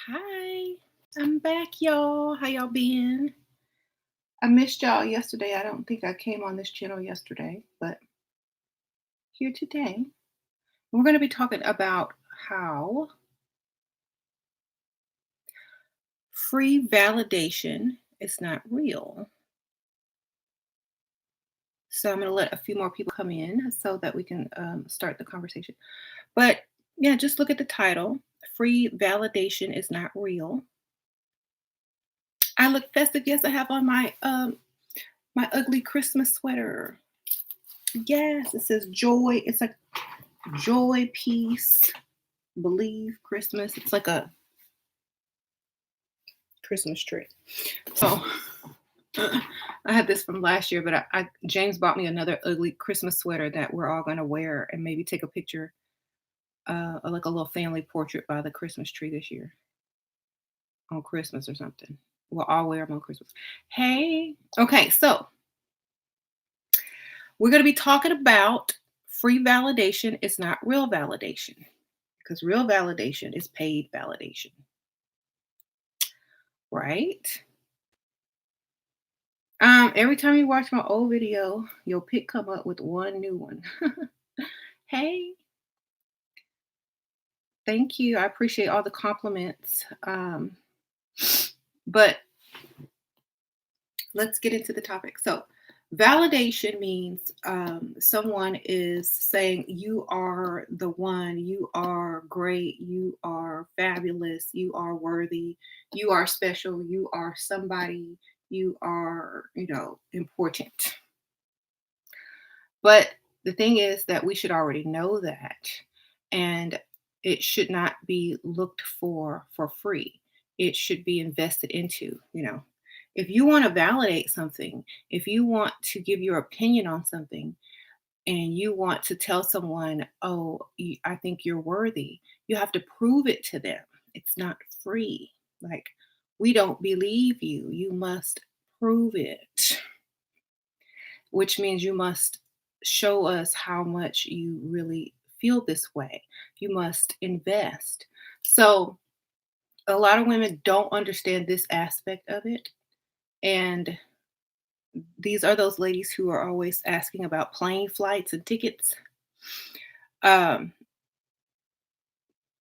Hi, I'm back, y'all. How y'all been? I missed y'all yesterday. I don't think I came on this channel yesterday, but here today. We're going to be talking about how free validation is not real. So I'm going to let a few more people come in so that we can start the conversation. But yeah, just look at the title. Free validation is not real. I look festive. Yes, I have on my ugly Christmas sweater. Yes, it says joy. It's like joy, peace, believe, Christmas. It's like a Christmas tree. So I had this from last year, but James bought me another ugly Christmas sweater that we're all gonna wear and maybe take a picture, like a little family portrait by the Christmas tree this year on Christmas or something. We'll all wear them on Christmas. Hey, okay, so we're gonna be talking about free validation is not real validation because real validation is paid validation, right? Every time you watch my old video, you'll come up with one new one. Hey, thank you. I appreciate all the compliments. But let's get into the topic. So, validation means someone is saying you are the one, you are great, you are fabulous, you are worthy, you are special, you are somebody, you are, important. But the thing is that we should already know that, and it should not be looked for free. It should be invested into. If you want to validate something, if you want to give your opinion on something, and you want to tell someone, "Oh, I think you're worthy," you have to prove it to them. It's not free. Like, we don't believe you. You must prove it, which means you must show us how much you really feel this way. You must invest. So, a lot of women don't understand this aspect of it. And these are those ladies who are always asking about plane flights and tickets. Um,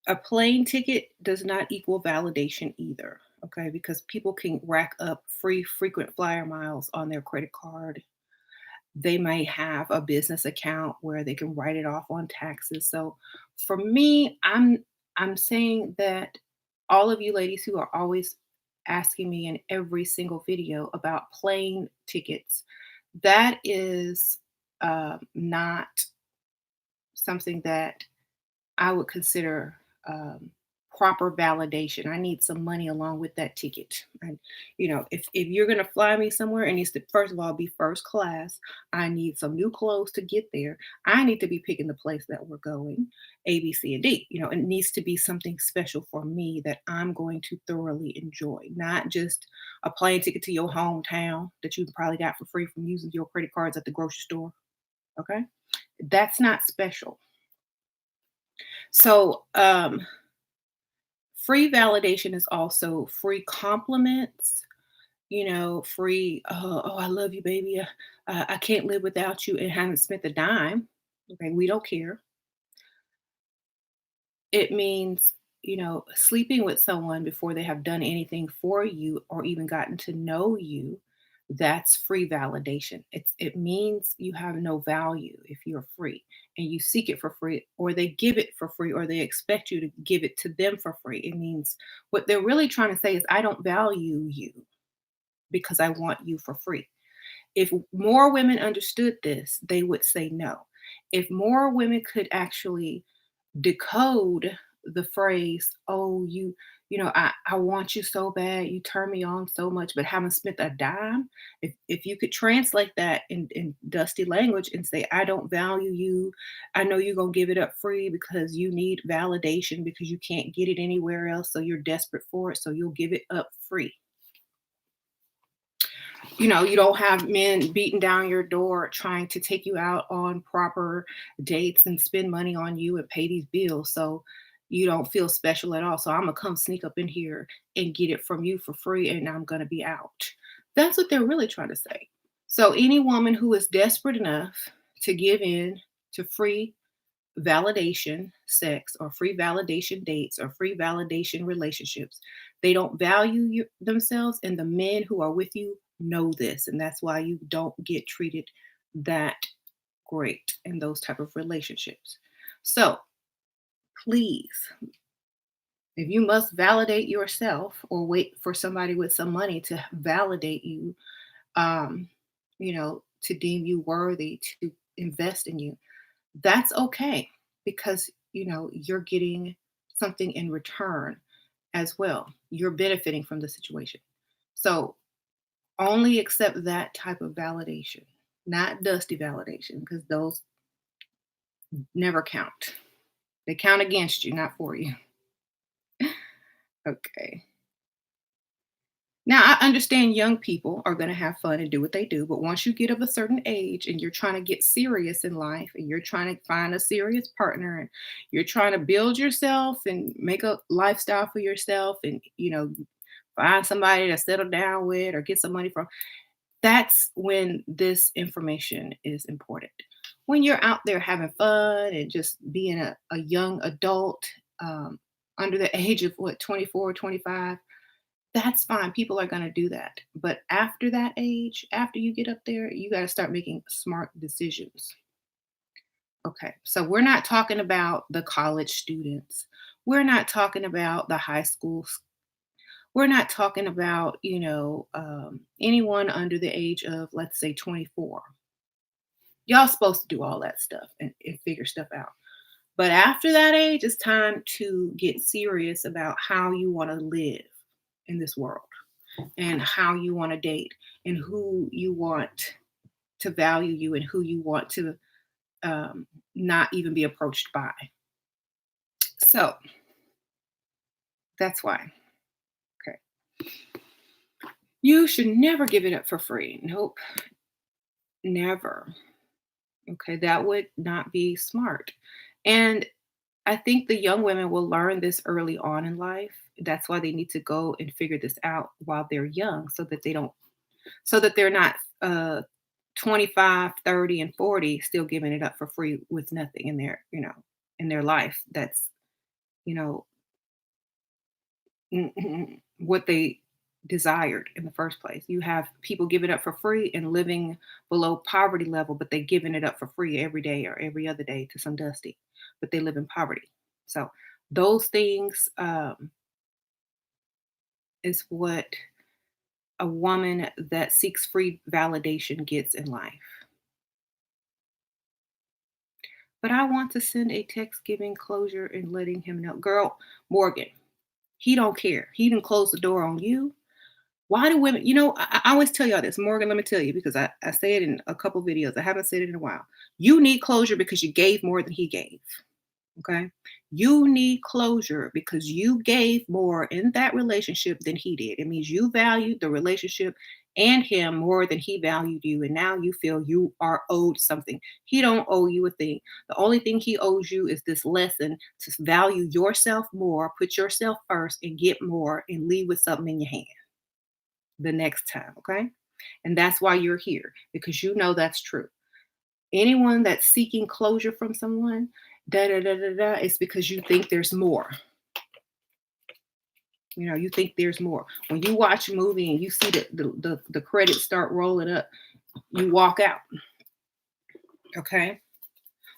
a plane ticket does not equal validation either. Okay, because people can rack up free frequent flyer miles on their credit card. They might have a business account where they can write it off on taxes. So for me, I'm saying that all of you ladies who are always asking me in every single video about plane tickets, that is not something that I would consider proper validation. I need some money along with that ticket. And if you're gonna fly me somewhere, it needs to first of all be first class. I need some new clothes to get there. I need to be picking the place that we're going, A, B, C, and D. It needs to be something special for me that I'm going to thoroughly enjoy, not just a plane ticket to your hometown that you probably got for free from using your credit cards at the grocery store. Okay, that's not special. So, free validation is also free compliments, free, oh, I love you, baby. I can't live without you and haven't spent a dime. Okay, we don't care. It means, sleeping with someone before they have done anything for you or even gotten to know you. That's free validation. It means you have no value if you're free and you seek it for free, or they give it for free, or they expect you to give it to them for free. It means what they're really trying to say is, I don't value you because I want you for free. If more women understood this, they would say no. If more women could actually decode the phrase, "Oh, I want you so bad, you turn me on so much, but haven't spent a dime." If you could translate that in dusty language and say, "I don't value you. I know you're gonna give it up free because you need validation because you can't get it anywhere else, so you're desperate for it, so you'll give it up free." You don't have men beating down your door trying to take you out on proper dates and spend money on you and pay these bills. So you don't feel special at all. So I'm gonna come sneak up in here and get it from you for free and I'm gonna be out. That's what they're really trying to say. So any woman who is desperate enough to give in to free validation sex or free validation dates or free validation relationships, they don't value themselves, and the men who are with you know this, and that's why you don't get treated that great in those type of relationships. So please, if you must validate yourself or wait for somebody with some money to validate you, um, to deem you worthy to invest in you, that's okay, because you're getting something in return as well. You're benefiting from the situation. So only accept that type of validation, not dusty validation, because those never count. They count against you, not for you. Okay. Now, I understand young people are going to have fun and do what they do, but once you get of a certain age and you're trying to get serious in life and you're trying to find a serious partner and you're trying to build yourself and make a lifestyle for yourself and, find somebody to settle down with or get some money from, that's when this information is important. When you're out there having fun and just being a young adult, um, under the age of what, 24, 25, that's fine. People are going to do that. But after that age, after you get up there, you got to start making smart decisions. Okay. So we're not talking about the college students. We're not talking about the high schools. We're not talking about, anyone under the age of, let's say, 24. Y'all supposed to do all that stuff and figure stuff out. But after that age, it's time to get serious about how you want to live in this world and how you want to date and who you want to value you and who you want to not even be approached by. So that's why. Okay. You should never give it up for free. Nope. Never. Okay. That would not be smart. And I think the young women will learn this early on in life. That's why they need to go and figure this out while they're young so that they're not 25, 30, and 40 still giving it up for free with nothing in their life. That's, you know, what they desired in the first place. You have people giving up for free and living below poverty level, but they giving it up for free every day or every other day to some dusty, but they live in poverty. So those things is what a woman that seeks free validation gets in life. But I want to send a text giving closure and letting him know, girl, Morgan, he don't care. He didn't close the door on you. Why do women, I always tell y'all this, Morgan, let me tell you, because I say it in a couple videos. I haven't said it in a while. You need closure because you gave more than he gave. Okay. You need closure because you gave more in that relationship than he did. It means you valued the relationship and him more than he valued you. And now you feel you are owed something. He don't owe you a thing. The only thing he owes you is this lesson to value yourself more, put yourself first and get more and leave with something in your hand the next time. Okay. And that's why you're here, because you know that's true. Anyone that's seeking closure from someone, it's because you think there's more. You think there's more. When you watch a movie and you see the credits start rolling up, you walk out. Okay.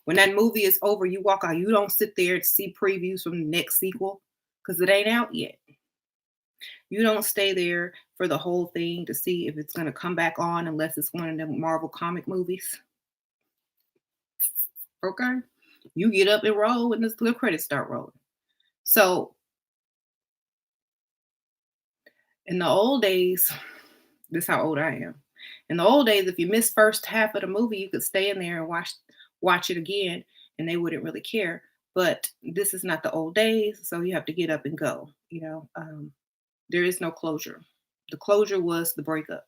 When that movie is over, you walk out. You don't sit there to see previews from the next sequel because it ain't out yet. You don't stay there for the whole thing to see if it's going to come back on unless it's one of them Marvel comic movies. Okay. You get up and roll when the credits start rolling. So in the old days, this is how old I am. In the old days, if you missed first half of the movie, you could stay in there and watch it again, and they wouldn't really care. But this is not the old days, so you have to get up and go. There is no closure. The closure was the breakup.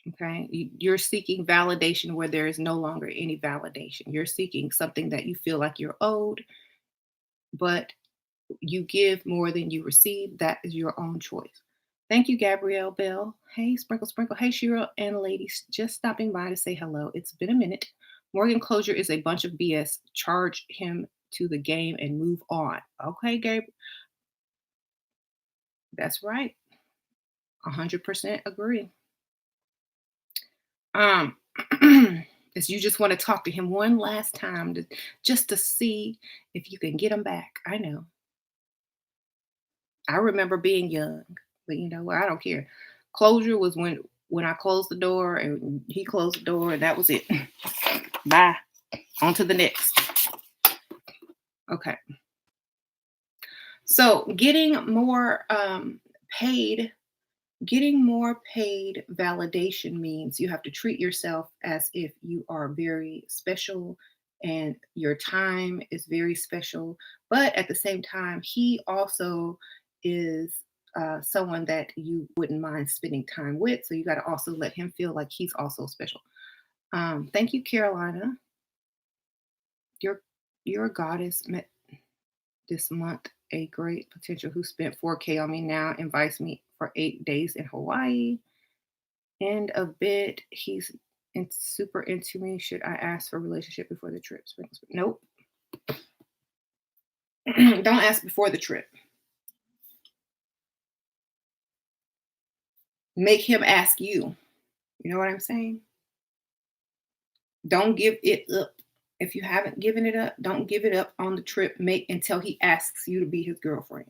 Okay, you're seeking validation where there is no longer any validation. You're seeking something that you feel like you're owed, but you give more than you receive. That is your own choice. Thank you, Gabrielle Bell. Hey, Sprinkle Sprinkle. Hey, Shira and ladies. Just stopping by to say hello. It's been a minute. Morgan closure is a bunch of BS. Charge him to the game and move on. Okay, Gabe. That's right. 100% agree. Um, is you just want to talk to him one last time just to see if you can get him back. I know. I remember being young, but you know what? I don't care. Closure was when I closed the door and he closed the door and that was it. Bye. On to the next. Okay. So paid getting more paid validation means you have to treat yourself as if you are very special and your time is very special. But at the same time, he also is someone that you wouldn't mind spending time with. So you got to also let him feel like he's also special. Thank you, Carolina. Your your goddess met this month a great potential who spent 4K on me now invites me for 8 days in Hawaii. End of bid. He's super into me. Should I ask for a relationship before the trip? Nope. Don't ask before the trip. Make him ask you. You know what I'm saying? Don't give it up. If you haven't given it up, don't give it up on the trip. Make until he asks you to be his girlfriend.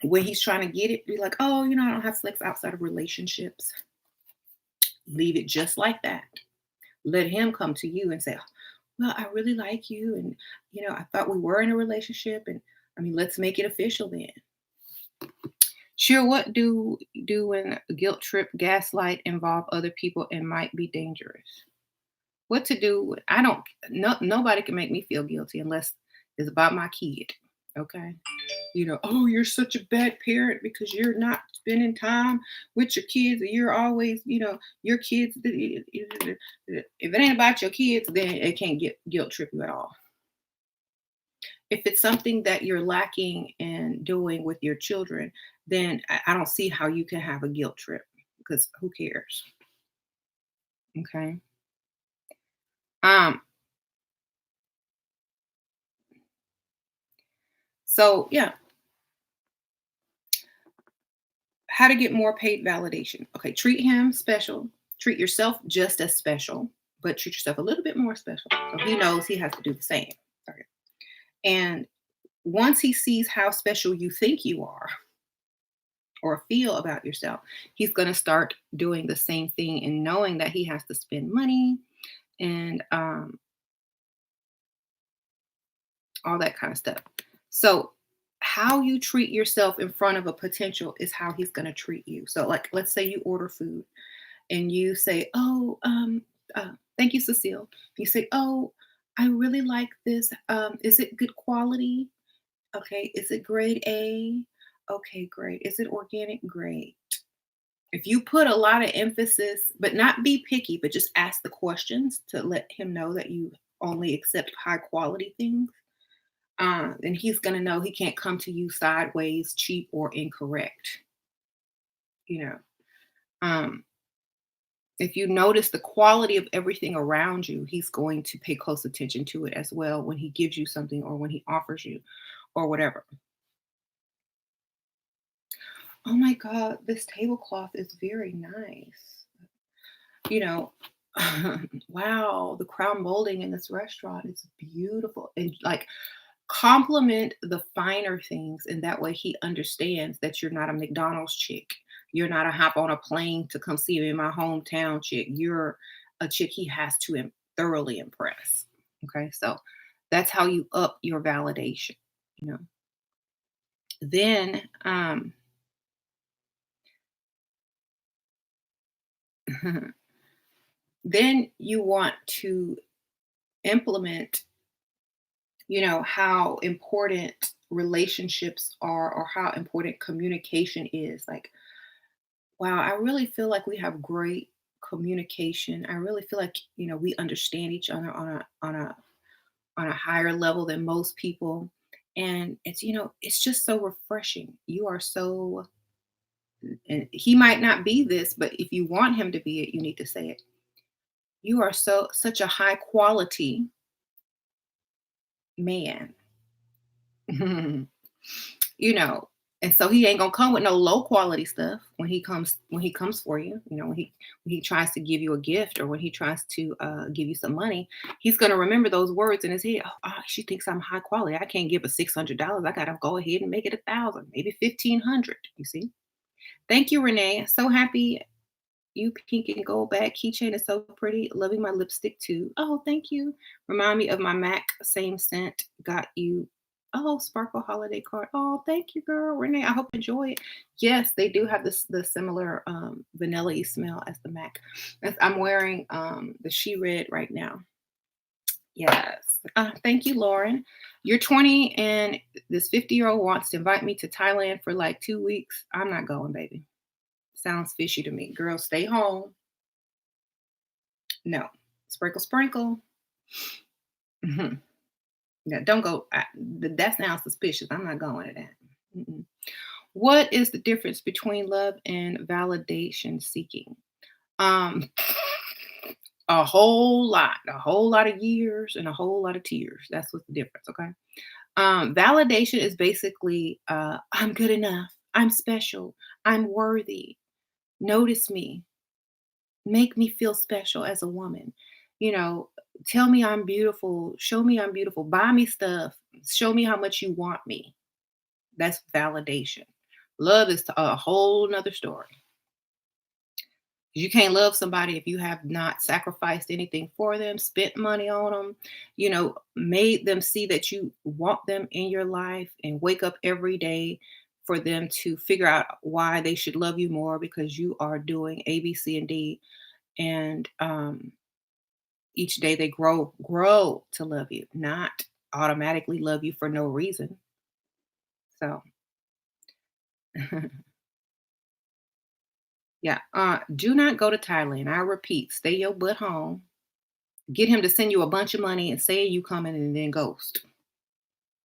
When he's trying to get it, be like, oh, I don't have sex outside of relationships. Leave it just like that. Let him come to you and say, well, I really like you. And, I thought we were in a relationship. And I mean, let's make it official then. Sure, what do when guilt trip, gaslight involve other people and might be dangerous? What to do? I don't, no, nobody can make me feel guilty unless it's about my kid. Okay. Oh, you're such a bad parent because you're not spending time with your kids. And you're always, your kids. If it ain't about your kids, then it can't get guilt trip you at all. If it's something that you're lacking in doing with your children, then I don't see how you can have a guilt trip because who cares? Okay. Um. So yeah, how to get more paid validation. Okay, treat him special. Treat yourself just as special, but treat yourself a little bit more special. So he knows he has to do the same. Okay. And once he sees how special you think you are or feel about yourself, he's going to start doing the same thing and knowing that he has to spend money and all that kind of stuff. So, how you treat yourself in front of a potential is how he's going to treat you. So, like, let's say you order food and you say, "Oh, thank you, Cecile." You say, "Oh, I really like this. Is it good quality? Okay. Is it grade A? Okay, great. Is it organic? Great." If you put a lot of emphasis, but not be picky, but just ask the questions to let him know that you only accept high quality things, then he's going to know he can't come to you sideways, cheap, or incorrect. You know, um, if you notice the quality of everything around you, he's going to pay close attention to it as well when he gives you something or when he offers you or whatever. Oh my God, this tablecloth is very nice. You know, wow, the crown molding in this restaurant is beautiful. And like, compliment the finer things, and that way he understands that you're not a McDonald's chick. You're not a hop on a plane to come see me in my hometown chick. You're a chick he has to thoroughly impress. Okay, so that's how you up your validation. You know, then then you want to implement, how important relationships are or how important communication is. Like, wow, I really feel like we have great communication. I really feel like, we understand each other on a higher level than most people. And it's, it's just so refreshing. You are so, and he might not be this, but if you want him to be it, you need to say it. You are such a high quality man. you know and so he ain't gonna come with no low quality stuff when he comes for you. When he tries to give you a gift, or when he tries to give you some money. He's gonna remember those words in his head. Oh, she thinks I'm high quality. I can't give her $600. I gotta go ahead and make it 1,000, maybe 1,500. You see. Thank you, Renee. So happy you pink and gold bag keychain is so pretty. Loving my lipstick too. Oh, thank you. Remind me of my MAC, same scent. Got you. Oh, sparkle holiday card. Oh, thank you, girl. Renee, I hope you enjoy it. Yes, they do have the similar vanilla-y smell as the MAC. I'm wearing the She Red right now. Yes. Thank you, Lauren. You're 20 and this 50-year-old wants to invite me to Thailand for like 2 weeks. I'm not going, baby. Sounds fishy to me. Girl, stay home. No. Sprinkle, sprinkle. Hmm. Yeah, don't go. That sounds suspicious. I'm not going to that. Mm-mm. What is the difference between love and validation seeking? Um, a whole lot of years and a whole lot of tears. That's what's the difference. Okay. Validation is basically, I'm good enough. I'm special. I'm worthy. Notice me. Make me feel special as a woman. You know, tell me I'm beautiful. Show me I'm beautiful. Buy me stuff. Show me how much you want me. That's validation. Love is a whole nother story. You can't love somebody if you have not sacrificed anything for them, spent money on them, made them see that you want them in your life, and wake up every day for them to figure out why they should love you more because you are doing A, B, C, and D. And each day they grow to love you, not automatically love you for no reason. So yeah, do not go to Thailand. I repeat, stay your butt home. Get him to send you a bunch of money and say you coming and then ghost.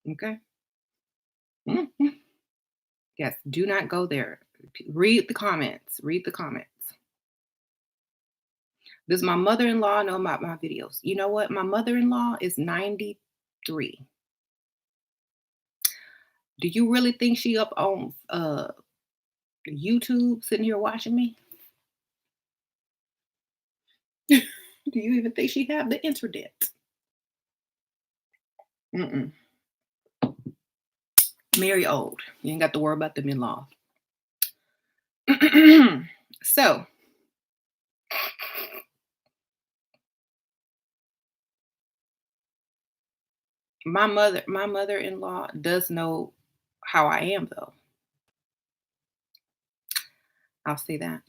Okay. Mhm. Yes, do not go there. Read the comments. Read the comments. Does my mother-in-law know about my videos? You know what? My mother-in-law is 93. Do you really think she up on YouTube sitting here watching me? Do you even think she have the internet? Mm-mm. Mary old. You ain't got to worry about them in-laws. So my mother-in-law does know how I am though. I'll say that.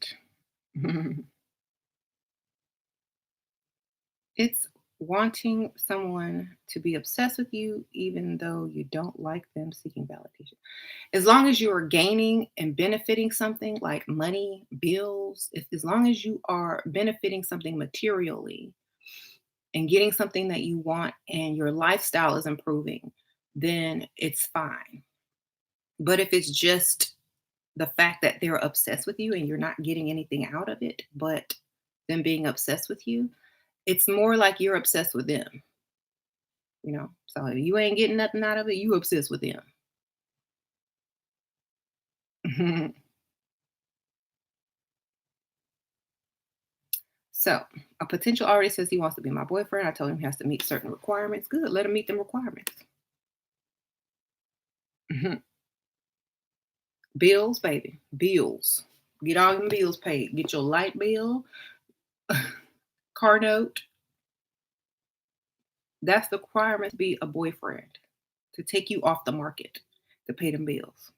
It's wanting someone to be obsessed with you even though you don't like them, seeking validation. As long as you are gaining and benefiting something like money, bills, as long as you are benefiting something materially and getting something that you want and your lifestyle is improving, then it's fine. But if it's just the fact that they're obsessed with you and you're not getting anything out of it, but them being obsessed with you, it's more like you're obsessed with them. So if you ain't getting nothing out of it, you obsessed with them. So a potential already says he wants to be my boyfriend. I told him he has to meet certain requirements. Good, let him meet them requirements. Mhm. Bills, baby, bills. Get all them bills paid. Get your light bill, car note. That's the requirement to be a boyfriend, to take you off the market, to pay them bills.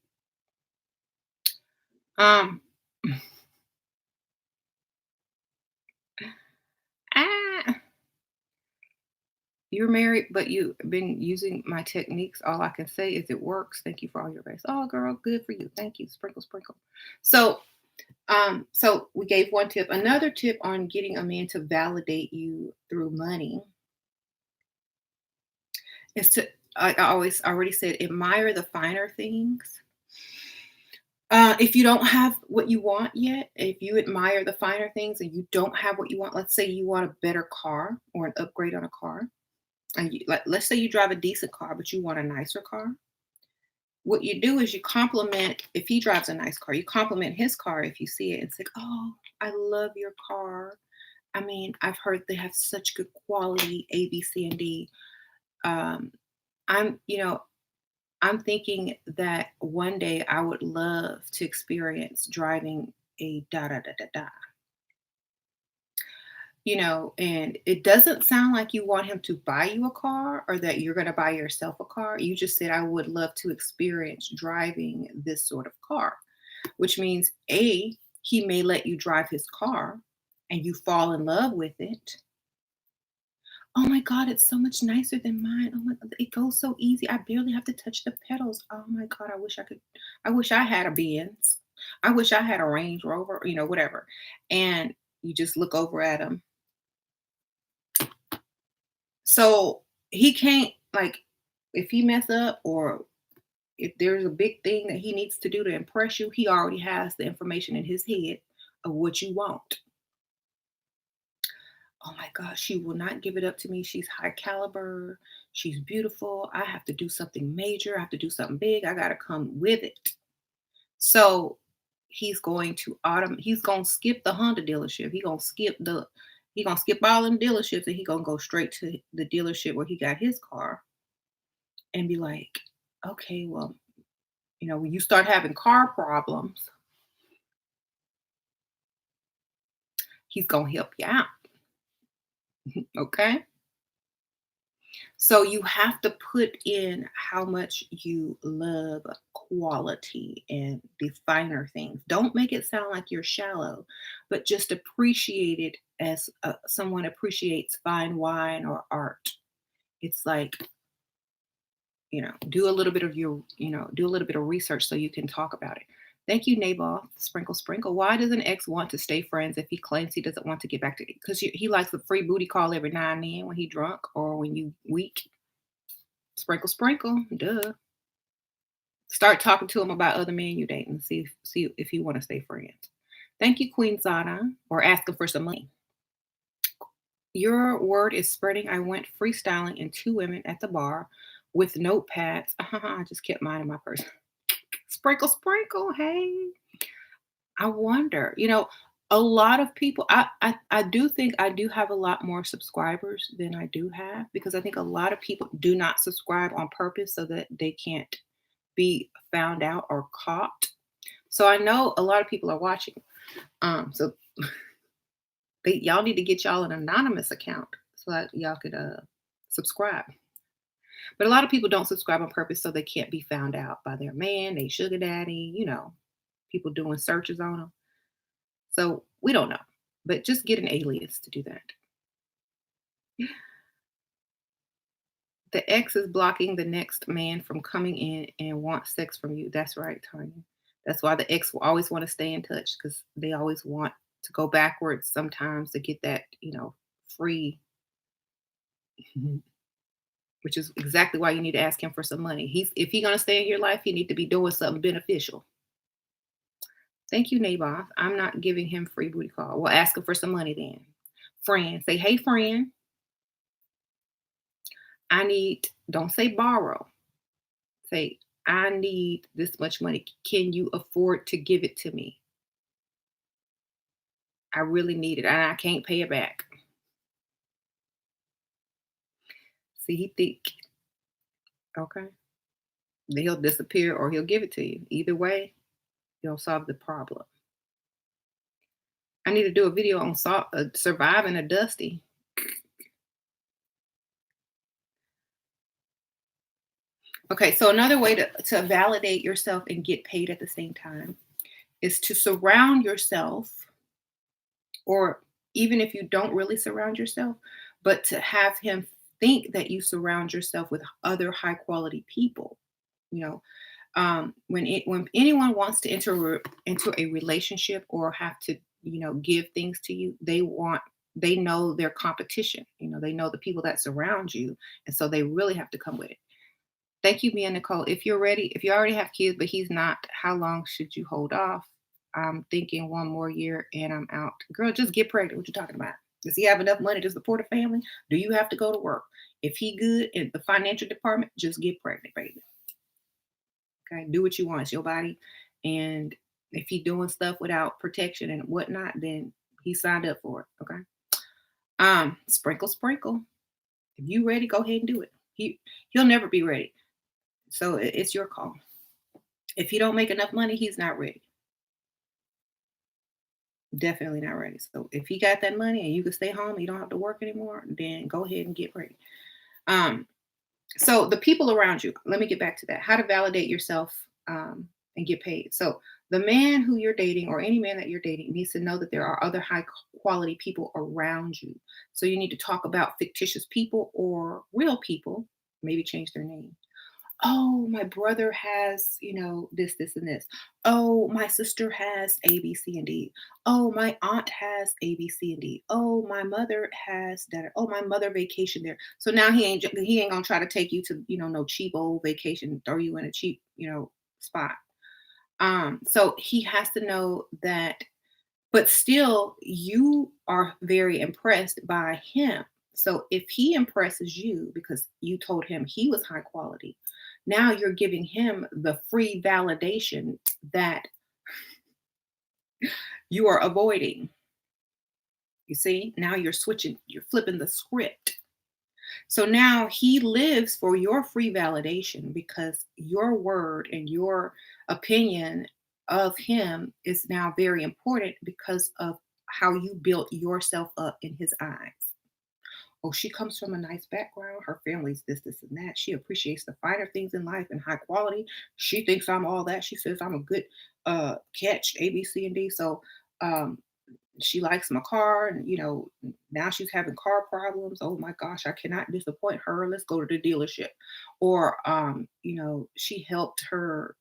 Um, ah, you're married, but you've been using my techniques. All I can say is it works. Thank you for all your advice. Oh, girl, good for you. Thank you. Sprinkle, sprinkle. So we gave one tip. Another tip on getting a man to validate you through money Is to I always already said, admire the finer things. If you don't have what you want yet, if you admire the finer things and you don't have what you want, let's say you want a better car or an upgrade on a car, and let's say you drive a decent car, but you want a nicer car. What you do is you compliment, if he drives a nice car, you compliment his car if you see it and say, "Oh, I love your car. I mean, I've heard they have such good quality A, B, C, and D. Um, I'm, you know, I'm thinking that one day I would love to experience driving a da da da da da." And it doesn't sound like you want him to buy you a car or that you're going to buy yourself a car. You just said, "I would love to experience driving this sort of car," which means A, he may let you drive his car and you fall in love with it. "Oh my God, it's so much nicer than mine. Oh my God, it goes so easy. I barely have to touch the pedals. Oh my God, I wish I had a Benz. I wish I had a Range Rover, whatever." And you just look over at him. So he can't, like, if he mess up or if there's a big thing that he needs to do to impress you, he already has the information in his head of what you want. "Oh my gosh, she will not give it up to me. She's high caliber. She's beautiful. I have to do something major. I have to do something big. I got to come with it." So he's going to skip the Honda dealership. He going to skip all them dealerships and he going to go straight to the dealership where he got his car and be like, "Okay, well, when you start having car problems, he's going to help you out." Okay? So you have to put in how much you love quality and the finer things. Don't make it sound like you're shallow, but just appreciate it as someone appreciates fine wine or art. It's like, do a little bit of research so you can talk about it. Thank you, Naboth. Sprinkle, sprinkle. Why does an ex want to stay friends if he claims he doesn't want to get back to? Because he likes a free booty call every now and then when he drunk or when you weak. Sprinkle, sprinkle. Duh. Start talking to him about other men you date and see if you want to stay friends. Thank you, Queen Zana, or asking for some money. Your word is spreading. I went freestyling and two women at the bar with notepads. I just kept mine in my purse. Sprinkle, sprinkle. Hey, I wonder. A lot of people. I do think I do have a lot more subscribers than I do have because I think a lot of people do not subscribe on purpose so that they can't be found out or caught. So I know a lot of people are watching. So y'all need to get y'all an anonymous account so that y'all could subscribe. But a lot of people don't subscribe on purpose so they can't be found out by their man, they sugar daddy, people doing searches on them. So we don't know. But just get an alias to do that. The ex is blocking the next man from coming in and wants sex from you. That's right, Tanya. That's why the ex will always want to stay in touch because they always want to go backwards sometimes to get that, free, which is exactly why you need to ask him for some money. If he's gonna stay in your life, he need to be doing something beneficial. Thank you, Naboth. I'm not giving him free booty call. Well, ask him for some money then. Friend, say, "Hey, friend, don't say borrow. Say, I need this much money. Can you afford to give it to me? I really need it and I can't pay it back." See, he think, okay, then he'll disappear or he'll give it to you. Either way, he'll solve the problem. I need to do a video on surviving a dusty. Okay, so another way to validate yourself and get paid at the same time is to surround yourself, or even if you don't really surround yourself, but to have him think that you surround yourself with other high quality people. You know, when anyone wants to enter into a relationship or have to give things to you, they want they know their competition. They know the people that surround you, and so they really have to come with it. Thank you, Mia Nicole. If you're ready, if you already have kids, but he's not, how long should you hold off? I'm thinking one more year and I'm out. Girl, just get pregnant. What you talking about? Does he have enough money to support a family? Do you have to go to work? If he good in the financial department, just get pregnant, baby. Okay, do what you want. It's your body. And if he doing stuff without protection and whatnot, then he signed up for it. Okay. Sprinkle, sprinkle. If you ready, go ahead and do it. He'll never be ready. So it's your call. If he don't make enough money, he's not ready. Definitely not ready. So if he got that money and you can stay home, you don't have to work anymore, then go ahead and get ready. Um, so the people around you, let me get back to that. How to validate yourself and get paid. So the man who you're dating or any man that you're dating needs to know that there are other high quality people around you. So you need to talk about fictitious people or real people, maybe change their name. Oh, my brother has, this, and this. Oh, my sister has A, B, C, and D. Oh, my aunt has A, B, C, and D. Oh, my mother has that. Oh, my mother vacation there. So now he ain't gonna try to take you to, no cheap old vacation, throw you in a cheap, spot. So he has to know that, but still you are very impressed by him. So if he impresses you because you told him he was high quality, now you're giving him the free validation that you are avoiding. You see, now you're flipping the script. So now he lives for your free validation because your word and your opinion of him is now very important because of how you built yourself up in his eyes. Oh, she comes from a nice background. Her family's this, and that. She appreciates the finer things in life and high quality. She thinks I'm all that. She says I'm a good catch, A, B, C, and D. So um, she likes my car, and now she's having car problems. Oh my gosh, I cannot disappoint her. Let's go to the dealership. Or she helped her,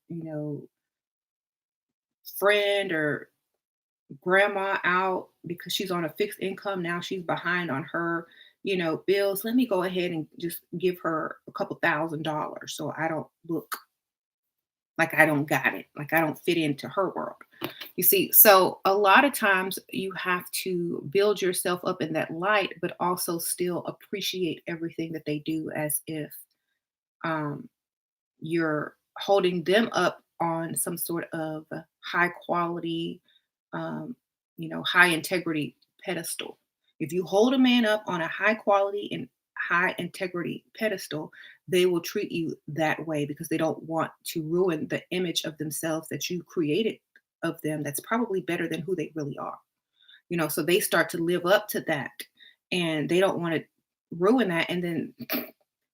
friend or grandma out because she's on a fixed income. Now she's behind on her, bills. Let me go ahead and just give her a couple $1,000 so I don't look like I don't got it, like I don't fit into her world. You see, so a lot of times you have to build yourself up in that light, but also still appreciate everything that they do as if um, you're holding them up on some sort of high quality, high integrity pedestal. If you hold a man up on a high quality and high integrity pedestal, they will treat you that way because they don't want to ruin the image of themselves that you created of them that's probably better than who they really are. So they start to live up to that and they don't want to ruin that. And then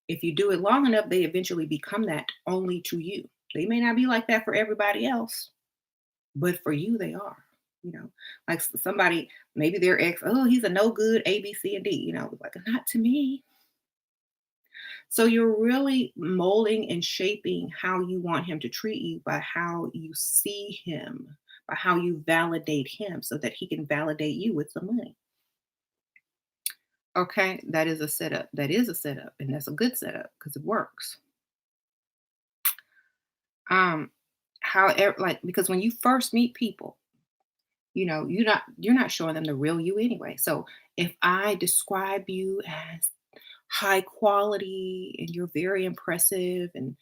if you do it long enough, they eventually become that only to you. They may not be like that for everybody else, but for you, they are. Like somebody, maybe their ex, oh, he's a no good A, B, C, and D, like not to me. So you're really molding and shaping how you want him to treat you by how you see him, by how you validate him so that he can validate you with the money. Okay, that is a setup. That is a setup, and that's a good setup because it works. Um, However, like because when you first meet people, you're not showing them the real you anyway. So if I describe you as high quality and you're very impressive and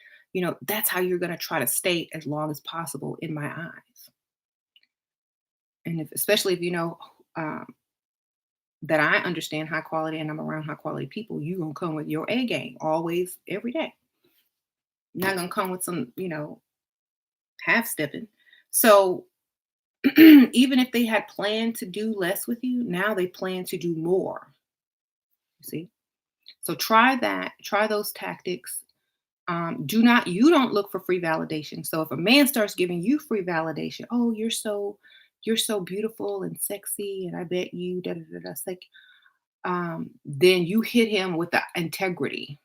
that's how you're going to try to stay as long as possible in my eyes. And especially if um, that I understand high quality and I'm around high quality people, you're going to come with your A game always, every day. You're not going to come with some half stepping. So even if they had planned to do less with you, now they plan to do more. You see? So try that, try those tactics. You don't look for free validation. So if a man starts giving you free validation, oh, you're so beautiful and sexy, and I bet you da da da da. It's like, then you hit him with the integrity.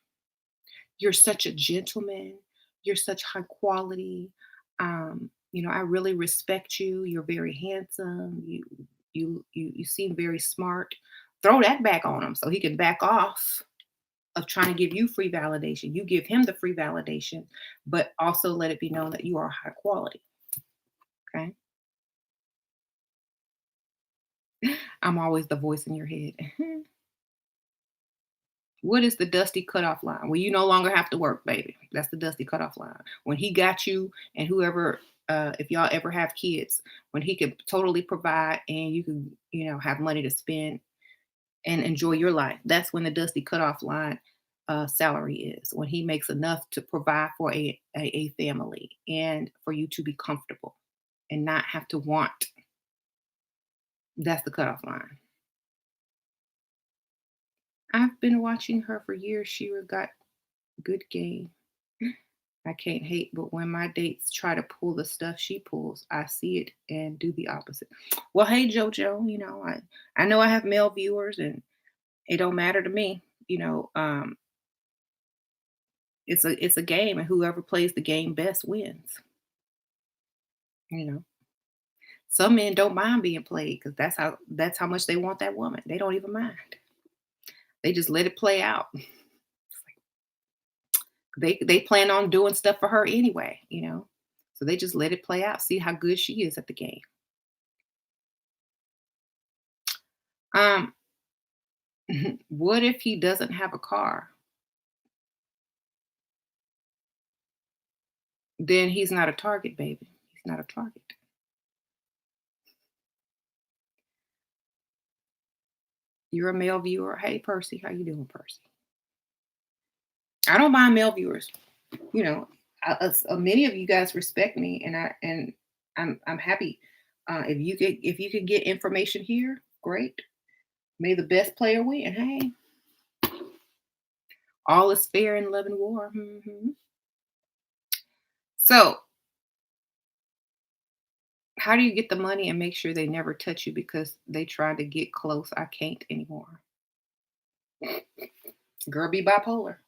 You're such a gentleman. You're such high quality. I really respect you. You're very handsome. You seem very smart. throw that back on him so he can back off of trying to give you free validation. You give him the free validation, but also let it be known that you are high quality. Okay. I'm always the voice in your head. What is the dusty cutoff line? Well, you no longer have to work, baby. That's the dusty cutoff line. When he got you and whoever, if y'all ever have kids, when he could totally provide and you could, have money to spend and enjoy your life. That's when the dusty cutoff line salary is. When he makes enough to provide for a family and for you to be comfortable and not have to want. That's the cutoff line. I've been watching her for years. She got good game. I can't hate, but when my dates try to pull the stuff she pulls, I see it and do the opposite. Well, hey Jojo, I know I have male viewers and it don't matter to me. It's a game and whoever plays the game best wins. You know. Some men don't mind being played because that's how much they want that woman. They don't even mind. They just let it play out. They plan on doing stuff for her anyway. So they just let it play out, see how good she is at the game. Um, what if he doesn't have a car? Then he's not a target, baby. He's not a target. You're a male viewer. Hey, Percy, how you doing, Percy? I don't mind male viewers. You know, many of you guys respect me, and I'm happy. If you could get information here, great. May the best player win. Hey, all is fair in love and war. So, how do you get the money and make sure they never touch you because they tried to get close? I can't anymore. Girl, be bipolar.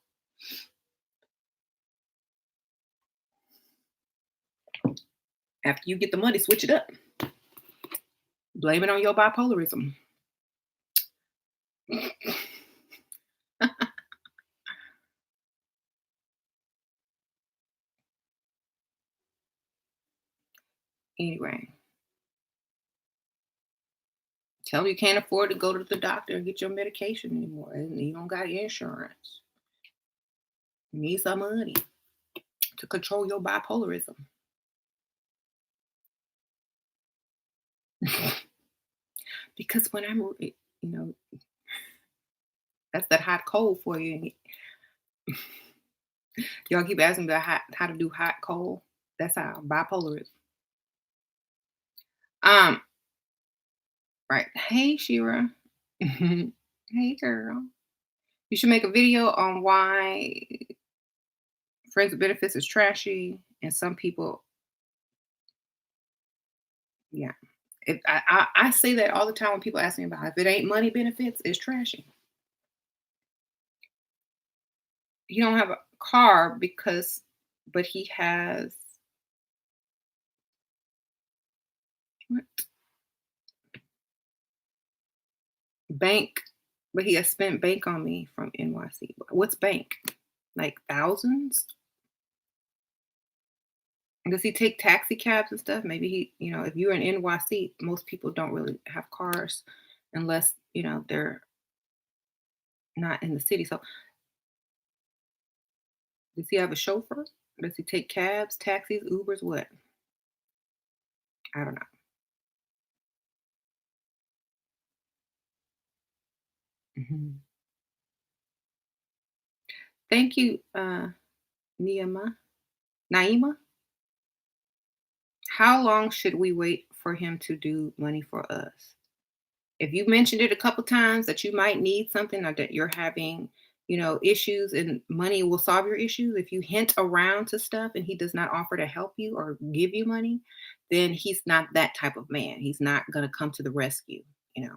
After you get the money, switch it up. Blame it on your bipolarism. Anyway, tell them you can't afford to go to the doctor and get your medication anymore, and you don't got insurance. You need some money to control your bipolarism. Because when that's that hot cold for you. And y'all keep asking me about how to do hot cold. That's how bipolarism. Um, right. Hey, Shira. Hey, girl. You should make a video on why friends with benefits is trashy, and some people, yeah. I say that all the time when people ask me about it. If it ain't money benefits, it's trashy. He don't have a car but he has what? Bank, but he has spent bank on me from NYC. What's bank? Like thousands? Does he take taxi cabs and stuff? Maybe if you're in NYC, most people don't really have cars unless, they're not in the city. So does he have a chauffeur? Does he take cabs, taxis, Ubers? What? I don't know. Mhm. Thank you, Naima. Naima. How long should we wait for him to do money for us? If you mentioned it a couple times that you might need something or that you're having, issues and money will solve your issues. If you hint around to stuff and he does not offer to help you or give you money, then he's not that type of man. He's not going to come to the rescue, you know.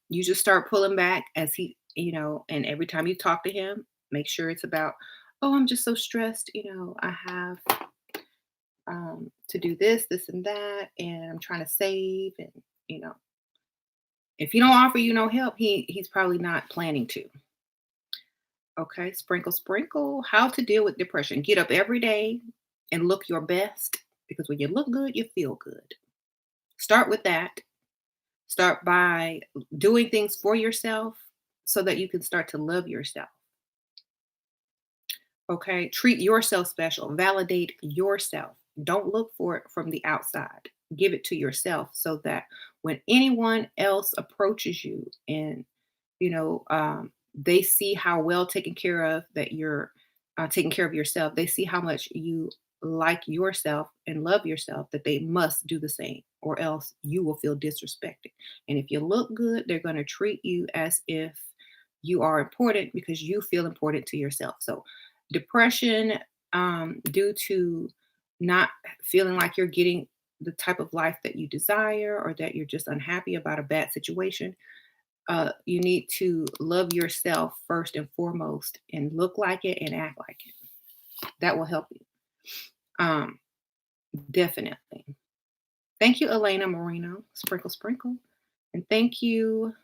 You just start pulling back as and every time you talk to him, make sure it's about, oh, I'm just so stressed, I have to do this, this, and that, and I'm trying to save, and you know, If he don't offer you no help, he's probably not planning to. Okay, sprinkle, sprinkle. How to deal with depression. Get up every day and look your best because when you look good, you feel good. Start with that. Start by doing things for yourself so that you can start to love yourself. Okay, treat yourself special, validate yourself. Don't look for it from the outside. Give it to yourself so that when anyone else approaches you and they see how well taken care of that you're taking care of yourself. They see how much you like yourself and love yourself that they must do the same, or else you will feel disrespected. And if you look good, they're going to treat you as if you are important because you feel important to yourself. So, depression due to not feeling like you're getting the type of life that you desire or that you're just unhappy about a bad situation, you need to love yourself first and foremost and look like it and act like it. That will help you. Um, Definitely. Thank you, Elena Marino. Sprinkle, sprinkle. And thank you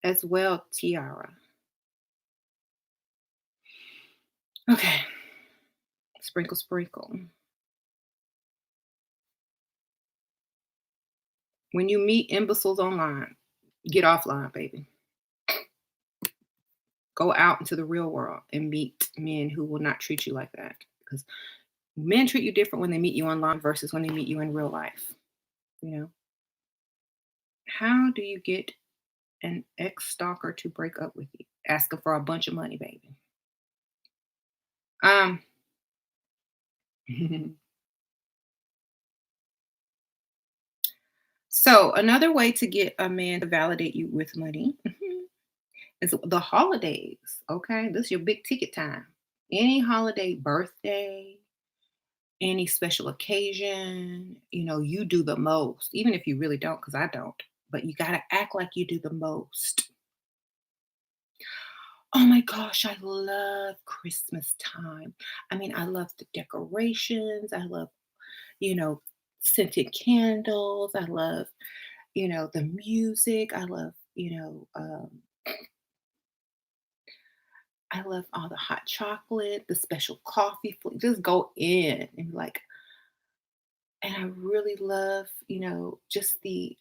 as well, Tiara. Okay. Sprinkle, sprinkle. When you meet imbeciles online, get offline, baby. Go out into the real world and meet men who will not treat you like that. Because men treat you different when they meet you online versus when they meet you in real life. You know, how do you get an ex stalker to break up with you? Asking for a bunch of money, baby. Um, so another way to get a man to validate you with money is the holidays. Okay, this is your big ticket time. Any holiday, birthday, any special occasion, you do the most. Even if you really don't, because I don't. But you gotta act like you do the most. Oh my gosh, I love Christmas time. I mean, I love the decorations. I love, you know, scented candles. I love, the music. I love all the hot chocolate, the special coffee. Just go in and and I really love, just the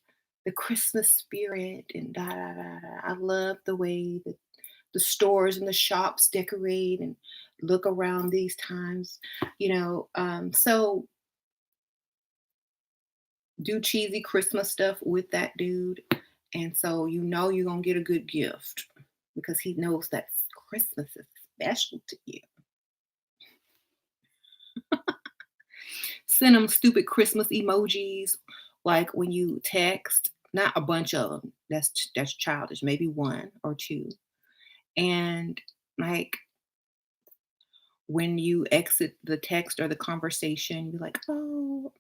Christmas spirit and da da da da. I love the way that the stores and the shops decorate and look around these times, so do cheesy Christmas stuff with that dude. And so you're gonna get a good gift because he knows that Christmas is special to you. Send him stupid Christmas emojis, like when you text, not a bunch of them. That's childish. Maybe one or two, and like when you exit the text or the conversation, you're like, "Oh,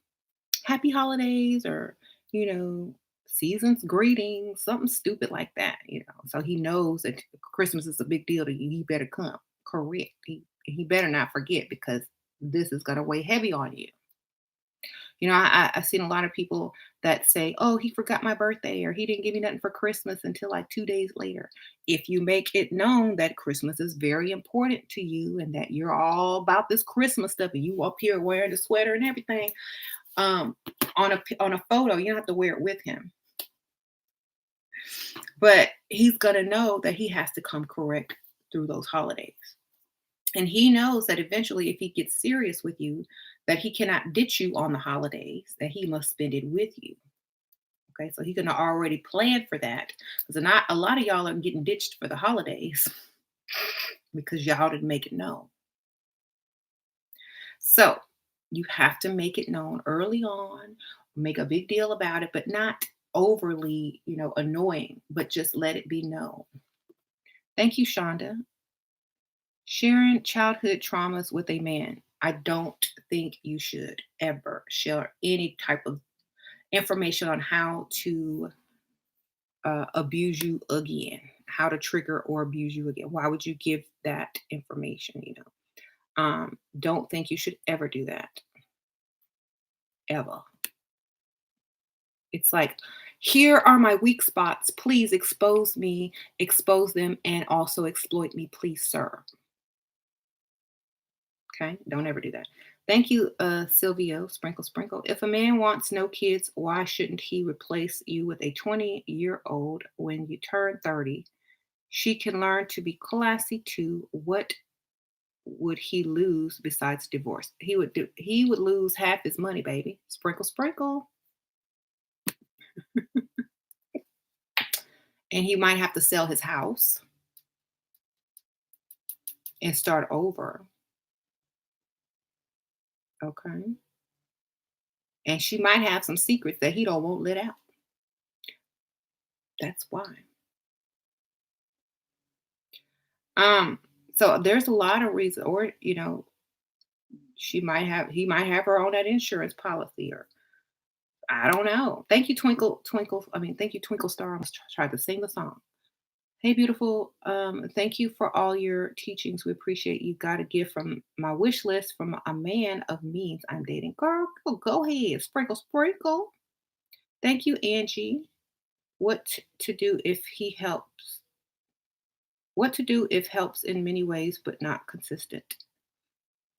happy holidays," or you know, season's greetings, something stupid like that. So he knows that Christmas is a big deal to you. He better come. Correct. He better not forget because this is gonna weigh heavy on you. I've seen a lot of people that say, "Oh, he forgot my birthday," or "He didn't give me nothing for Christmas until like 2 days later." If you make it known that Christmas is very important to you and that you're all about this Christmas stuff, and you up here wearing the sweater and everything, um, on a photo, you don't have to wear it with him, but he's gonna know that he has to come correct through those holidays. And he knows that eventually, if he gets serious with you, that he cannot ditch you on the holidays, that he must spend it with you. Okay, so he's gonna already plan for that. Because not a lot of y'all are getting ditched for the holidays because y'all didn't make it known. So you have to make it known early on, make a big deal about it, but not overly, annoying, but just let it be known. Thank you, Shonda. Sharing childhood traumas with a man. I don't think you should ever share any type of information on how to abuse you again, how to trigger or abuse you again. Why would you give that information? Don't think you should ever do that, ever. It's like Here are my weak spots. Please expose me, expose them, and also exploit me, please, sir. Okay, don't ever do that. Thank you, Silvio, Sprinkle Sprinkle. If a man wants no kids, why shouldn't he replace you with a 20-year-old when you turn 30? She can learn to be classy too. What would he lose besides divorce? He would lose half his money, baby. Sprinkle, sprinkle. And he might have to sell his house and start over. Okay. And she might have some secrets that he don't won't let out. That's why. Um, so there's a lot of reasons, or he might have her on that insurance policy, or I don't know. Thank you, Twinkle Twinkle. I mean, thank you, Twinkle Star. I was trying to sing the song. Hey, beautiful. Thank you for all your teachings. We appreciate you. Got a gift from my wish list from a man of means I'm dating. Girl, go ahead. Sprinkle, sprinkle. Thank you, Angie. To do if he helps? What to do if helps in many ways but not consistent?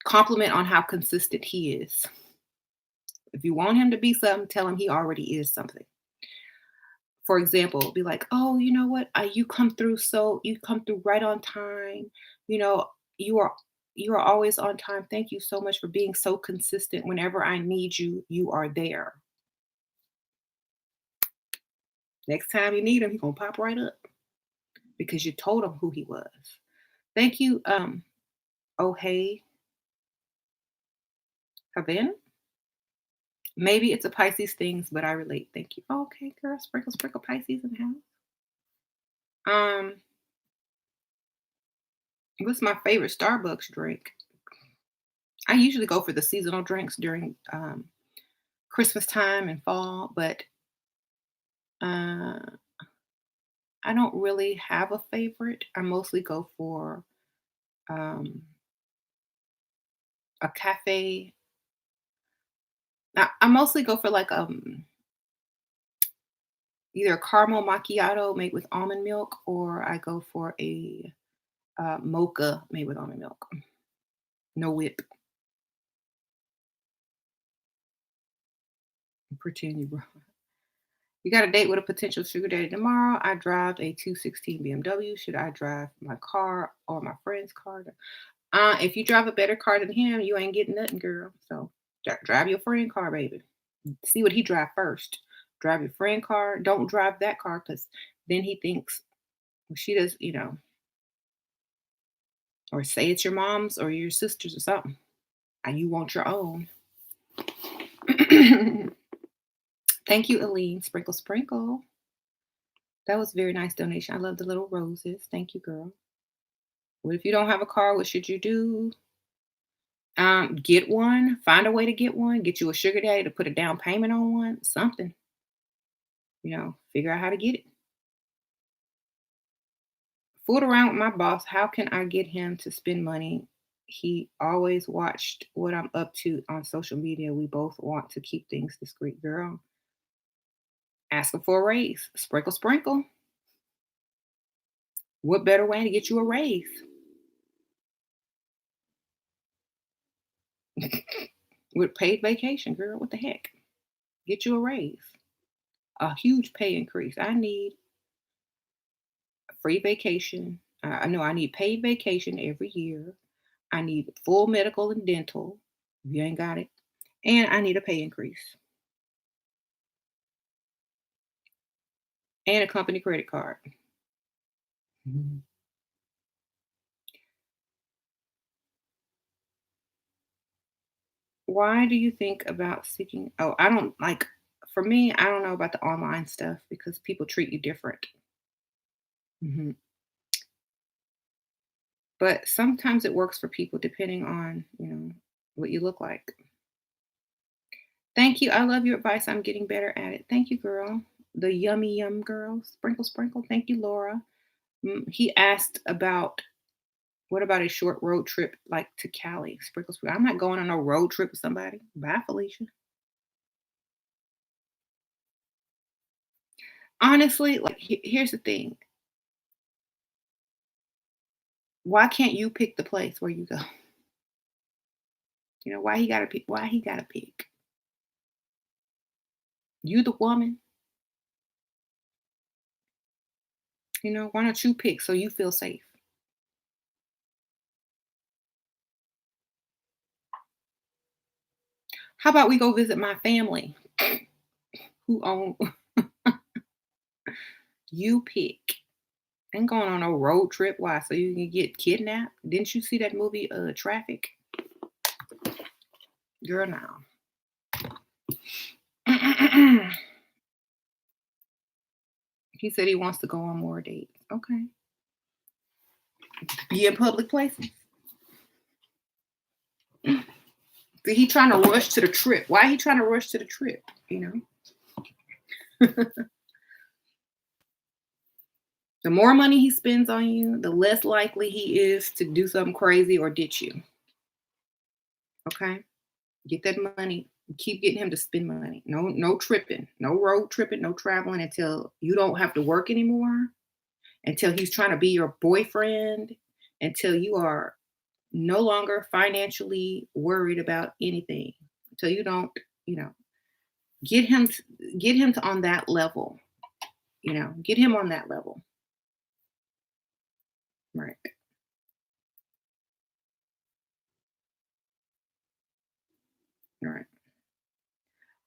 Compliment on how consistent he is. If you want him to be something, tell him he already is something. For example, be like, "Oh, you know what? You come through right on time. You know, you are you are always on time. Thank you so much for being so consistent. Whenever I need you, you are there. Next time you need him, he's gonna pop right up because you told him who he was." Thank you, oh hey, Havana. Maybe it's a Pisces things, but I relate. Thank you. Okay, girl, sprinkle, sprinkle Pisces in the house. Um, what's my favorite Starbucks drink? I usually go for the seasonal drinks during Christmas time and fall, but uh, I don't really have a favorite. I mostly go for um, a cafe. I mostly go for like either a caramel macchiato made with almond milk, or I go for a mocha made with almond milk. No whip. Pretend you bro. You got a date with a potential sugar daddy tomorrow. I drive a 216 BMW. Should I drive my car or my friend's car? If you drive a better car than him, you ain't getting nothing, girl. So drive your friend car, baby. See what he drive first. Drive your friend car. Don't drive that car because then he thinks, well, she does, or say it's your mom's or your sister's or something, and you want your own. Thank you, Aline. Sprinkle, sprinkle. That was a very nice donation. I love the little roses. Thank you, girl. What if you don't have a car? What should you do? Get one. Find a way to get one. Get you a sugar daddy to put a down payment on one. Something. Figure out how to get it. Fooled around with my boss. How can I get him to spend money? He always watched what I'm up to on social media. We both want to keep things discreet, girl. Ask him for a raise. Sprinkle, sprinkle. What better way to get you a raise? With paid vacation, girl. What the heck? Get you a raise. A huge pay increase. I need free vacation. I know I need paid vacation every year. I need full medical and dental. If you ain't got it. And I need a pay increase and a company credit card. Mhm. Why do you think about seeking? Oh, I don't like, for me, I don't know about the online stuff because people treat you different. Mhm. But sometimes it works for people depending on, what you look like. Thank you. I love your advice. I'm getting better at it. Thank you, girl. The yummy yum girl. Sprinkle, sprinkle. Thank you, Laura. He asked about what about a short road trip like to Cali? Sprinkle, sprinkle. I'm not going on a road trip with somebody. Bye, Felicia. Honestly, like, here's the thing. Why can't you pick the place where you go? Why he gotta pick? Why he gotta pick? You the woman. Why don't you pick so you feel safe? How about we go visit my family who own you pick. Ain't going on no road trip. Why? So you can get kidnapped? Didn't you see that movie, Traffic? Girl, now. He said he wants to go on more dates. Okay. Be in public places. See, he trying to rush to the trip. Why he trying to rush to the trip? The more money he spends on you, the less likely he is to do something crazy or ditch you. Okay? Get that money. Keep getting him to spend money. No tripping. No road tripping, no traveling until you don't have to work anymore, until he's trying to be your boyfriend, until you are no longer financially worried about anything. Until you don't, you know, get him get him to on that level, get him on that level. Right. Right.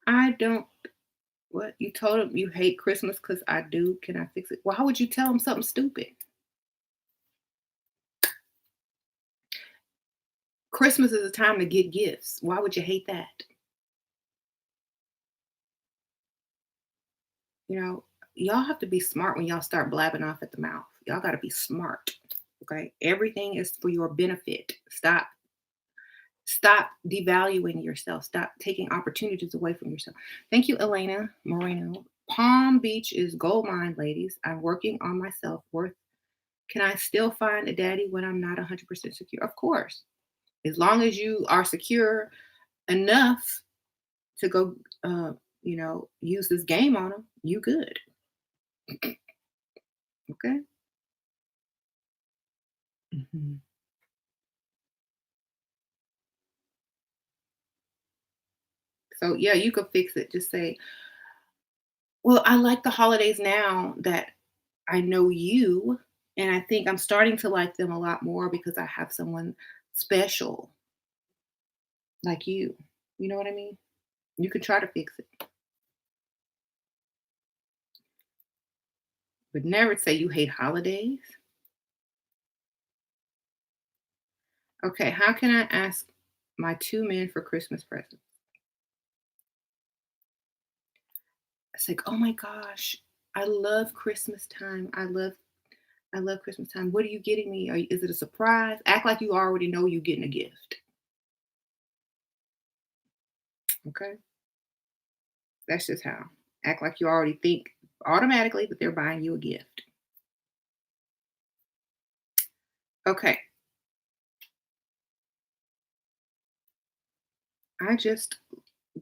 I don't what you told him you hate Christmas because I do. Can I fix it? Why would you tell him something stupid? Christmas is a time to get gifts. Why would you hate that? You know, y'all have to be smart when y'all start blabbing off at the mouth. Y'all got to be smart. Okay? Everything is for your benefit. Stop devaluing yourself. Stop taking opportunities away from yourself. Thank you, Elena Moreno. Palm Beach is gold mine, ladies. I'm working on my self-worth. Can I still find a daddy when I'm not 100% secure? Of course. As long as you are secure enough to go, use this game on them, you good. Okay. Mhm. So yeah, you could fix it. Just say, "Well, I like the holidays now that I know you, and I think I'm starting to like them a lot more because I have someone special like you." You know what I mean? You could try to fix it, but never say you hate holidays. Okay, how can I ask my two men for Christmas presents? It's like, "Oh my gosh, I love Christmas time. I love Christmas time. What are you getting me? Is it a surprise?" Act like you already know you're getting a gift. Okay? That's just how. Act like you already think automatically that they're buying you a gift. Okay. I just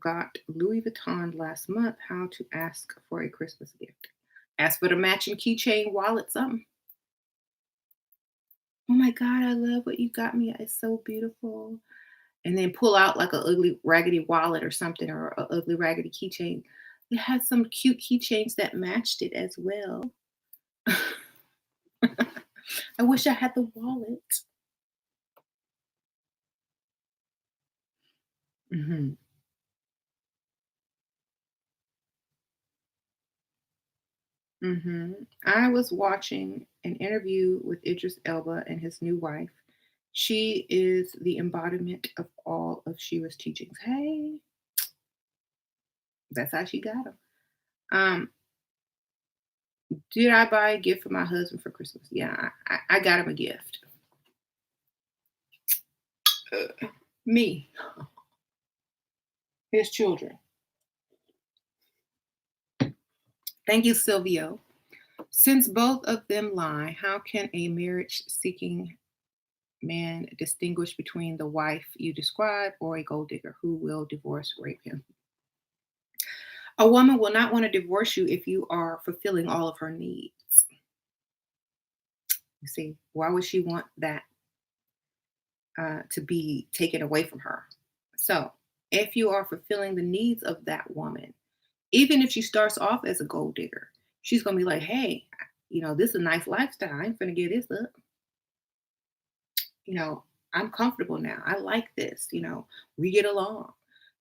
got Louis Vuitton last month. How to ask for a Christmas gift? Ask for the matching keychain, wallet, something. "Oh my God, I love what you got me. It's so beautiful." And then pull out like a ugly raggedy wallet or something, or a ugly raggedy keychain. It had some cute keychains that matched it as well. I wish I had the wallet. Mhm, mhm. I was watching an interview with Idris Elba and his new wife. She is the embodiment of all of Shiva's teachings. Hey, that's how she got him. Um, did I buy a gift for my husband for Christmas? Yeah, I got him a gift. Me, his children. Thank you, Silvio. Since both of them lie, how can a marriage seeking man distinguish between the wife you describe or a gold digger who will divorce rape him? A woman will not want to divorce you if you are fulfilling all of her needs. You see, why would she want that to be taken away from her? So, if you are fulfilling the needs of that woman, even if she starts off as a gold digger, she's gonna be like, "Hey, this is a nice lifestyle. I ain't finna give this up. You know, I'm comfortable now. I like this. We get along.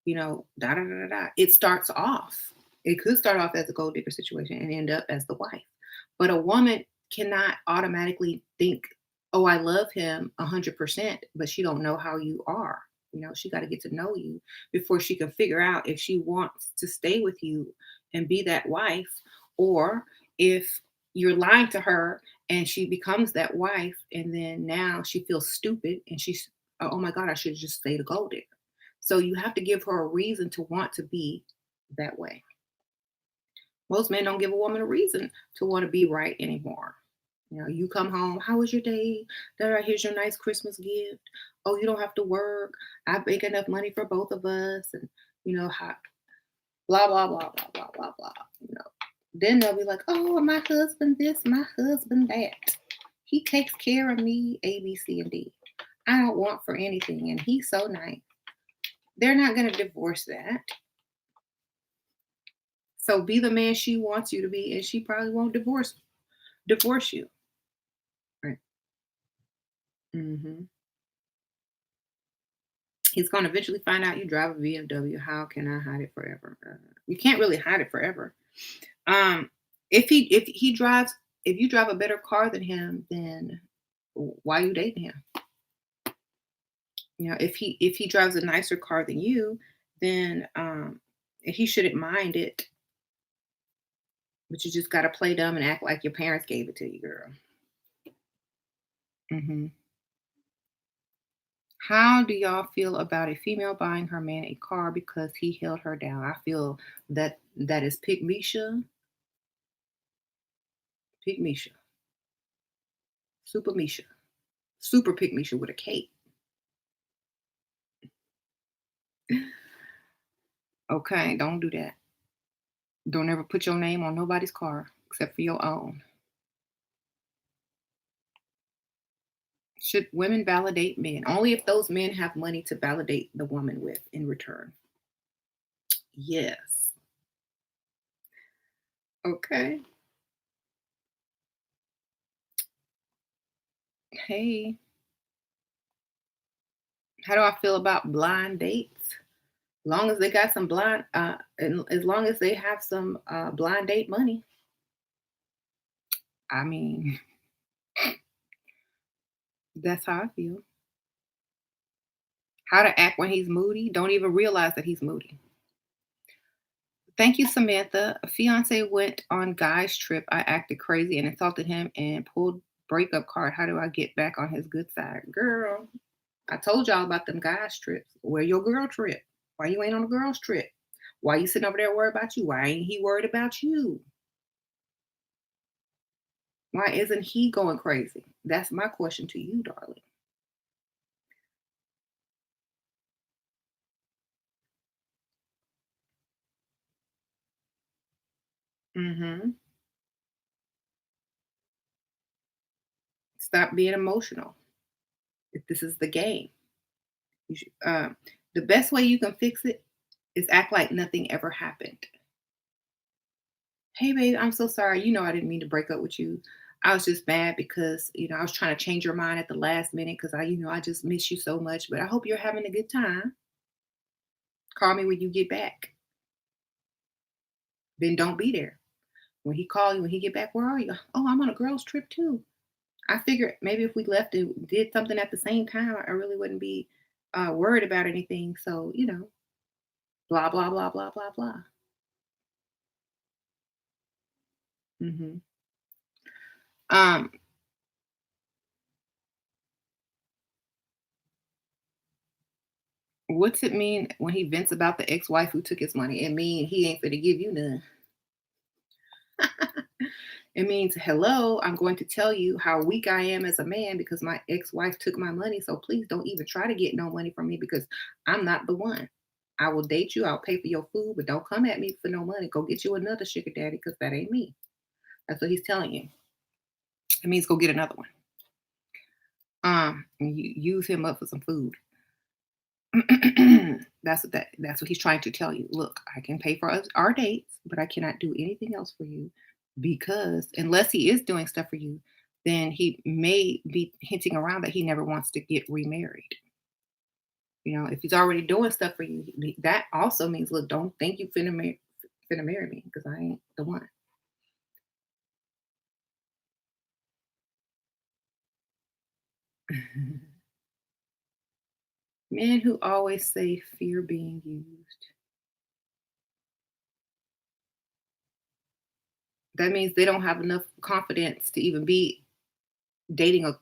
Da da da da da." It starts off. It could start off as a gold digger situation and end up as the wife. But a woman cannot automatically think, "Oh, I love him 100%," but she don't know how you are. She got to get to know you before she can figure out if she wants to stay with you and be that wife, or if you're lying to her and she becomes that wife, and then now she feels stupid and she's, "Oh my god, I should just stay the gold digger." So you have to give her a reason to want to be that way. Most men don't give a woman a reason to want to be right anymore. You come home, "How was your day? Here's your nice Christmas gift. Oh, you don't have to work. I make enough money for both of us." And how blah blah blah blah blah blah blah. You know. Then they'll be like, "Oh, my husband this, my husband that. He takes care of me, A, B, C, and D. I don't want for anything, and he's so nice." They're not gonna divorce that. So be the man she wants you to be, and she probably won't divorce you. Right. Hmm. He's gonna eventually find out you drive a BMW. How can I hide it forever? You can't really hide it forever. Um, if he drives, if you drive a better car than him, then why you dating him? If he drives a nicer car than you, then he shouldn't mind it. But you just gotta play dumb and act like your parents gave it to you, girl. Hmm. How do y'all feel about a female buying her man a car because he held her down? I feel that is pygmisha, pygmisha, super misha, super pygmisha with a K. Okay, don't do that. Don't ever put your name on nobody's car except for your own. Should women validate men? Only if those men have money to validate the woman with in return. Yes. Okay. Hey, how do I feel about blind dates? Long as they got some blind, and as long as they have some blind date money. I mean, that's how I feel. How to act when he's moody? Don't even realize that he's moody. Thank you, Samantha. A fiance went on guy's trip. I acted crazy and insulted him and pulled breakup card. How do I get back on his good side? Girl, I told y'all about them guys trips. Where your girl trip? Why you ain't on a girl's trip? Why you sitting over there worried about you? Why ain't he worried about you? Why isn't he going crazy? That's my question to you, darling. Hmm. Stop being emotional. If this is the game, you should, the best way you can fix it is act like nothing ever happened. "Hey, babe, I'm so sorry. I didn't mean to break up with you. I was just mad because I was trying to change your mind at the last minute because I just miss you so much. But I hope you're having a good time. Call me when you get back. Then don't be there. When he call you, when he get back, where are you? Oh, I'm on a girl's trip too. I figured maybe if we left and did something at the same time, I really wouldn't be worried about anything. So, blah, blah, blah, blah, blah, blah." Hmm. Um, what's it mean when he vents about the ex-wife who took his money? It mean he ain't finna give you none. It means, "Hello, I'm going to tell you how weak I am as a man because my ex-wife took my money. So please don't even try to get no money from me because I'm not the one. I will date you. I'll pay for your food, but don't come at me for no money. Go get you another sugar daddy because that ain't me. That's what he's telling you. It means go get another one. And you use him up for some food. That's what he's trying to tell you. Look, I can pay for us, our dates, but I cannot do anything else for you because unless he is doing stuff for you, then he may be hinting around that he never wants to get remarried. If he's already doing stuff for you, that also means, look, don't think you finna marry me because I ain't the one. Men who always say fear being used. That means they don't have enough confidence to even be dating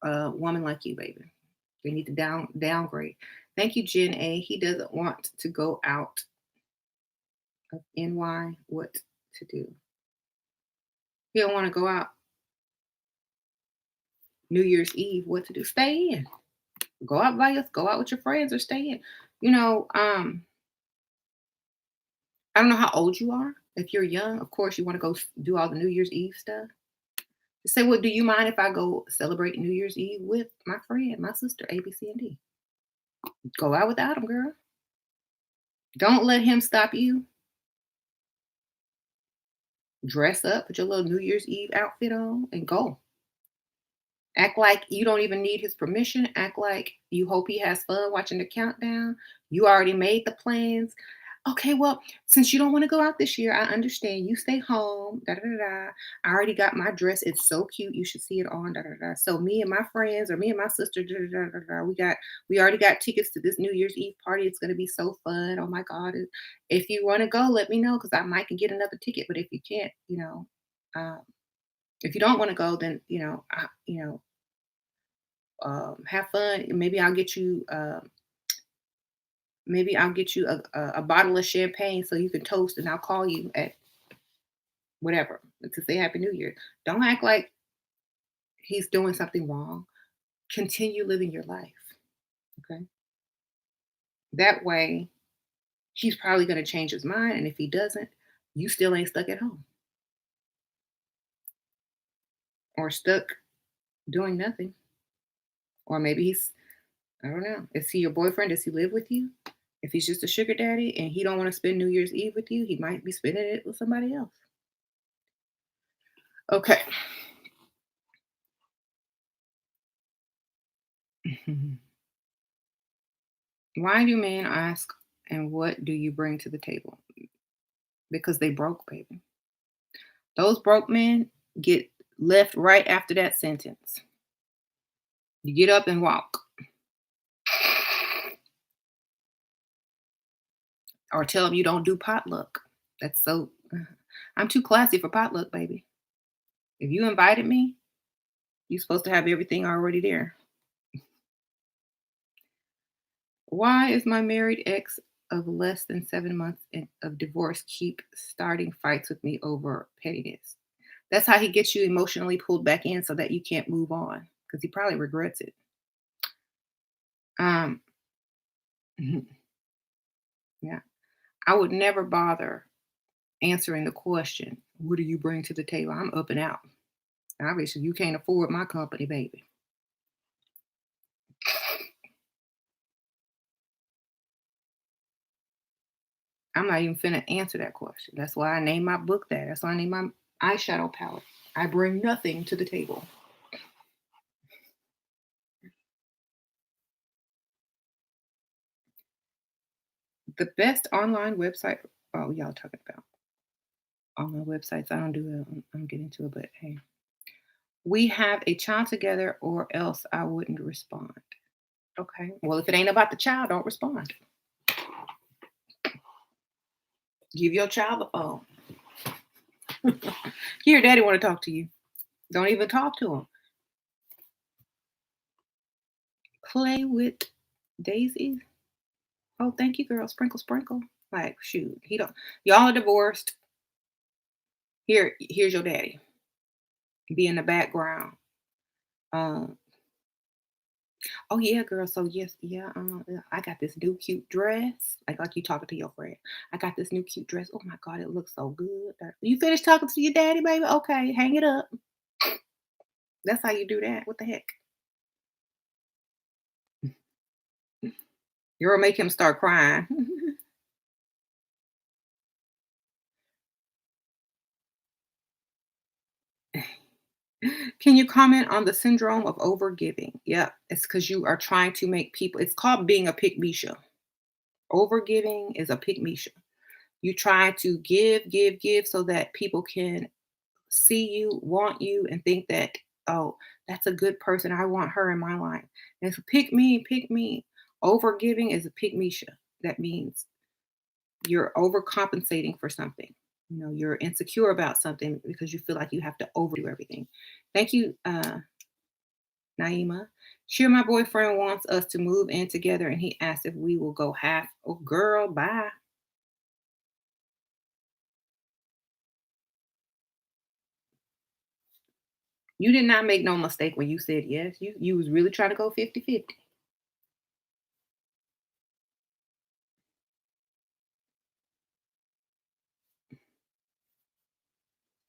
a woman like you, baby. They need to downgrade. Thank you, Jen A. He doesn't want to go out of NY. What to do? He don't want to go out New Year's Eve. What to do? Stay in. Go out by us. Go out with your friends or stay in. You know, um, I don't know how old you are. If you're young, of course you want to go do all the New Year's Eve stuff. Just say, well, do you mind if I go celebrate New Year's Eve with my friend, my sister, A, B, C, and D? Go out without him, girl. Don't let him stop you. Dress up, put your little New Year's Eve outfit on, and go. Act like you don't even need his permission. Act like you hope he has fun watching the countdown. You already made the plans. Okay, well, since you don't want to go out this year, I understand. You stay home. Da da da da. I already got my dress. It's so cute. You should see it on. Da da da. So me and my friends, or me and my sister, da da da da. Da, we already got tickets to this New Year's Eve party. It's gonna be so fun. Oh my God! If you want to go, let me know because I might can get another ticket. But if you can't, um, if you don't want to go, then have fun. Maybe I'll get you a bottle of champagne so you can toast, and I'll call you at whatever to say Happy New Year. Don't act like he's doing something wrong. Continue living your life. Okay. That way, he's probably going to change his mind. And if he doesn't, you still ain't stuck at home or stuck doing nothing. Or maybe I don't know. Is he your boyfriend? Does he live with you? If he's just a sugar daddy and he don't want to spend New Year's Eve with you, he might be spending it with somebody else. Okay. Why do men ask, and what do you bring to the table? Because they broke, baby. Those broke men get left right after that sentence. You get up and walk, or tell them you don't do potluck. That's so. I'm too classy for potluck, baby. If you invited me, you're supposed to have everything already there. Why is my married ex of less than 7 months of divorce keep starting fights with me over pettiness? That's how he gets you emotionally pulled back in so that you can't move on because he probably regrets it. Um, yeah, I would never bother answering the question, "What do you bring to the table?" I'm up and out. Obviously, you can't afford my company, baby. I'm not even finna answer that question. That's why I named my book that. That's why I named my eyeshadow palette. I bring nothing to the table. The best online website. Oh, y'all talking about online websites. I don't do it. I'm getting to it, but hey. We have a child together, or else I wouldn't respond. Okay. Well, if it ain't about the child, don't respond. Give your child the phone. Here, daddy want to talk to you. Don't even talk to him. Play with daisies. Oh, thank you, girl. Sprinkle, sprinkle. Like, shoot, he don't. Y'all are divorced. Here's your daddy. Be in the background. Um, Oh yeah, girl. So yes, yeah, yeah, I got this new cute dress. Like you talking to your friend. I got this new cute dress. Oh my god, it looks so good. You finished talking to your daddy, baby? Okay, hang it up. That's how you do that. What the heck? You'll make him start crying. Can you comment on the syndrome of overgiving? Yep, it's because you are trying to make people. It's called being a pick me show. Overgiving is a pick me show. You try to give, give, give so that people can see you, want you, and think that, oh, that's a good person. I want her in my life. And it's a pick me, pick me. Overgiving is a pick me show. That means you're overcompensating for something. You're insecure about something because you feel like you have to overdo everything. Thank you, Naima. Sure, my boyfriend wants us to move in together and he asked if we will go half. Oh, girl, bye. You did not make no mistake when you said yes. You was really trying to go 50-50.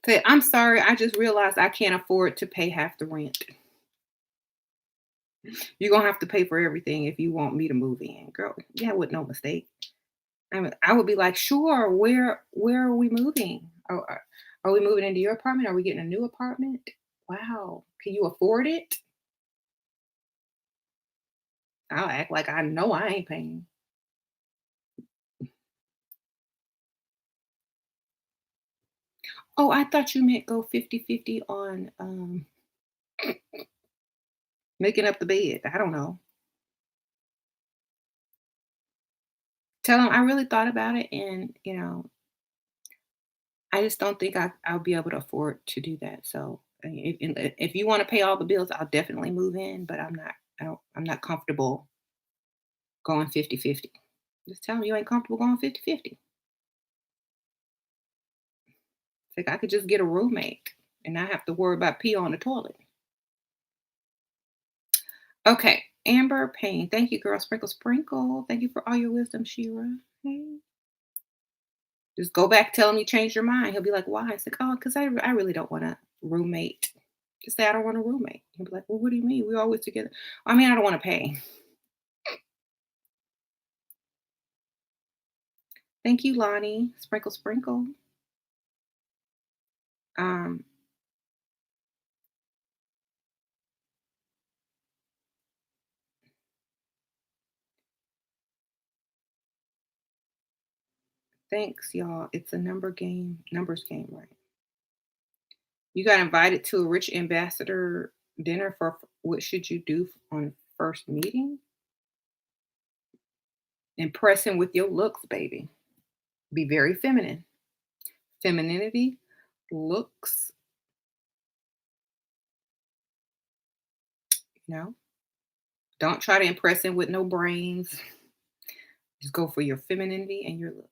Say, I'm sorry, I just realized I can't afford to pay half the rent. You're gonna have to pay for everything if you want me to move in. Girl, yeah, with no mistake. I would be like, sure, where are we moving? Are we moving into your apartment? Are we getting a new apartment? Wow. Can you afford it? I'll act like I know I ain't paying. Oh, I thought you meant go 50-50 on making up the bed. I don't know. Tell him I really thought about it and I just don't think I'll be able to afford to do that. So if you want to pay all the bills, I'll definitely move in, but I'm not comfortable going 50-50. Just tell him you ain't comfortable going 50-50. It's like I could just get a roommate and not have to worry about pee on the toilet. Okay. Amber Payne. Thank you, girl. Sprinkle, sprinkle. Thank you for all your wisdom, Shira. Hey. Just go back, tell him you changed your mind. He'll be like, why? It's like, oh, because I really don't want a roommate. Just say I don't want a roommate. He'll be like, well, what do you mean? We're always together. I mean, I don't want to pay. Thank you, Lonnie. Sprinkle, sprinkle. Um, thanks, y'all. It's a numbers game, right? You got invited to a rich ambassador dinner for what should you do on first meeting? Impress him with your looks, baby. Be very feminine. Femininity, looks, you know. Don't try to impress him with no brains. Just go for your femininity and your looks.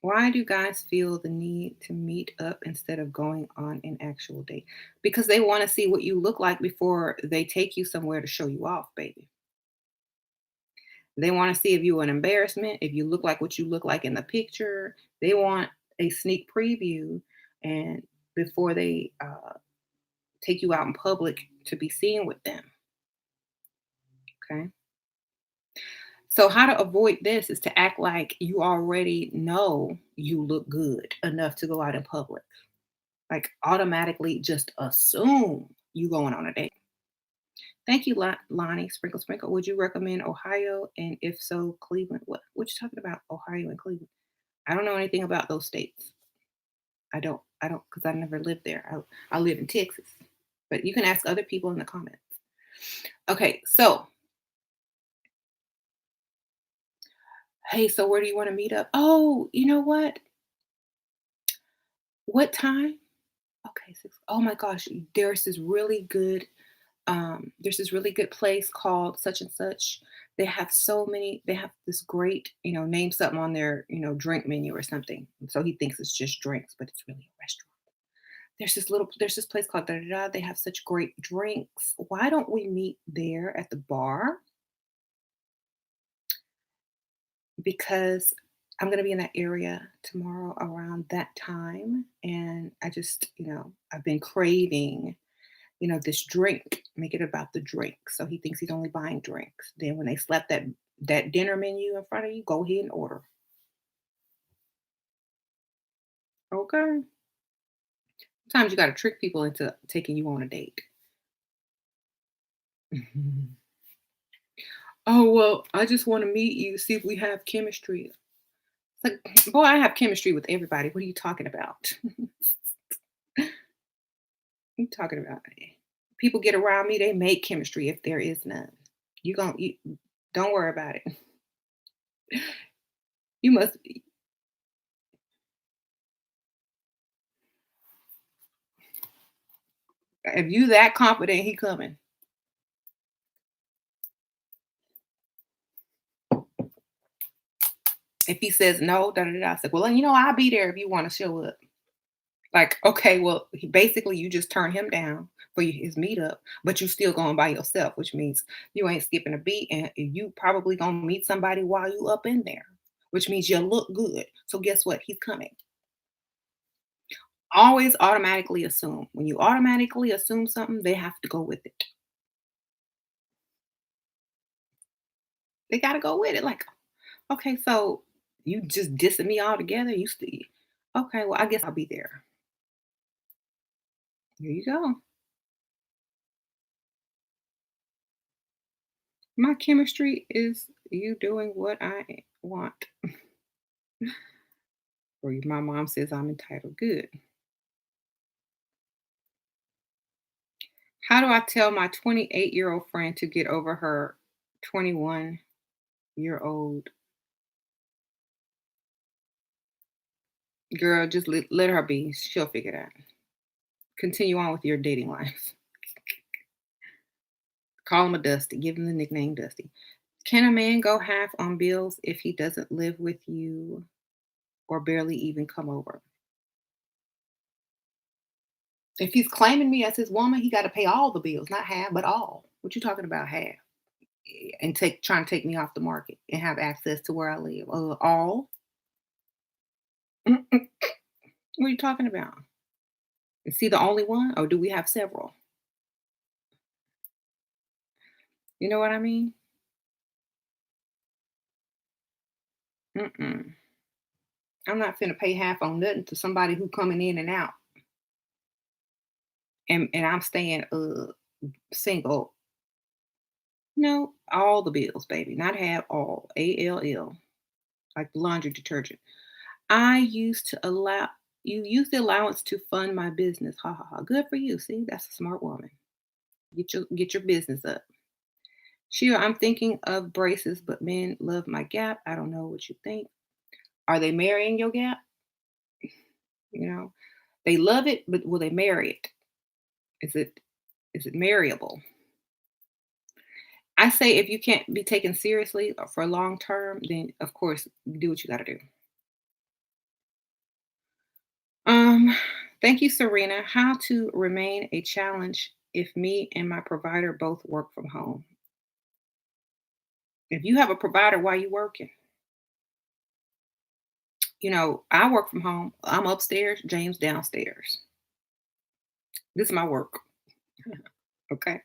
Why do guys feel the need to meet up instead of going on an actual date? Because they want to see what you look like before they take you somewhere to show you off, baby. They want to see if you're an embarrassment, if you look like what you look like in the picture. They want a sneak preview and before they take you out in public to be seen with them. Okay. So, how to avoid this is to act like you already know you look good enough to go out in public. Like, automatically just assume you going on a date. Thank you, Lonnie. Sprinkle, sprinkle. Would you recommend Ohio? And if so, Cleveland. What you talking about, Ohio and Cleveland? I don't know anything about those states. I don't, because I never lived there. I live in Texas. But you can ask other people in the comments. Okay, so, hey, so where do you want to meet up? Oh, you know what? What time? Okay, oh my gosh, there's this really good place called such and such. They have this great, name something on their, drink menu or something. So he thinks it's just drinks, but it's really a restaurant. there's this place called da da da. They have such great drinks. Why don't we meet there at the bar? Because I'm gonna be in that area tomorrow around that time, and I just, I've been craving, this drink. Make it about the drink. So he thinks he's only buying drinks. Then when they slap that dinner menu in front of you, go ahead and order. Okay. Sometimes you gotta trick people into taking you on a date. Oh well, I just want to meet you, see if we have chemistry. It's like, boy, I have chemistry with everybody. What are you talking about? What are you talking about? People get around me, they make chemistry if there is none. You don't worry about it. You must if you that confident, he coming. If he says no, da da da, I said, well, I'll be there if you want to show up. Like, okay, well, basically you just turn him down for his meetup, but you still going by yourself, which means you ain't skipping a beat, and you probably gonna meet somebody while you up in there, which means you look good. So guess what? He's coming. Always automatically assume. When you automatically assume something, they have to go with it. They got to go with it. Like, okay, so you just dissing me altogether. You still okay? Well, I guess I'll be there. There you go. My chemistry is you doing what I want. Or my mom says I'm entitled. Good. How do I tell my 28-year-old friend to get over her 21-year-old girl? Just let her be. She'll figure it out. Continue on with your dating life. Call him a Dusty. Give him the nickname Dusty. Can a man go half on bills if he doesn't live with you or barely even come over? If he's claiming me as his woman, he got to pay all the bills, not half, but all. What you talking about, half? And trying to take me off the market and have access to where I live. All? What are you talking about? Is he the only one, or do we have several? You know what I mean? Mm-mm. I'm not finna pay half on nothing to somebody who coming in and out, and I'm staying single. No, all the bills, baby, not half, all. ALL, like the laundry detergent. I used to allow you use the allowance to fund my business. Ha ha ha. Good for you. See, that's a smart woman. Get your business up. Sure, I'm thinking of braces, but men love my gap. I don't know what you think. Are they marrying your gap? You know, they love it, but will they marry it? Is it is it marryable? I say if you can't be taken seriously for long term, then of course do what you got to do. Um, Thank you, Serena. How to remain a challenge if me and my provider both work from home? If you have a provider, why you working? I work from home. I'm upstairs, James downstairs. This is my work. Okay.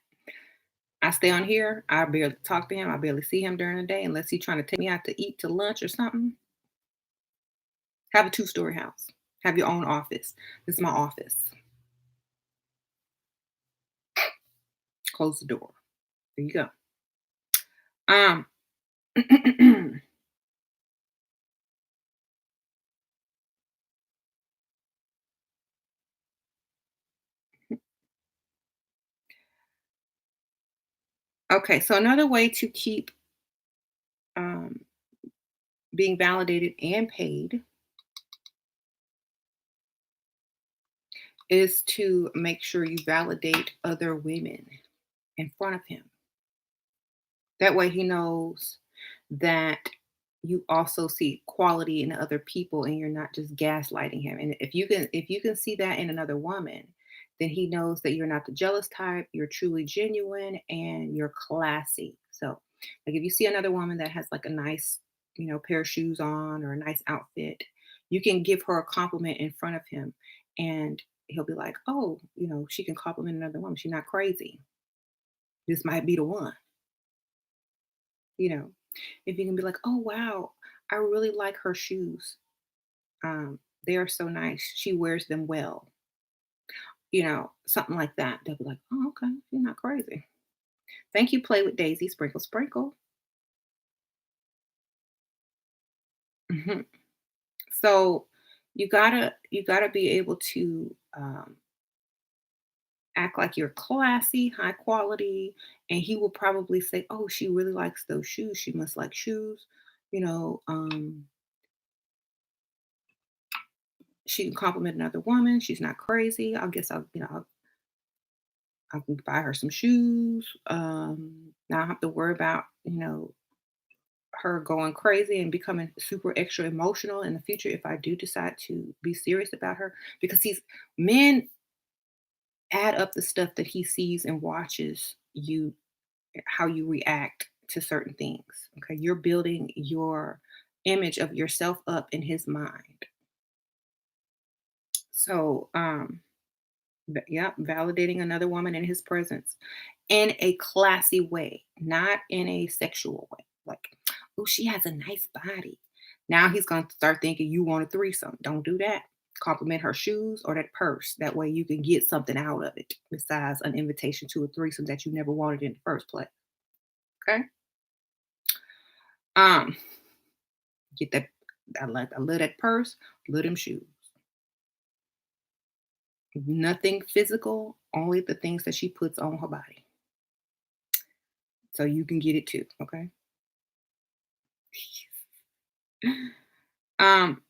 I stay on here. I barely talk to him. I barely see him during the day unless he's trying to take me out to eat to lunch or something. Have a two-story house. Have your own office. This is my office. Close the door. There you go. Um okay, so another way to keep um being validated and paid is to make sure you validate other women in front of him. That way he knows that you also see quality in other people and you're not just gaslighting him. And if you can see that in another woman, then he knows that you're not the jealous type, you're truly genuine and you're classy. So like if you see another woman that has like a nice, pair of shoes on or a nice outfit, you can give her a compliment in front of him and he'll be like, "Oh, she can compliment another woman. She's not crazy. This might be the one." You know, if you can be like, "Oh wow, I really like her shoes. They are so nice. She wears them well." Something like that. They'll be like, "Oh, okay, you're not crazy. Thank you, play with Daisy, sprinkle, sprinkle." Mhm. So you gotta be able to act like you're classy, high quality, and he will probably say, "Oh, she really likes those shoes. She must like shoes." You know, um, she can compliment another woman. She's not crazy. I guess I can buy her some shoes. Not have to worry about her going crazy and becoming super extra emotional in the future if I do decide to be serious about her. Because he's men add up the stuff that he sees and watches you, how you react to certain things. Okay, you're building your image of yourself up in his mind. So, yeah, validating another woman in his presence in a classy way, not in a sexual way. Like, oh, she has a nice body. Now he's going to start thinking you want a threesome. Don't do that. Compliment her shoes or that purse. That way you can get something out of it besides an invitation to a threesome that you never wanted in the first place. Okay. Um, get that. I love that purse. Love them shoes. Nothing physical. Only the things that she puts on her body. So you can get it too. Okay. Um,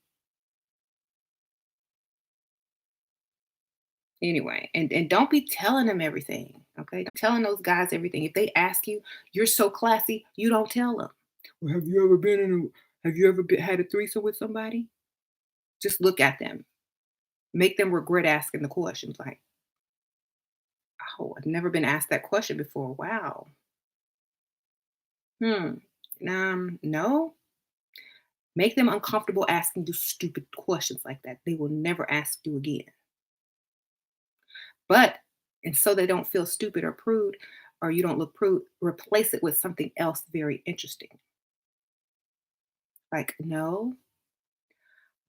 anyway, and don't be telling them everything, okay? Telling those guys everything. If they ask you, "You're so classy," you don't tell them. Well, have you ever had a threesome with somebody? Just look at them. Make them regret asking the questions like, "Oh, I've never been asked that question before. Wow. Hmm. No." Make them uncomfortable asking you stupid questions like that. They will never ask you again. But and so they don't feel stupid or prude or you don't look prude, replace it with something else very interesting. Like, no,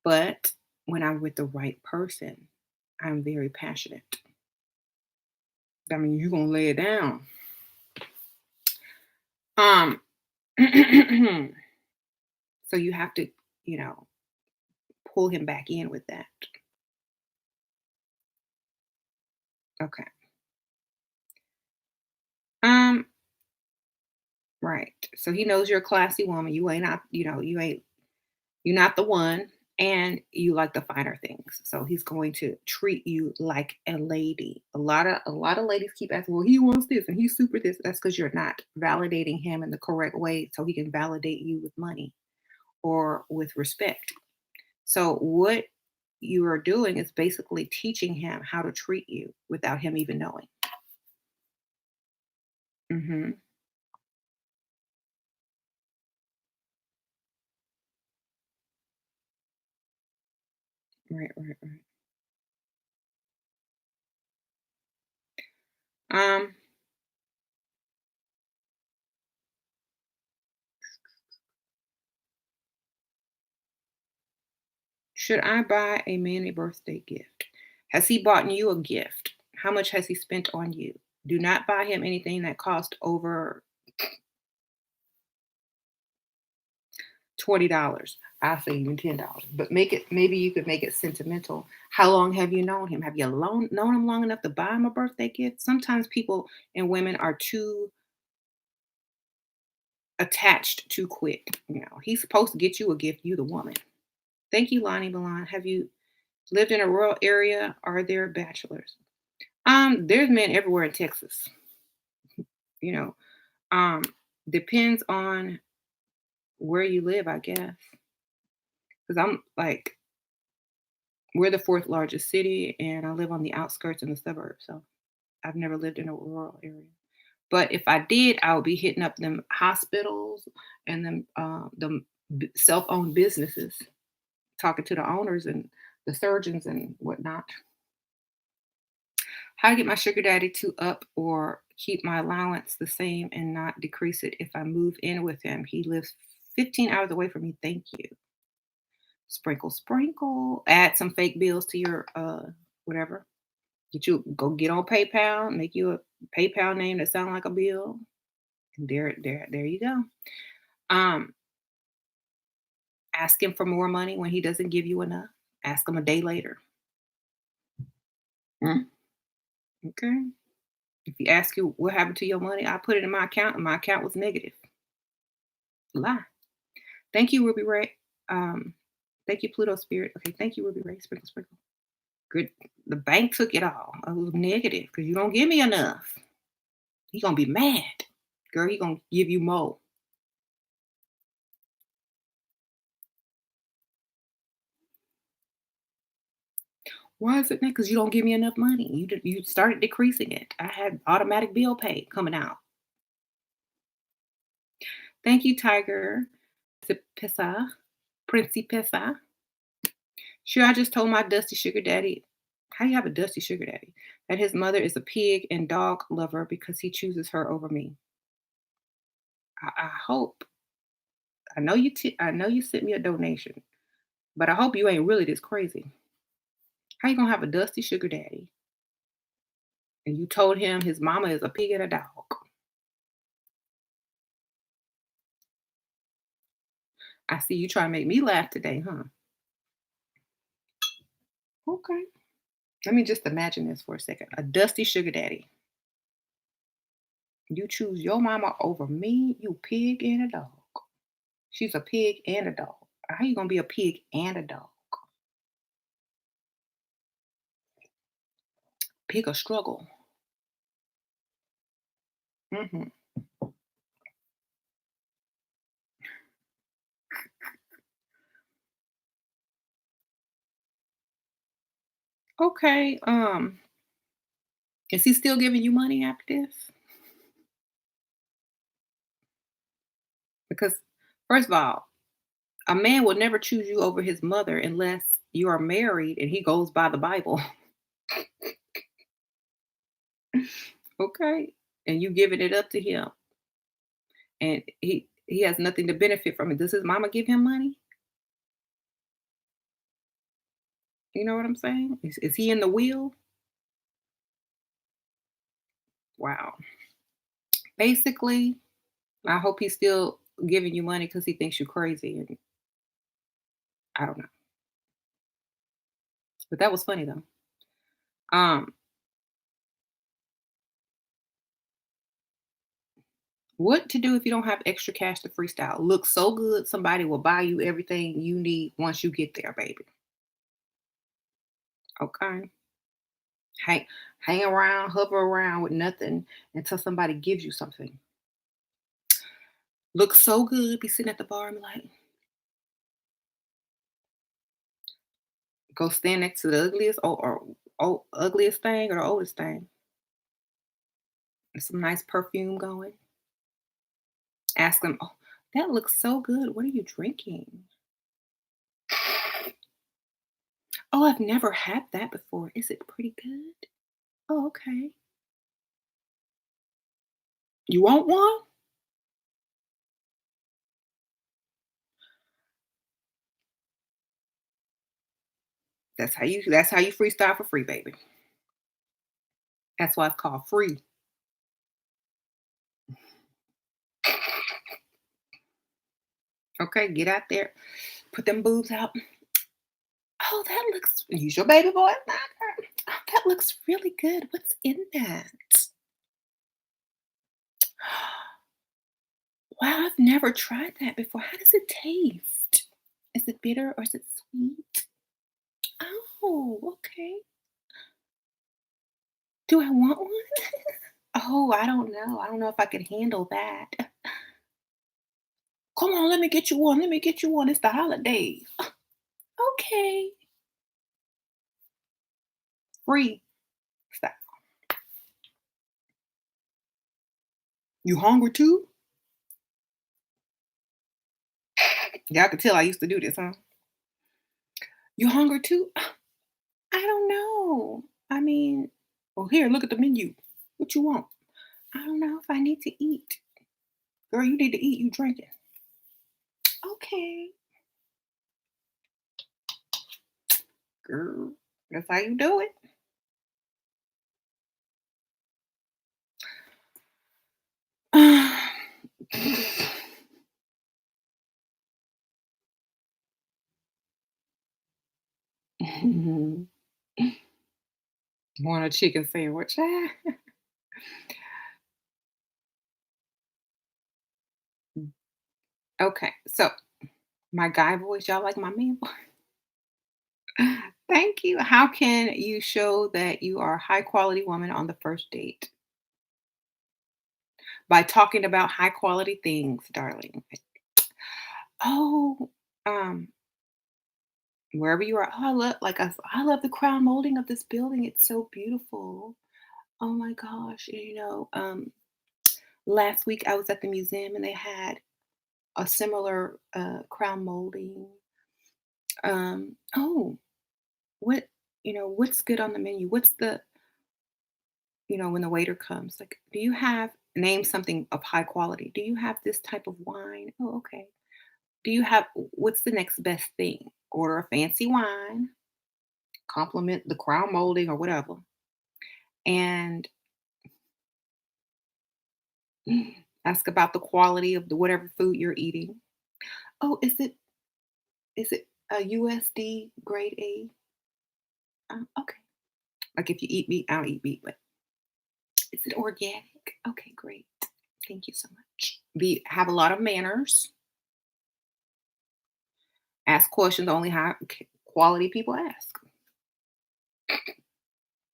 but when I'm with the right person, I'm very passionate. I mean, you're gonna lay it down. Um, so you have to, you know, pull him back in with that. Okay. Um, right. So he knows you're a classy woman. You ain't not, you're not the one, and you like the finer things. So he's going to treat you like a lady. A lot of ladies keep asking, "Well, he wants this and he's super this." That's because you're not validating him in the correct way, so he can validate you with money or with respect. So what you are doing is basically teaching him how to treat you without him even knowing. Hmm. Right, right, right. Um, should I buy a man a birthday gift? Has he bought you a gift? How much has he spent on you? Do not buy him anything that cost over $20. I say even $10. But maybe you could make it sentimental. How long have you known him? Have you known him long enough to buy him a birthday gift? Sometimes people and women are too attached too quick. He's supposed to get you a gift, you the woman. Thank you, Lonnie Milan. Have you lived in a rural area? Are there bachelors? There's men everywhere in Texas. You know, um, depends on where you live, I guess. Because I'm like, we're the fourth largest city, and I live on the outskirts in the suburbs. So I've never lived in a rural area. But if I did, I would be hitting up them hospitals and them self-owned businesses, talking to the owners and the surgeons and whatnot. How to get my sugar daddy to up or keep my allowance the same and not decrease it if I move in with him. He lives 15 hours away from me. Thank you. Sprinkle, sprinkle. Add some fake bills to your whatever. Get you go get on PayPal, make you a PayPal name that sound like a bill. And there you go. Um, Ask him for more money when he doesn't give you enough. Ask him a day later. Mm, okay. If he asks you what happened to your money, I put it in my account and my account was negative. Lie. Thank you, Ruby Ray. Um, Thank you, Pluto Spirit. Okay, thank you, Ruby Ray. Sprinkle, sprinkle. Good. The bank took it all. I was negative because you don't give me enough. He gonna be mad. Girl, he gonna give you more. Why is it that? Because you don't give me enough money. You started decreasing it. I had automatic bill pay coming out. Thank you, Tiger. Pissa, Principessa. Sure, I just told my dusty sugar daddy. How you have a dusty sugar daddy? That his mother is a pig and dog lover because he chooses her over me. I hope. I know I know you sent me a donation, but I hope you ain't really this crazy. How you gonna have a dusty sugar daddy and you told him his mama is a pig and a dog? I see you trying to make me laugh today, huh? Okay. Let me just imagine this for a second. A dusty sugar daddy. You choose your mama over me, you pig and a dog. She's a pig and a dog. How you gonna be a pig and a dog? Pick a struggle. Hmm. Okay. Is he still giving you money after this? Because first of all, a man will never choose you over his mother unless you are married and he goes by the Bible. Okay. And you giving it up to him. And he has nothing to benefit from it. Does his mama give him money? You know what I'm saying? Is he in the wheel? Wow. Basically, I hope he's still giving you money because he thinks you're crazy. And I don't know. But that was funny though. Um, what to do if you don't have extra cash to freestyle? Looks so good, somebody will buy you everything you need once you get there, baby. Okay. Hang hang around, hover around with nothing until somebody gives you something. Looks so good, be sitting at the bar and be like, go stand next to the ugliest or ugliest thing or the oldest thing. And some nice perfume going. Ask them, oh, that looks so good. What are you drinking? Oh, I've never had that before. Is it pretty good? Oh, okay. You want one? That's how you freestyle for free, baby. That's why it's called free. Okay, get out there, put them boobs out. Oh, that looks use your baby boy knocker. Oh, that looks really good. What's in that? Wow, I've never tried that before. How does it taste? Is it bitter or is it sweet? Oh, okay. Do I want one? Oh, I don't know. I don't know if I could handle that. Come on, let me get you one. Let me get you one. It's the holidays. Okay. Free. Stop. You hungry too? Y'all can tell I used to do this, huh? You hungry too? I don't know. I mean, well, here, look at the menu. What you want? I don't know if I need to eat. Girl, you need to eat. You drinking. Okay. Girl, that's how you do it. Want a chicken sandwich? Okay, so my guy voice, y'all like my man voice? Thank you. How can you show that you are a high quality woman on the first date? By talking about high quality things, darling. Oh, um, wherever you are. Oh, I love I love the crown molding of this building. It's so beautiful. Oh my gosh. Last week I was at the museum and they had a similar crown molding. Oh, what what's good on the menu? What's the when the waiter comes, like, do you have name something of high quality? Do you have this type of wine? Oh, okay. Do you have what's the next best thing? Order a fancy wine, compliment the crown molding or whatever, and ask about the quality of the whatever food you're eating. Oh, is it a USD grade A? Okay. Like if you eat meat, I don't eat meat, but is it organic? Okay, great. Thank you so much. Be have a lot of manners. Ask questions only high quality people ask.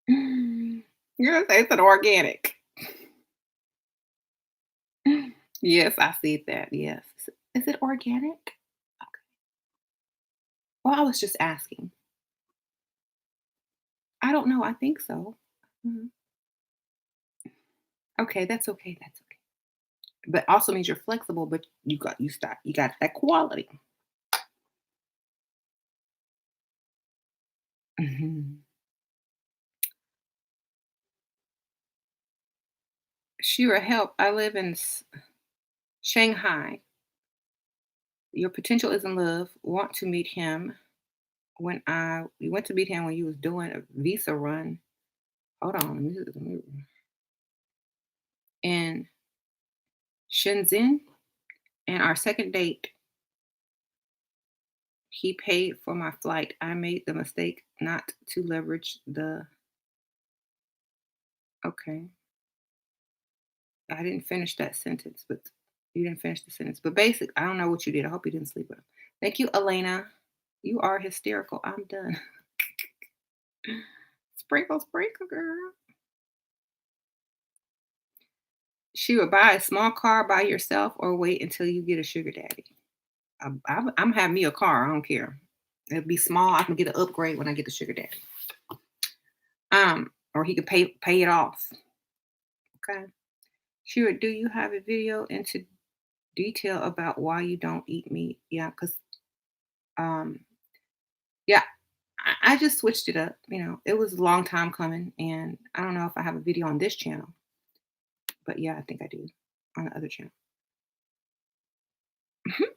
You're gonna say it's an organic. Yes, I see that. Yes. Is it organic? Okay. Well, I was just asking. I don't know. I think so. Mhm. Okay, that's okay. That's okay. But also means you're flexible, but you got that quality. Mhm. Sure, help. I live in Shanghai. Your potential is in love. Want to meet him when I we went to meet him when you was doing a visa run. Hold on, in Shenzhen. And our second date, he paid for my flight. I made the mistake not to leverage the okay. I didn't finish that sentence, but you didn't finish the sentence. But basic, I don't know what you did. I hope you didn't sleep with him. Thank you, Elena. You are hysterical. I'm done. Sprinkle, sprinkle, girl. She would buy a small car by yourself or wait until you get a sugar daddy. I'm having me a car. I don't care. It'll be small. I can get an upgrade when I get the sugar daddy. Or he could pay it off. Okay. Sure. Do you have a video into detail about why you don't eat meat? Yeah, because um, yeah, I just switched it up. It was a long time coming, and I don't know if I have a video on this channel, but yeah, I think I do on the other channel. Mhm.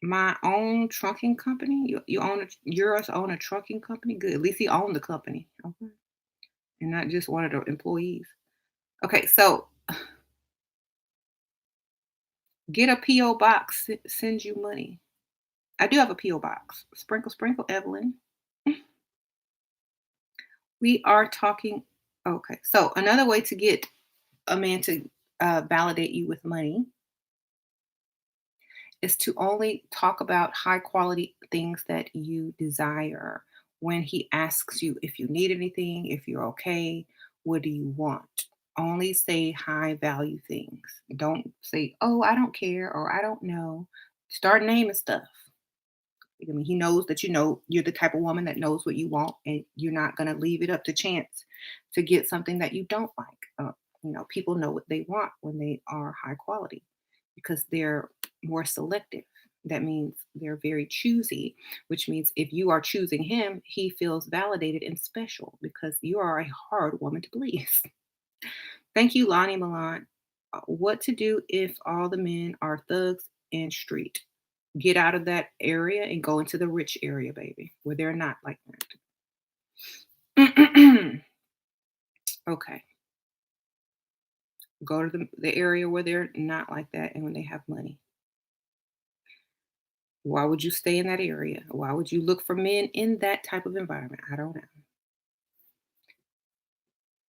My own trucking company. You own yours own a trucking company. Good. At least he owned the company, okay, and not just one of the employees. Okay, so get a PO box. Send you money. I do have a PO box. Sprinkle, sprinkle, Evelyn. We are talking. Okay, so another way to get a man to validate you with money is to only talk about high quality things that you desire. When he asks you if you need anything, if you're okay, what do you want? Only say high value things. Don't say, "Oh, I don't care," or "I don't know." Start naming stuff. I mean, he knows that you're the type of woman that knows what you want, and you're not gonna leave it up to chance to get something that you don't like. People know what they want when they are high quality because they're more selective. That means they're very choosy, which means if you are choosing him, he feels validated and special because you are a hard woman to please. Thank you, Lonnie Milan. What to do if all the men are thugs and street? Get out of that area and go into the rich area, baby, where they're not like that. Okay. Go to the area where they're not like that and when they have money. Why would you stay in that area? Why would you look for men in that type of environment? I don't know.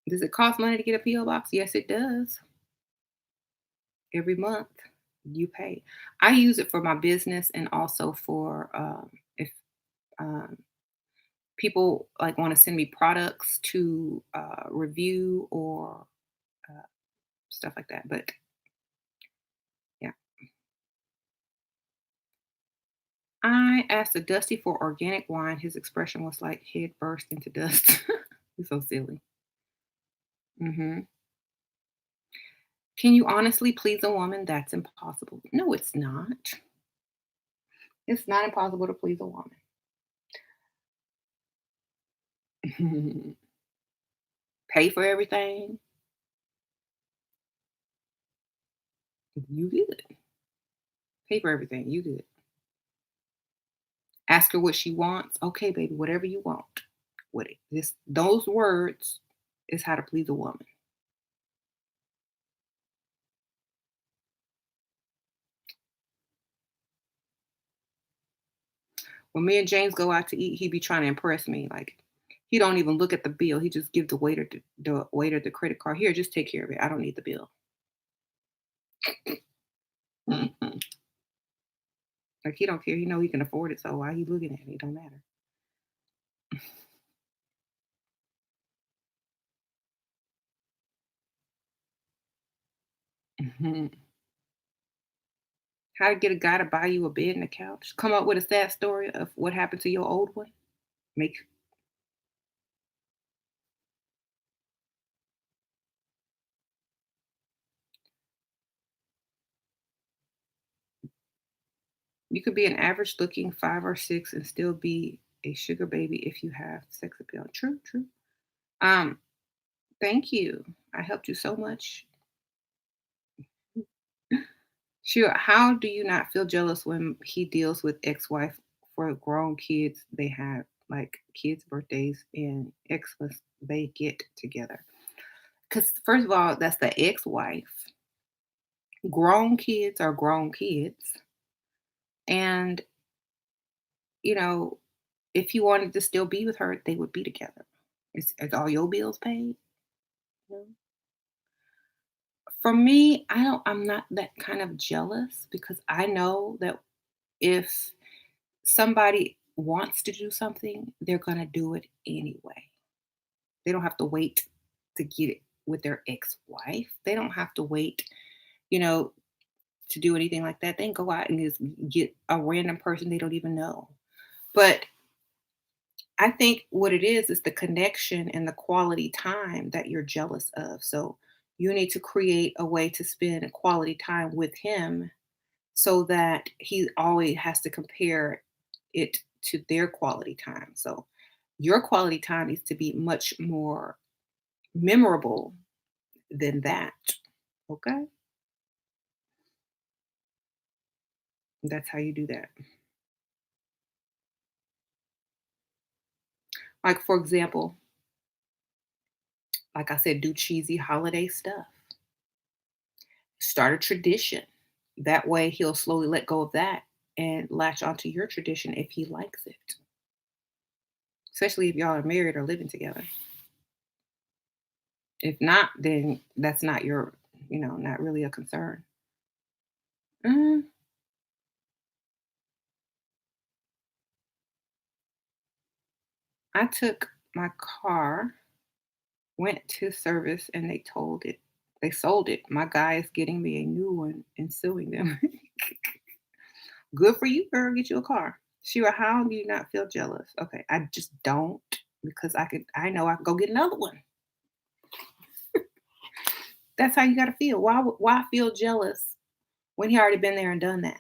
Does it cost money to get a P.O. box? Yes, it does. Every month you pay. I use it for my business and also for if um, people like want to send me products to review or uh, stuff like that. But yeah, I asked a Dusty for organic wine. His expression was like head burst into dust. He's so silly. Hmm. Can you honestly please a woman? That's impossible. No, it's not. It's not impossible to please a woman. Pay for everything. You good. Pay for everything. You good. Ask her what she wants. Okay, baby, whatever you want. With it. This those words is how to please a woman. When me and James go out to eat, he be trying to impress me. Like he don't even look at the bill. He just give the waiter the credit card. Here, just take care of it. I don't need the bill. Mhm. Like he don't care. He know he can afford it. So why he looking at me? It don't matter. Mhm. How to get a guy to buy you a bed and a couch? Come up with a sad story of what happened to your old one. Make You could be an average looking 5 or 6 and still be a sugar baby if you have sex appeal. True, true. Um, Thank you. I helped you so much. Sure. How do you not feel jealous when he deals with ex-wife for grown kids they have, like kids' birthdays and Xmas they get together? Because first of all, that's the ex-wife. Grown kids are grown kids. And, you know, if you wanted to still be with her, they would be together. Is all your bills paid? No. For me, I'm not that kind of jealous because I know that if somebody wants to do something, they're gonna do it anyway. They don't have to wait to get it with their ex-wife. They don't have to wait, you know, to do anything like that. They can go out and just get a random person they don't even know. But I think what it is the connection and the quality time that you're jealous of. So you need to create a way to spend quality time with him so that he always has to compare it to their quality time. So your quality time needs to be much more memorable than that. Okay? That's how you do that. Like, for example, like I said, do cheesy holiday stuff. Start a tradition. That way he'll slowly let go of that and latch onto your tradition if he likes it. Especially if y'all are married or living together. If not, then that's not not really a concern. Mm, I took my car Went to service and they sold it. My guy is getting me a new one and suing them. Good for you, girl. Get you a car. Shira, how do you not feel jealous? Okay, I just don't because I know I can go get another one. That's how you gotta feel. Why feel jealous when he already been there and done that?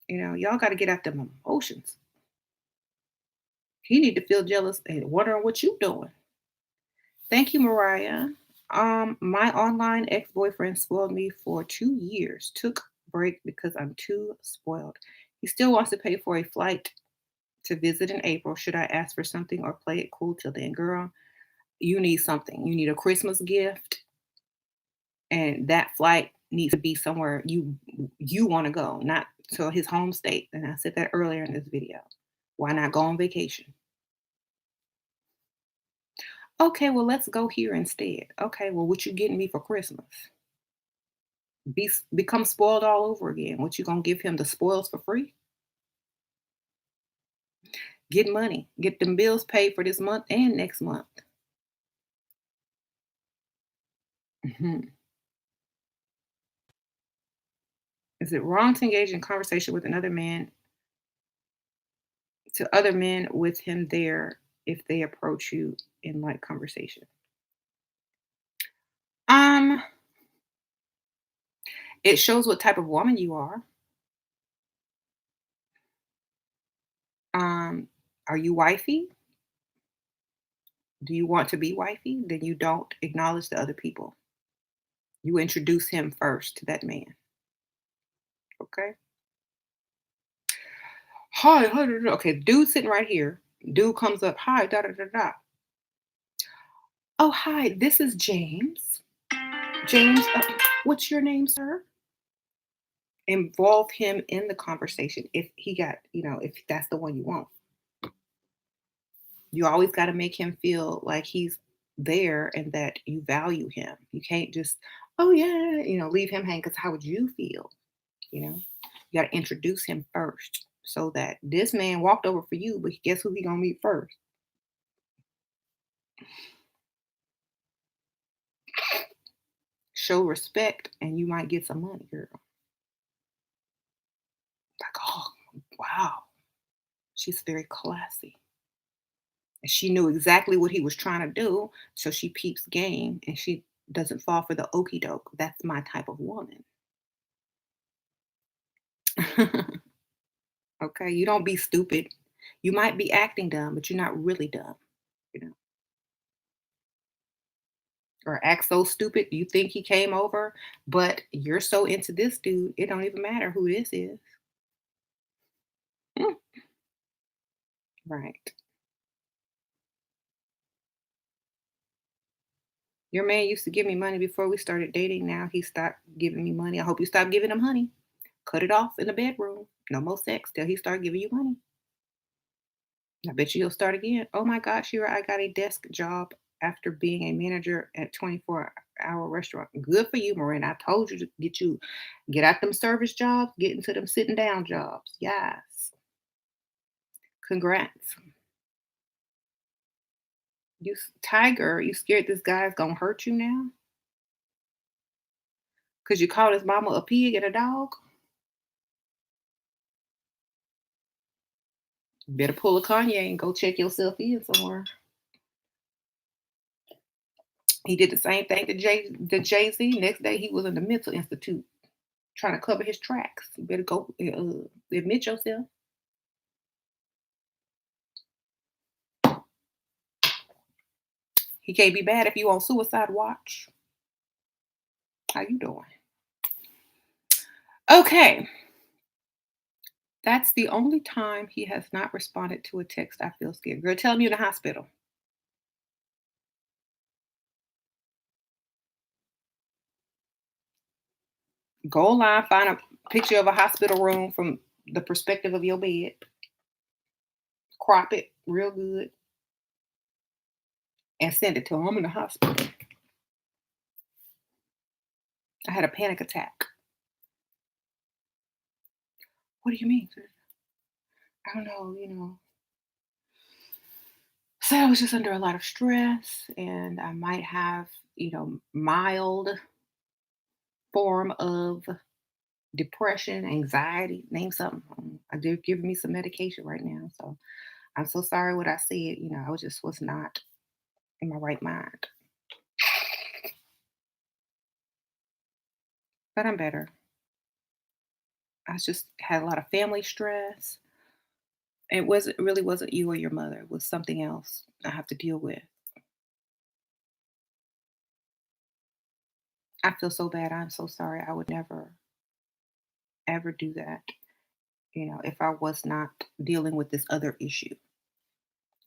Y'all gotta get out them emotions. He need to feel jealous and wondering what you doing. Thank you, Mariah. My online ex-boyfriend spoiled me for 2 years. Took break because I'm too spoiled. He still wants to pay for a flight to visit in April. Should I ask for something or play it cool till then? Girl, you need something. You need a Christmas gift, and that flight needs to be somewhere you want to go, not to his home state. And I said that earlier in this video. Why not go on vacation? Okay, well, let's go here instead. Okay, well, what you getting me for Christmas? Become spoiled all over again. What you gonna give him the spoils for free? Get money. Get them bills paid for this month and next month. Mhm. Is it wrong to engage in conversation with another man to other men with him there if they approach you in like conversation? Um, it shows what type of woman you are. Um, are you wifey? Do you want to be wifey? Then you don't acknowledge the other people. You introduce him first to that man. Okay. Hi, hi, da, da, okay. Dude sitting right here. Dude comes up. Hi, da da da da. Oh, hi. This is James. James, what's your name, sir? Involve him in the conversation if he got, if that's the one you want. You always got to make him feel like he's there and that you value him. You can't just, oh yeah, leave him hanging because how would you feel? You know, you got to introduce him first so that this man walked over for you, but guess who he gonna meet first? Show respect and you might get some money, girl. Like, oh, wow, she's very classy. And she knew exactly what he was trying to do, so she peeps game and she doesn't fall for the okey doke. That's my type of woman. Okay, you don't be stupid. You might be acting dumb, but you're not really dumb, you know. Or act so stupid you think he came over, but you're so into this dude, it don't even matter who this is. Mm, right. Your man used to give me money before we started dating. Now he stopped giving me money. I hope you stop giving him honey. Cut it off in the bedroom. No more sex till he start giving you money. I bet you he'll start again. Oh my gosh, Shira, I got a desk job after being a manager at 24-hour restaurant. Good for you, Marin. I told you to get out them service jobs, get into them sitting down jobs. Yes. Congrats. Tiger, you scared this guy's gonna hurt you now? Because you called his mama a pig and a dog? Better pull a Kanye and go check yourself in somewhere. He did the same thing to Jay-Z. Next day, he was in the mental institute trying to cover his tracks. You better go admit yourself. He can't be bad if you on suicide watch. How you doing? Okay. That's the only time he has not responded to a text. I feel scared. Girl, tell him you're in the hospital. Go online, find a picture of a hospital room from the perspective of your bed. Crop it real good and send it to him. I'm in the hospital. I had a panic attack. What do you mean? I don't know, So I was just under a lot of stress, and I might have, mild form of depression, anxiety, name something. They're giving me some medication right now. So I'm so sorry what I said. I was not in my right mind. But I'm better. I just had a lot of family stress. It really wasn't you or your mother. It was something else I have to deal with. I feel so bad. I'm so sorry. I would never ever do that, if I was not dealing with this other issue.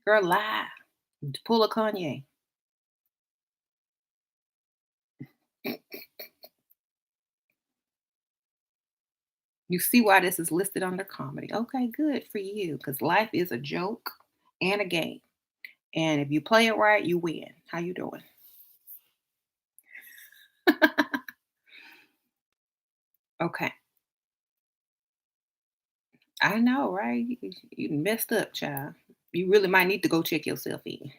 Girl, lie. Pull a Kanye. You see why this is listed under comedy. Okay, good for you. Because life is a joke and a game. And if you play it right, you win. How you doing? Okay. I know, right? You messed up, child. You really might need to go check yourself in.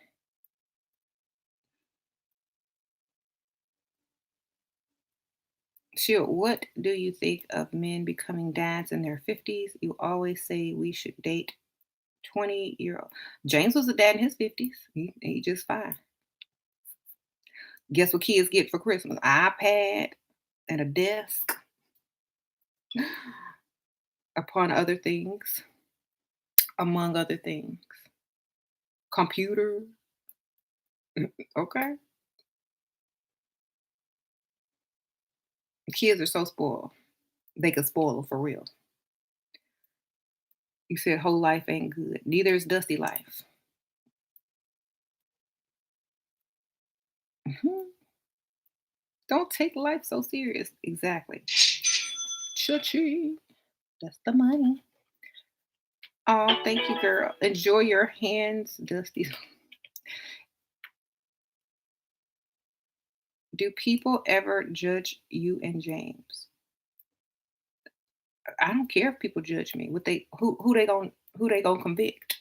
Sure. What do you think of men becoming dads in their 50s? You always say we should date 20-year-old. James was a dad in his 50s. He just fine. Guess what kids get for Christmas? iPad and a desk, upon other things, among other things. Computer. Okay. Kids are so spoiled. They could spoil them for real. You said whole life ain't good. Neither is Dusty life. Mhm. Don't take life so serious. Exactly. Cha-ching. That's the money. Oh, thank you, girl. Enjoy your hands, Dusty. Do people ever judge you and James? I don't care if people judge me. What they who they gonna convict?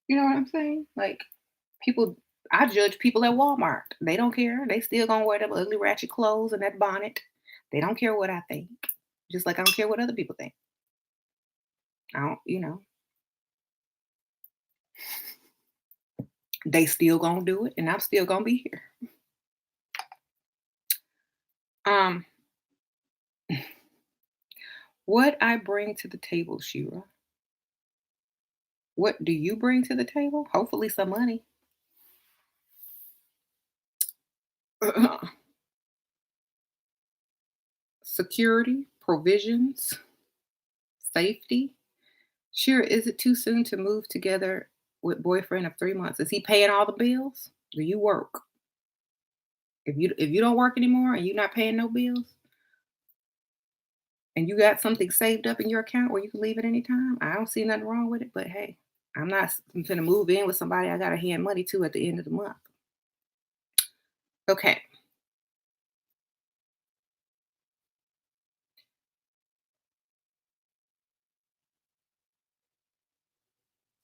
You know what I'm saying? Like people, I judge people at Walmart. They don't care. They still gonna wear them ugly ratchet clothes and that bonnet. They don't care what I think. Just like I don't care what other people think. I don't. They still gonna do it, and I'm still gonna be here. Um, what I bring to the table, Shira. What do you bring to the table? Hopefully, some money. Security, provisions, safety. Shira, is it too soon to move together with boyfriend of 3 months? Is he paying all the bills? Do you work? If you don't work anymore and you're not paying no bills and you got something saved up in your account where you can leave at any time, I don't see nothing wrong with it. But hey, I'm not gonna move in with somebody I gotta hand money to at the end of the month. Okay.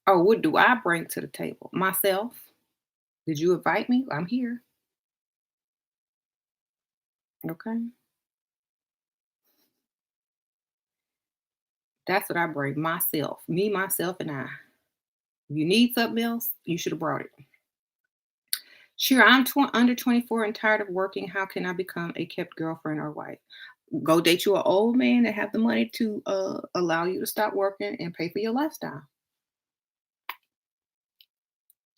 Oh, what do I bring to the table? Myself. Did you invite me? I'm here. Okay. That's what I bring. Myself. Me, myself, and I. If you need something else, you should have brought it. Sure, I'm under 24 and tired of working. How can I become a kept girlfriend or wife? Go date you an old man that have the money to allow you to stop working and pay for your lifestyle.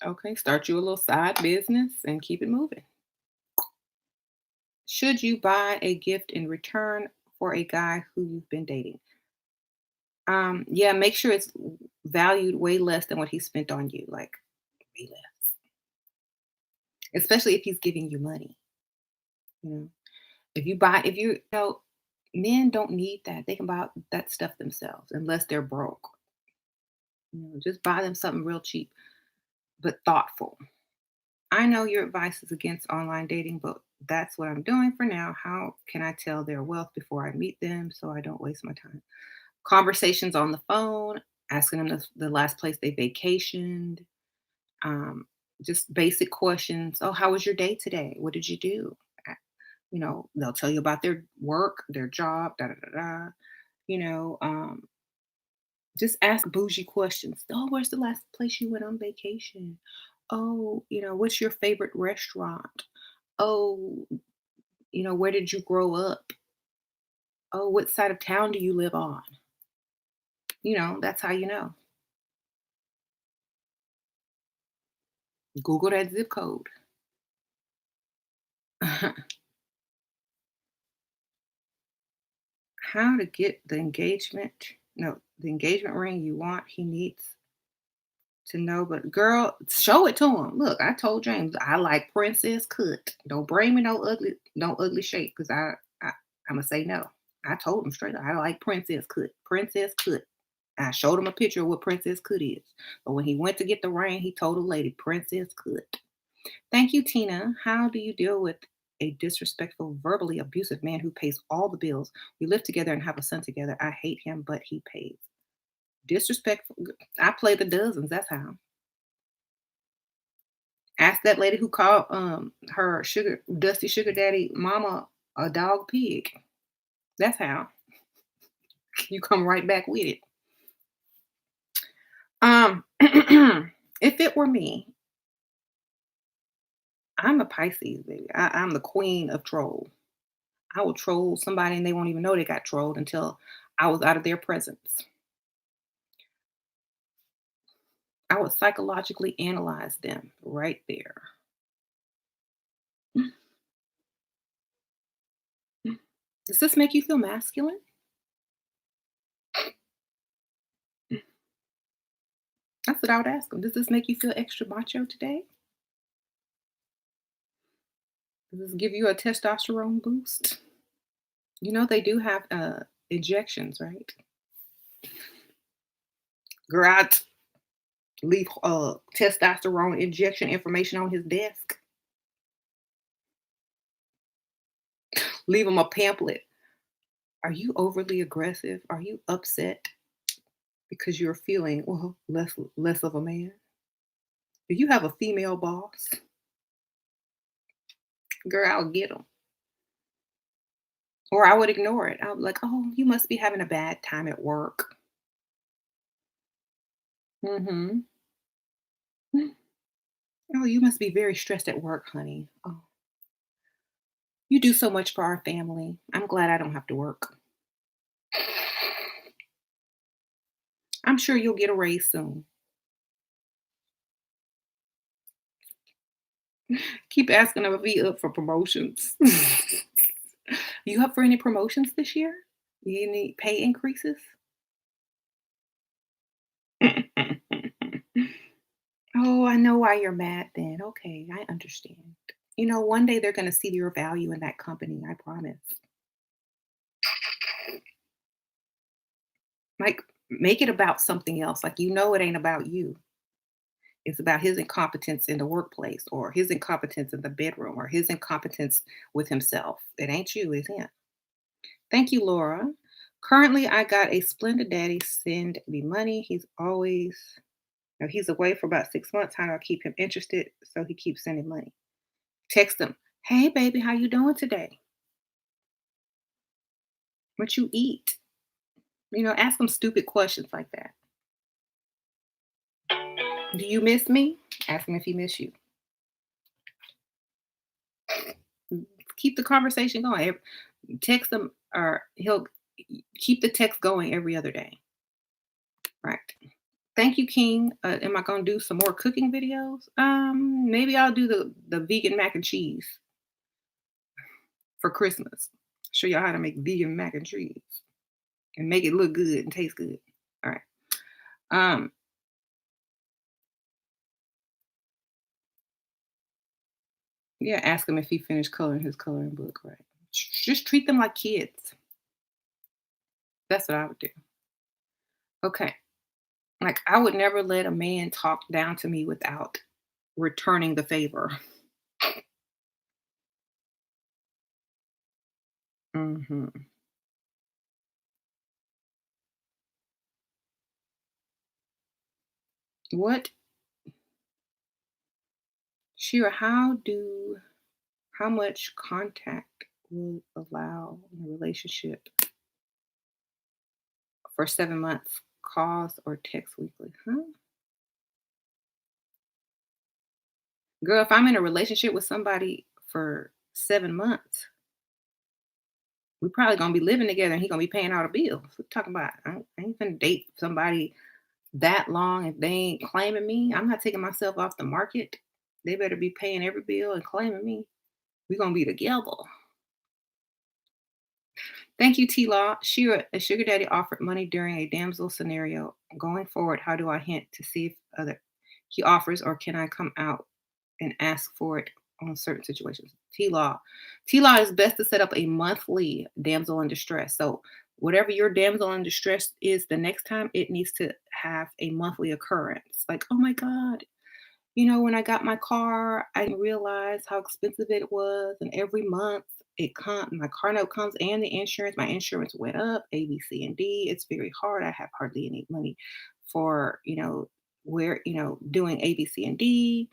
Okay, start you a little side business and keep it moving. Should you buy a gift in return for a guy who you've been dating? Yeah, make sure it's valued way less than what he spent on you, like way less. Especially if he's giving you money. You know, if you know, men don't need that. They can buy that stuff themselves unless they're broke. Just buy them something real cheap but thoughtful. I know your advice is against online dating, but that's what I'm doing for now. How can I tell their wealth before I meet them so I don't waste my time? Conversations on the phone, asking them the last place they vacationed, Um, just basic questions. Oh, how was your day today? What did you do? Uh, they'll tell you about their work, their job, da da da da. You know, um, just ask bougie questions. Oh, where's the last place you went on vacation? Oh, what's your favorite restaurant? Oh, where did you grow up? Oh, what side of town do you live on? That's how you know. Google that zip code. How to get the engagement? No, the engagement ring you want. He needs to know, but girl, show it to him. Look, I told James I like princess cut. Don't bring me no ugly shape, because I'm gonna say no. I told him straight up, I like princess cut. Princess cut. I showed him a picture of what princess cut is. But when he went to get the ring, he told a lady, princess cut. Thank you, Tina. How do you deal with a disrespectful, verbally abusive man who pays all the bills? We live together and have a son together. I hate him, but he pays. Disrespectful. I play the dozens. That's how. Ask that lady who called her dusty sugar daddy mama a dog pig. That's how. You come right back with it. If it were me, I'm a Pisces, baby. I'm the queen of troll. I will troll somebody and they won't even know they got trolled until I was out of their presence. I would psychologically analyze them right there. Does this make you feel masculine? That's what I would ask them. Does this make you feel extra macho today? Does this give you a testosterone boost? They do have injections, right? Girl, I'd leave testosterone injection information on his desk. Leave him a pamphlet. Are you overly aggressive? Are you upset because you're feeling, well, less of a man? Do you have a female boss? Girl, I'll get him. Or I would ignore it. I'll be like, oh, you must be having a bad time at work. Mm-hmm. Oh, you must be very stressed at work, honey. Oh, you do so much for our family. I'm glad I don't have to work. I'm sure you'll get a raise soon. Keep asking him if he up for promotions. You up for any promotions this year? You need pay increases? Oh, I know why you're mad then. Okay, I understand. One day they're going to see your value in that company, I promise. Like, make it about something else. Like, it ain't about you. It's about his incompetence in the workplace, or his incompetence in the bedroom, or his incompetence with himself. It ain't you, it's him. Thank you, Laura. Currently, I got a splendid daddy send me money. He's away for about 6 months. How do I keep him interested so he keeps sending money? Text him, hey, baby, how you doing today? What you eat? Ask him stupid questions like that. Do you miss me? Ask him if he miss you. Keep the conversation going. Text him, or he'll keep the text going every other day. Right. Thank you, King. Am I gonna do some more cooking videos? Maybe I'll do the vegan mac and cheese for Christmas. Show y'all how to make vegan mac and cheese and make it look good and taste good. All right. Um, yeah, ask him if he finished coloring his coloring book, right? Just treat them like kids. That's what I would do. Okay. Like, I would never let a man talk down to me without returning the favor. Mhm. What Shira, how much contact will allow in a relationship for 7 months? Calls or text weekly? Huh? Girl, if I'm in a relationship with somebody for 7 months, we probably gonna be living together and he gonna be paying all the bills. What you talking about? I ain't gonna date somebody that long if they ain't claiming me. I'm not taking myself off the market. They better be paying every bill and claiming me. We gonna be together. Thank you, T Law. Shira, a sugar daddy offered money during a damsel scenario. Going forward, how do I hint to see if other he offers, or can I come out and ask for it on certain situations? T Law. T Law is best to set up a monthly damsel in distress. So whatever your damsel in distress is the next time, it needs to have a monthly occurrence. Like, oh my God, when I got my car, I didn't realize how expensive it was, and every month my car note comes and the insurance. My insurance went up, A, B, C, and D. It's very hard. I have hardly any money for doing A, B, C, and D.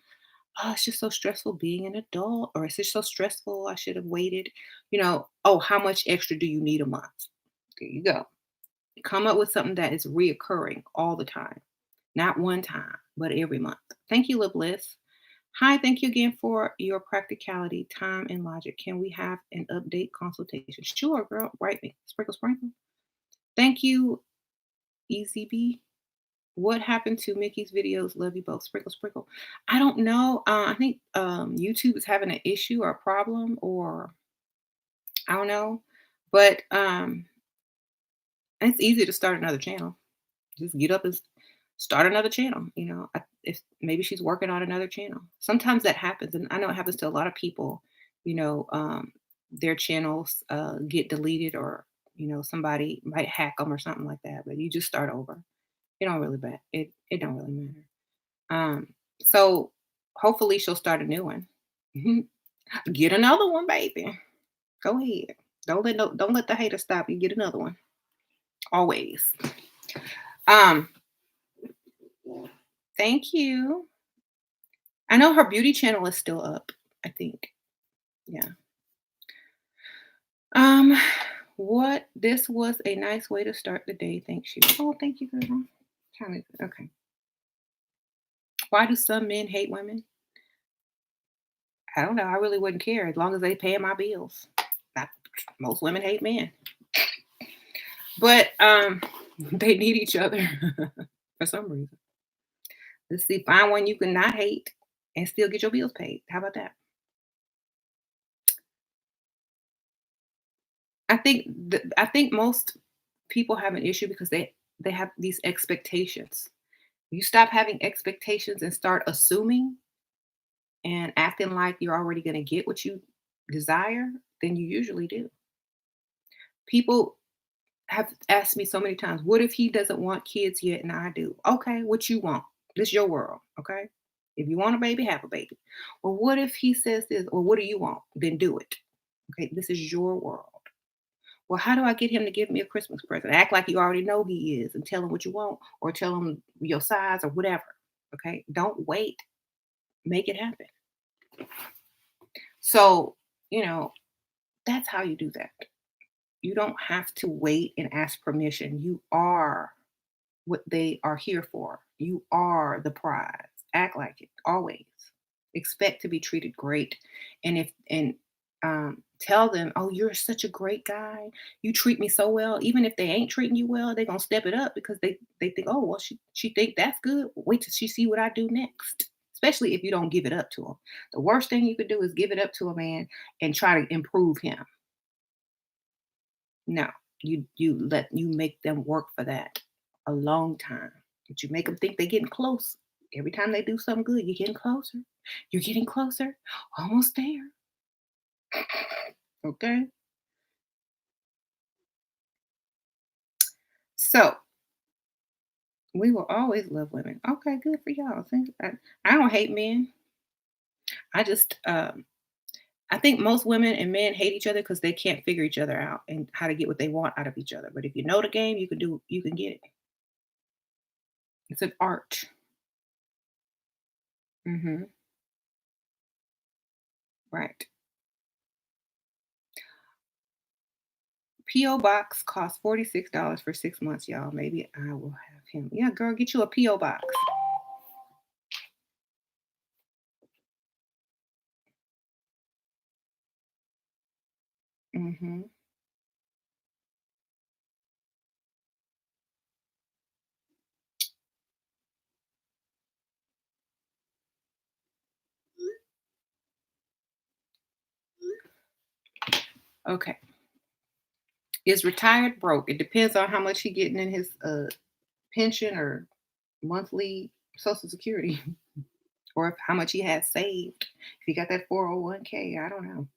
Oh, it's just so stressful being an adult, or it's just so stressful. I should have waited. Oh, how much extra do you need a month? There you go. Come up with something that is reoccurring all the time. Not one time, but every month. Thank you, Bliss. Hi, thank you again for your practicality, time, and logic. Can we have an update consultation? Sure, girl. Write me. Sprinkle, sprinkle. Thank you, Easy B. What happened to Mickey's videos? Love you both. Sprinkle, sprinkle. I don't know. I think YouTube is having an issue or a problem, or I don't know. But it's easy to start another channel. Just get up and start another channel. If maybe she's working on another channel. Sometimes that happens, and I know it happens to a lot of people. Their channels get deleted, or somebody might hack them or something like that. But you just start over. It don't really matter. It don't really matter. So hopefully she'll start a new one. Mhm. Get another one, baby. Go ahead. Don't let the hater stop you. Get another one. Always. Um, Thank you. I know her beauty channel is still up, I think. Yeah. Um, what this was a nice way to start the day. Thanks you. Oh, thank you, girl. Okay. Why do some men hate women? I don't know. I really wouldn't care as long as they paying my bills. Not, most women hate men. But they need each other for some reason. Let's see. Find one you can not hate and still get your bills paid. How about that? I think most people have an issue because they have these expectations. You stop having expectations and start assuming and acting like you're already going to get what you desire, then you usually do. People have asked me so many times, what if he doesn't want kids yet and I do? Okay, what you want? This your world, okay? If you want a baby, have a baby. Well, what if he says this? Or what do you want? Then do it. Okay, this is your world. Well, how do I get him to give me a Christmas present? Act like you already know he is and tell him what you want, or tell him your size or whatever. Okay. Don't wait. Make it happen. So, you know, that's how you do that. You don't have to wait and ask permission. You are what they are here for. You are the prize. Act like it always. Expect to be treated great. And tell them, oh, you're such a great guy. You treat me so well. Even if they ain't treating you well, they're gonna step it up because they think, oh, well, she think that's good. Wait till she see what I do next. Especially if you don't give it up to them. The worst thing you could do is give it up to a man and try to improve him. No, you make them work for that a long time. But you make them think they're getting close. Every time they do something good, you're getting closer. You're getting closer. Almost there. Okay. So we will always love women. Okay, good for y'all. I don't hate men. I just I think most women and men hate each other because they can't figure each other out and how to get what they want out of each other. But if you know the game, you can get it. It's an art. Hmm. Right. P.O. box costs $46 for 6 months, y'all. Maybe I will have him. Yeah, girl, get you a P.O. box. Hmm. Okay. Is retired broke? It depends on how much he getting in his pension or monthly Social Security, or if how much he has saved. If he got that 401k, I don't know.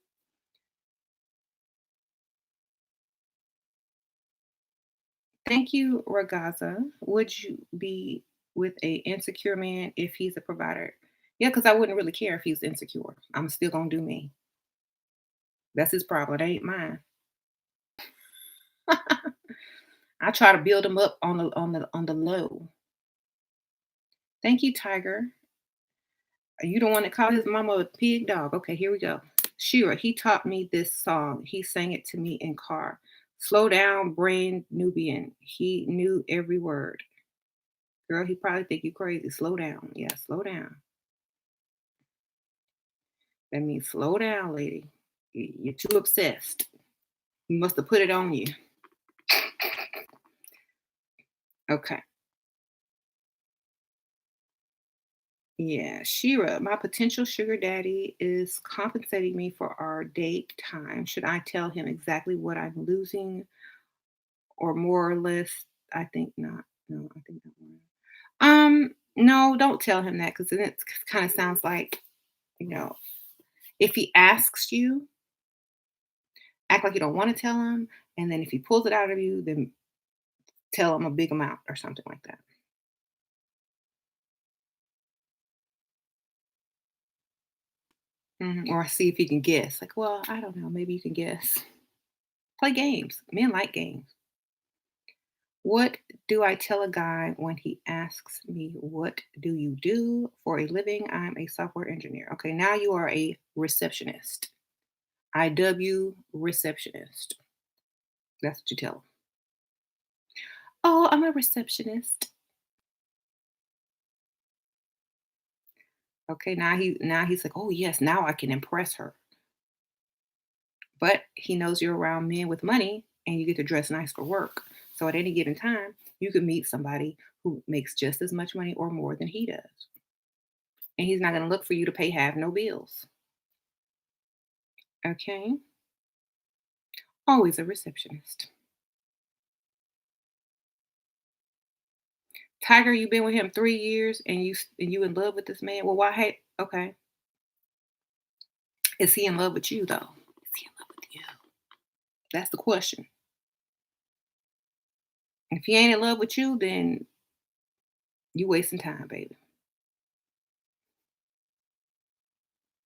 Thank you, Ragaza. Would you be with a insecure man if he's a provider? Yeah, because I wouldn't really care if he's insecure. I'm still gonna do me. That's his problem. It ain't mine. I try to build him up on the low. Thank you, Tiger. You don't want to call his mama a pig dog. Okay, here we go. Shira, he taught me this song. He sang it to me in car. Slow down, brain Nubian. He knew every word. Girl, he probably think you crazy. Slow down. Yeah, slow down. That means slow down, lady. You're too obsessed. You must have put it on you. Okay. Yeah, Shira, my potential sugar daddy is compensating me for our date time. Should I tell him exactly what I'm losing or more or less? I think not. No, I think not. No, don't tell him that because then it kind of sounds like, you know, if he asks you, act like you don't want to tell him. And then if he pulls it out of you, then tell him a big amount or something like that. Or see if he can guess. Like, well, I don't know. Maybe you can guess. Play games. Men like games. What do I tell a guy when he asks me, what do you do for a living? I'm a software engineer. Okay, now you are a receptionist. IW receptionist. That's what you tell him. Oh, I'm a receptionist. Okay, now he's like, oh yes, now I can impress her. But he knows you're around men with money and you get to dress nice for work. So at any given time, you could meet somebody who makes just as much money or more than he does. And he's not going to look for you to pay half no bills. Okay? Always a receptionist. Tiger, you've been with him 3 years and you in love with this man. Well, why? Hey, okay. Is he in love with you though? Is he in love with you? That's the question. If he ain't in love with you, then you wasting time, baby.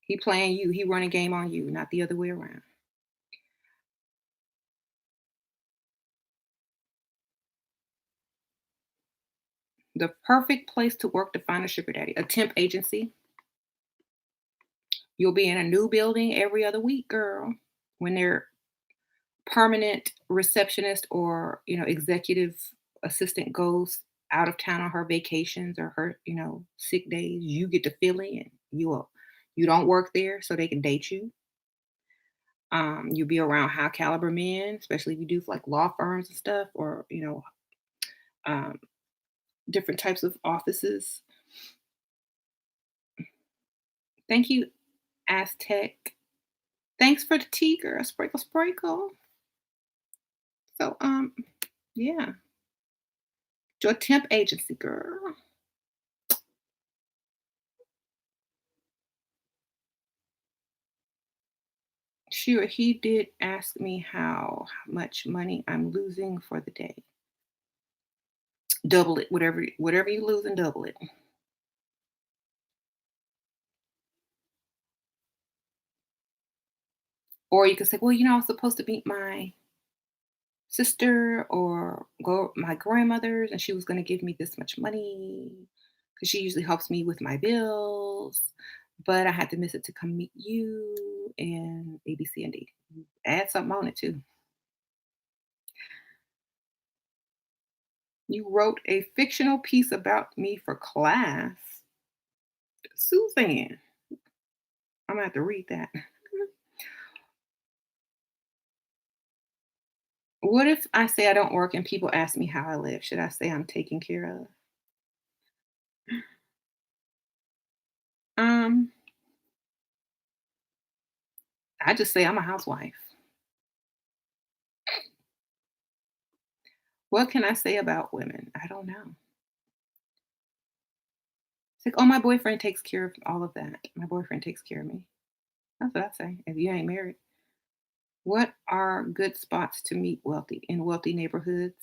He playing you. He running game on you, not the other way around. The perfect place to work to find a sugar daddy, a temp agency. You'll be in a new building every other week, girl. When their permanent receptionist or executive assistant goes out of town on her vacations or her sick days, you get to fill in. You don't work there, so they can date you. You'll be around high caliber men, especially if you do like law firms and stuff, or um, different types of offices. Thank you, Aztec. Thanks for the tea, girl. Sprinkle, sprinkle. So, yeah, your temp agency, girl. Sure, he did ask me how much money I'm losing for the day. Double it, whatever you lose, and double it. Or you could say, well, I was supposed to meet my sister or go my grandmother's, and she was going to give me this much money because she usually helps me with my bills. but I had to miss it to come meet you and A, B, C, and D. Add something on it too. You wrote a fictional piece about me for class. Suzanne. I'm gonna have to read that. What if I say I don't work and people ask me how I live? Should I say I'm taken care of? Um, I just say I'm a housewife. What can I say about women? I don't know. It's like, oh, my boyfriend takes care of all of that. My boyfriend takes care of me. That's what I say. If you ain't married, what are good spots to meet wealthy in wealthy neighborhoods,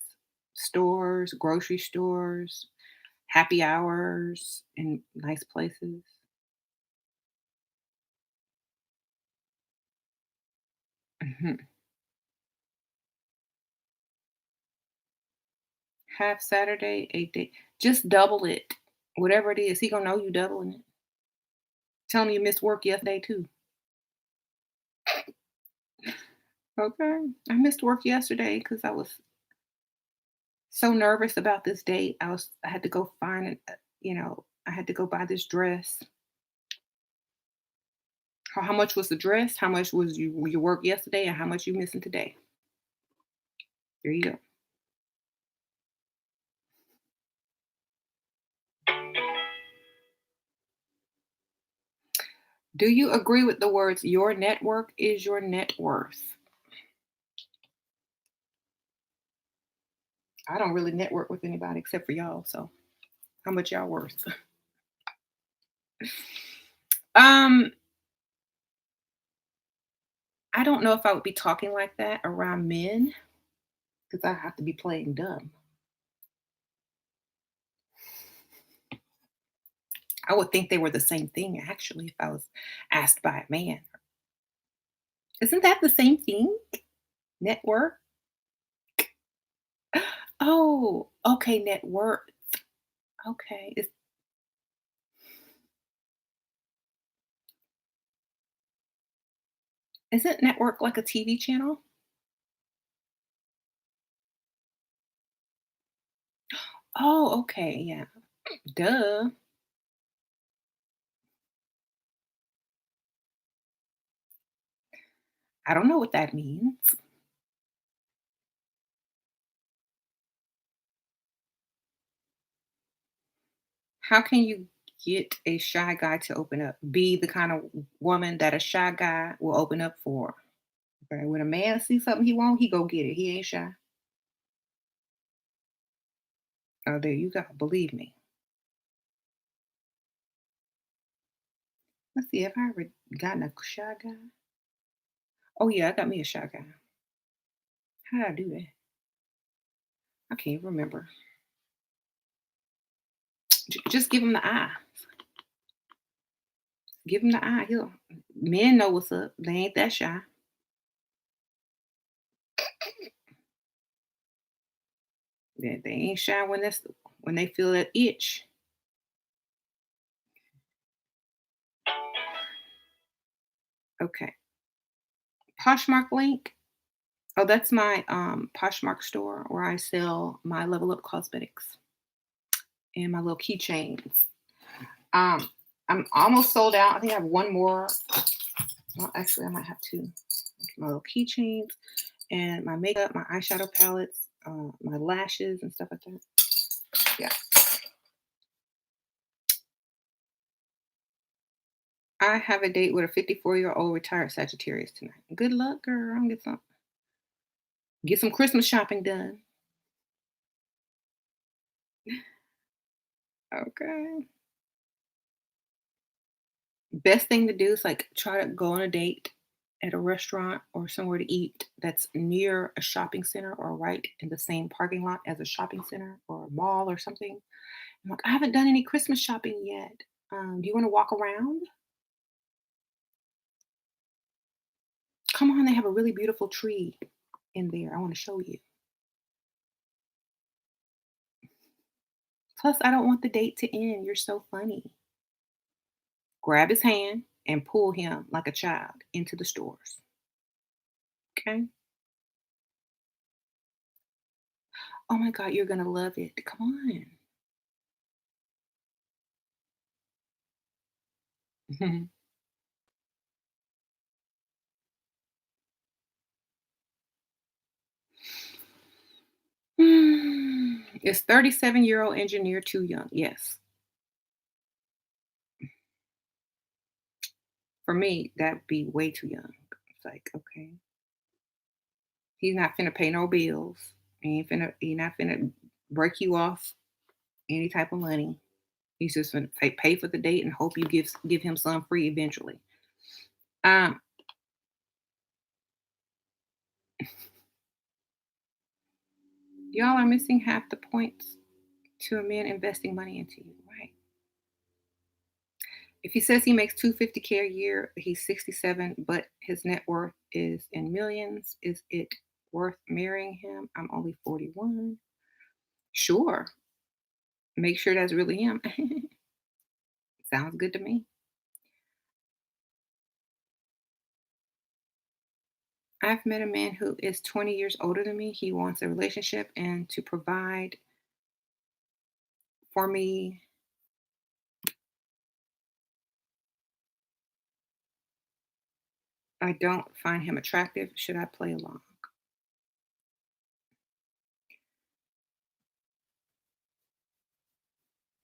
stores, grocery stores, happy hours, in nice places? Mhm. Half Saturday, 8 day. Just double it. Whatever it is, he gonna know you doubling it. Tell him you missed work yesterday too. Okay. I missed work yesterday because I was so nervous about this date. I had to go find it, I had to go buy this dress. How much was the dress? How much was your work yesterday? And how much you missing today? There you go. Do you agree with the words your network is your net worth? I don't really network with anybody except for y'all, so how much y'all worth? um, I don't know if I would be talking like that around men because I have to be playing dumb. I would think they were the same thing actually if I was asked by a man. Isn't that the same thing? Network? Oh, okay, net worth. Okay. Isn't network like a TV channel? Oh, okay, yeah. Duh. I don't know what that means. How can you get a shy guy to open up? Be the kind of woman that a shy guy will open up for. Okay. When a man sees something he want, he go get it. He ain't shy. Oh, there you go. Believe me. Let's see. Have I ever gotten a shy guy? Oh yeah, I got me a shy guy. How did I do that? I can't remember. Just give him the eye. Give him the eye. He'll men know what's up. They ain't that shy. They ain't shy when they feel that itch. Okay. Poshmark link. Oh, that's my Poshmark store where I sell my level up cosmetics and my little keychains. Um, I'm almost sold out. I think I have one more. Well, actually, I might have two. My little keychains and my makeup, my eyeshadow palettes, my lashes and stuff like that. Yeah. I have a date with a 54-year-old retired Sagittarius tonight. Good luck, girl. I'm get some Christmas shopping done. Okay. Best thing to do is like try to go on a date at a restaurant or somewhere to eat that's near a shopping center or right in the same parking lot as a shopping center or a mall or something. I'm like, I haven't done any Christmas shopping yet. Do you want to walk around? Come on, they have a really beautiful tree in there. I want to show you. Plus, I don't want the date to end. You're so funny. Grab his hand and pull him like a child into the stores. Okay. Oh my God, you're gonna love it. Come on. Is 37-year-old engineer too young? Yes. For me, that'd be way too young. It's like, okay, he's not finna pay no bills. He not finna break you off any type of money. He's just gonna pay for the date and hope you give him some free eventually. Um, y'all are missing half the points to a man investing money into you, right? If he says he makes 250K a year, he's 67, but his net worth is in millions. Is it worth marrying him? I'm only 41. Sure. Make sure that's really him. Sounds good to me. I've met a man who is 20 years older than me. He wants a relationship and to provide for me. I don't find him attractive. Should I play along?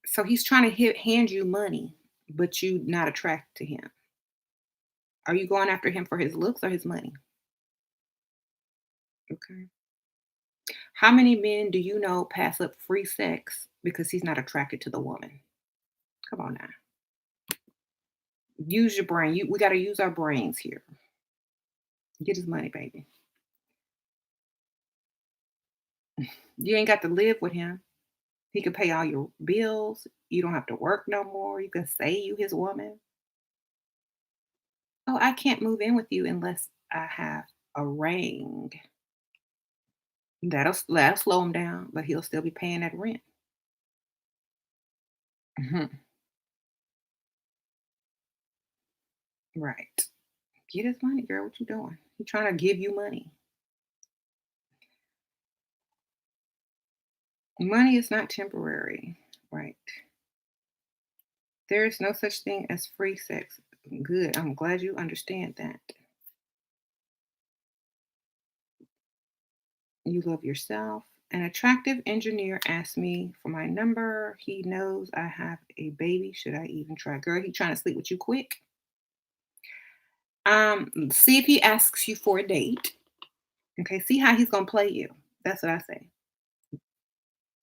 So he's trying to hand you money, but you not attracted to him. Are you going after him for his looks or his money? Okay. How many men do you know pass up free sex because he's not attracted to the woman? Come on now. Use your brain. We got to use our brains here. Get his money, baby. You ain't got to live with him. He can pay all your bills. You don't have to work no more. You can say you his woman. Oh, I can't move in with you unless I have a ring. That'll slow him down, but he'll still be paying that rent. Mhm. Right. Get his money, girl. What you doing? He trying to give you money. Money is not temporary. Right. There is no such thing as free sex. Good. I'm glad you understand that. You love yourself. An attractive engineer asked me for my number. He knows I have a baby. Should I even try? Girl, he trying to sleep with you quick. See if he asks you for a date. Okay, see how he's gonna play you. That's what I say.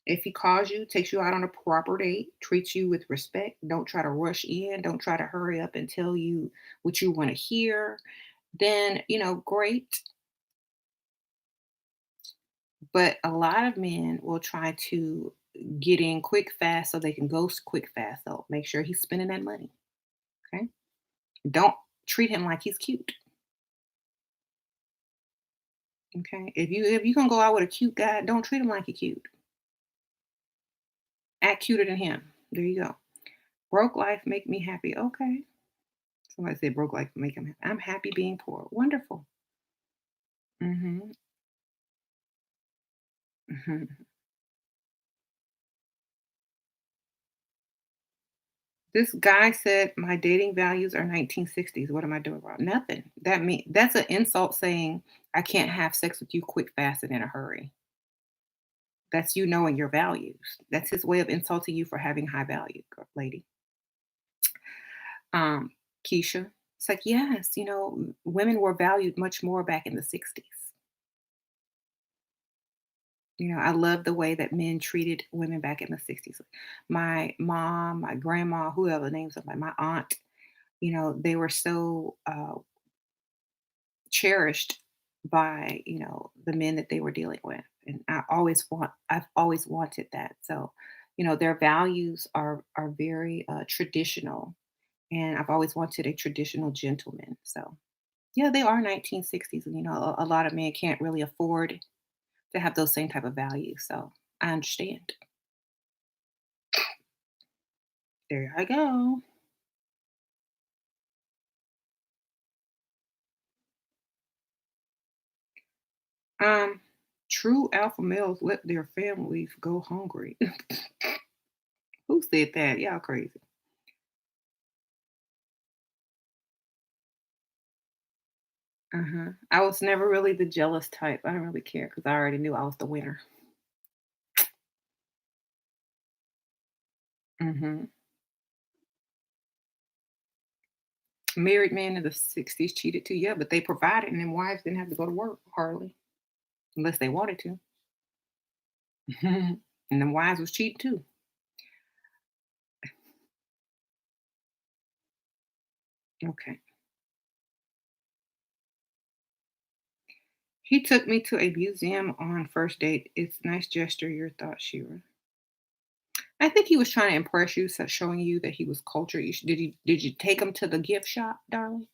If he calls you, takes you out on a proper date, treats you with respect, don't try to rush in, don't try to hurry up and tell you what you want to hear, then, great. But a lot of men will try to get in quick, fast so they can go quick, fast. So make sure he's spending that money. Okay. Don't treat him like he's cute. Okay. If you can go out with a cute guy, don't treat him like he's cute. Act cuter than him. There you go. Broke life make me happy. Okay. Somebody said broke life make him happy. I'm happy being poor. Wonderful. Hmm. Hmm. This guy said my dating values are 1960s. What am I doing wrong? Nothing. That's an insult saying I can't have sex with you quick, fast, and in a hurry. That's you knowing your values. That's his way of insulting you for having high value, lady. Um, Keisha. It's like, yes, women were valued much more back in the 60s. I love the way that men treated women back in the 60s. My mom, my grandma, whoever names of my aunt, they were so cherished by, the men that they were dealing with. And I've always wanted that. So, their values are very traditional. And I've always wanted a traditional gentleman. So yeah, they are 1960s. And a lot of men can't really afford to have those same type of values. So I understand. There I go. Um, true alpha males let their families go hungry. Who said that? Y'all crazy. Uh-huh. I was never really the jealous type. I didn't really care because I already knew I was the winner. Hmm. Married men in the 60s cheated too, yeah, but they provided and then wives didn't have to go to work hardly, unless they wanted to. And then wives was cheating too. Okay. He took me to a museum on first date. It's nice gesture. Your thoughts, Shira? I think he was trying to impress you, so showing you that he was cultured. Did you take him to the gift shop, darling,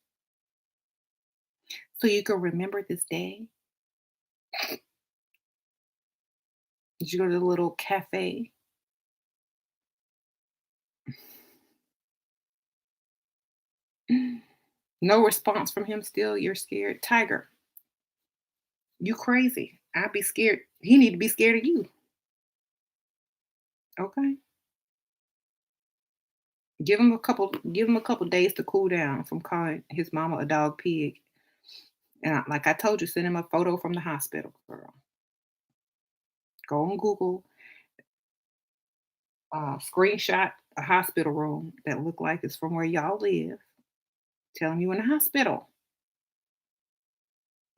so you can remember this day? Did you go to the little cafe? No response from him. Still, you're scared, Tiger. You crazy? I'd be scared. He need to be scared of you. Okay. Give him a couple days to cool down from calling his mama a dog pig. And like I told you, send him a photo from the hospital, girl. Go on Google, screenshot a hospital room that look like it's from where y'all live. Tell him you in the hospital.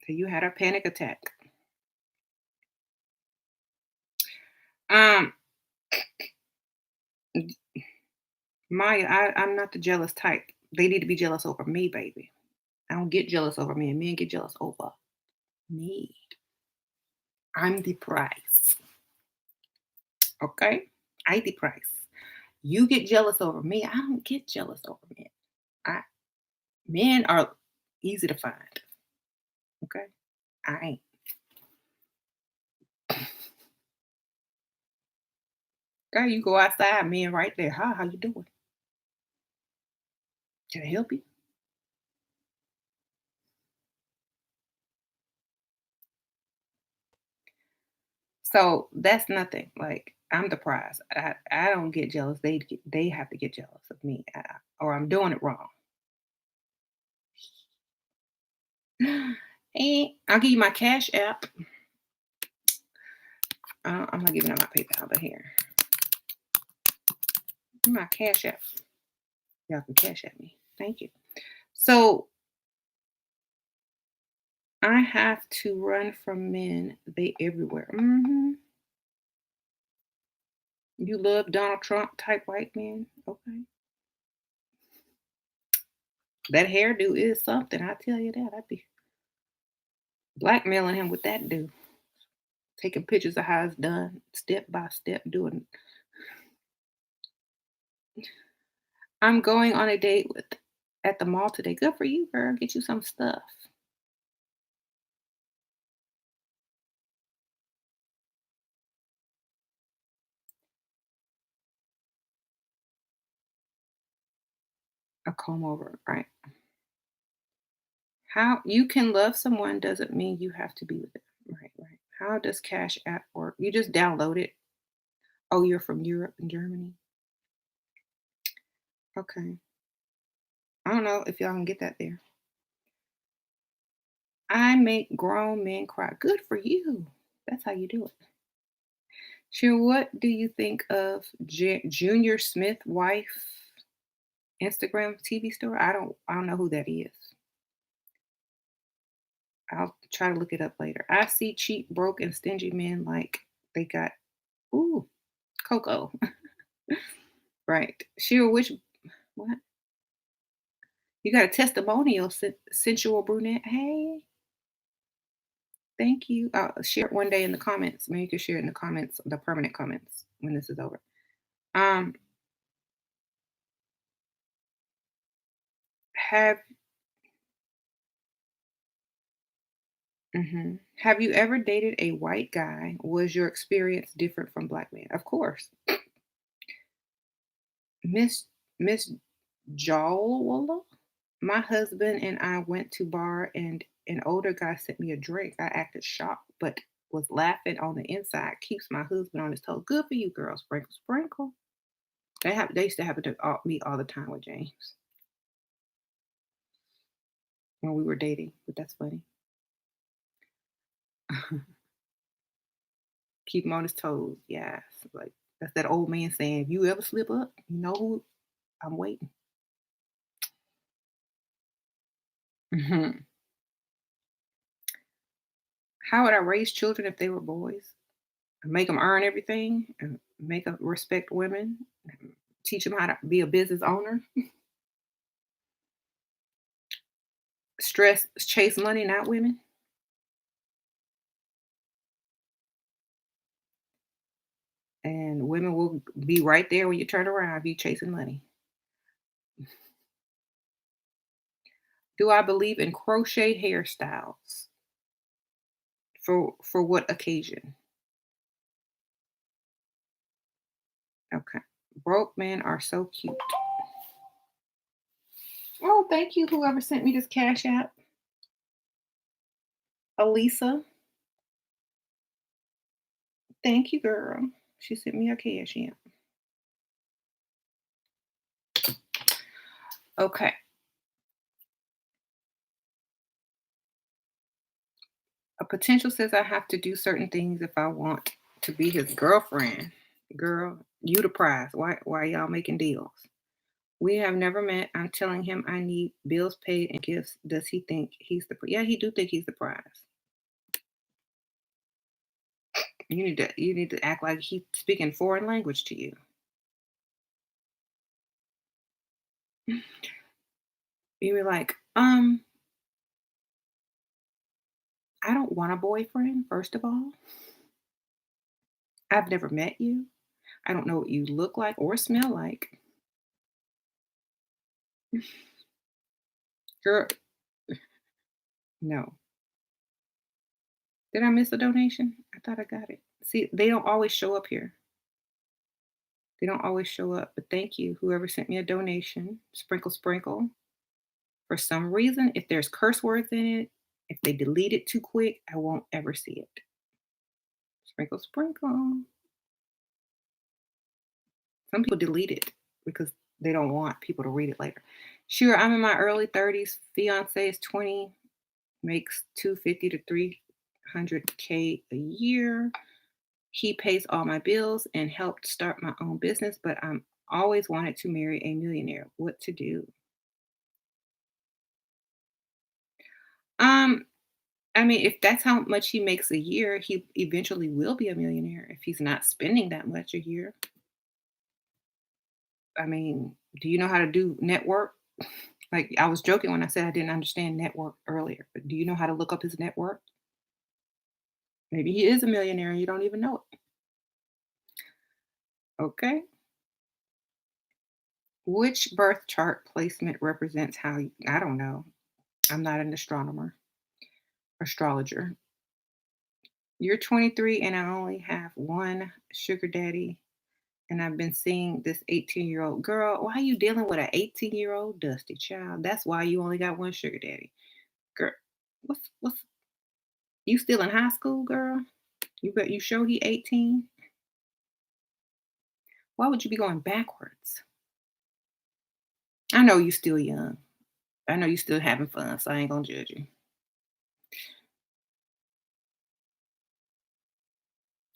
Say you had a panic attack. Um, Maya, I'm not the jealous type. They need to be jealous over me, baby. I don't get jealous over men. Men get jealous over me. I'm the prize. Okay? I the prize. You get jealous over me. I don't get jealous over men. I Men are easy to find. Okay? I ain't. Girl, you go outside, men right there. Hi, how you doing? Can I help you? So that's nothing. Like I'm the prize. I don't get jealous. They have to get jealous of me, or I'm doing it wrong. And I'll give you my Cash App. I'm not giving out my PayPal, but here, my Cash App. Y'all can Cash at me. Thank you. So I have to run from men. They everywhere. You love Donald Trump type white men. Okay. That hairdo is something. I tell you that. I'd be blackmailing him with that do. Taking pictures of how it's done, step by step, doing. I'm going on a date with at the mall today. Good for you, girl. Get you some stuff. A comb over, right? How you can love someone doesn't mean you have to be with them. Right, right. How does Cash App work? You just download it. Oh, you're from Europe and Germany. Okay. I don't know if y'all can get that there. I make grown men cry. Good for you. That's how you do it. Sure. What do you think of Junior Smith wife Instagram TV store? I don't know who that is. I'll try to look it up later. I see cheap, broke, and stingy men like they got ooh Coco. Right. Sheila, which what? You got a testimonial, sensual brunette. Hey, thank you. Share it one day in the comments. Maybe you can share it in the comments, the permanent comments when this is over. Um, have have you ever dated a white guy? Was your experience different from black men? Of course, Miss Miss Jawala. My husband and I went to bar and an older guy sent me a drink. I acted shocked, but was laughing on the inside. Keeps my husband on his toes. Good for you, girl. Sprinkle, sprinkle. They used to happen to me all the time with James when we were dating. But that's funny. Keep him on his toes. Yes, like that's that old man saying, "If you ever slip up, you know who I'm waiting." Mhm. How would I raise children if they were boys? Make them earn everything, and make them respect women, and teach them how to be a business owner. Stress, chase money, not women. And women will be right there when you turn around if you chasing money. Do I believe in crochet hairstyles? For what occasion? Okay. Broke men are so cute. Oh, thank you, whoever sent me this cash app. Elisa. Thank you, girl. She sent me a cash app. Okay. A potential says I have to do certain things if I want to be his girlfriend. Girl, you the prize. Why y'all making deals? We have never met. I'm telling him I need bills paid and gifts. Does he think he's yeah, he do think he's the prize. You need to act like he's speaking foreign language to you. You be like, I don't want a boyfriend, first of all. I've never met you. I don't know what you look like or smell like. Girl, no. Did I miss a donation? I thought I got it. See, they don't always show up here. They don't always show up, but thank you, whoever sent me a donation. Sprinkle, sprinkle. For some reason, if there's curse words in it, if they delete it too quick, I won't ever see it. Sprinkle, sprinkle. Some people delete it because they don't want people to read it later. Sure, I'm in my early 30s. Fiance is 20, makes 250 to 300K a year. He pays all my bills and helped start my own business, but I'm always wanted to marry a millionaire. What to do? Um, I mean, if that's how much he makes a year, he eventually will be a millionaire if he's not spending that much a year. I mean, do you know how to do network? Like I was joking when I said I didn't understand network earlier, but do you know how to look up his network? Maybe he is a millionaire and you don't even know it. Okay. Which birth chart placement represents how I don't know. I'm not an astrologer. You're 23 and I only have one sugar daddy. And I've been seeing this 18-year-old girl. Why are you dealing with an 18-year-old dusty child? That's why you only got one sugar daddy. Girl, what's you still in high school, girl? You sure he 18? Why would you be going backwards? I know you still young. I know you still having fun, so I ain't gonna judge you.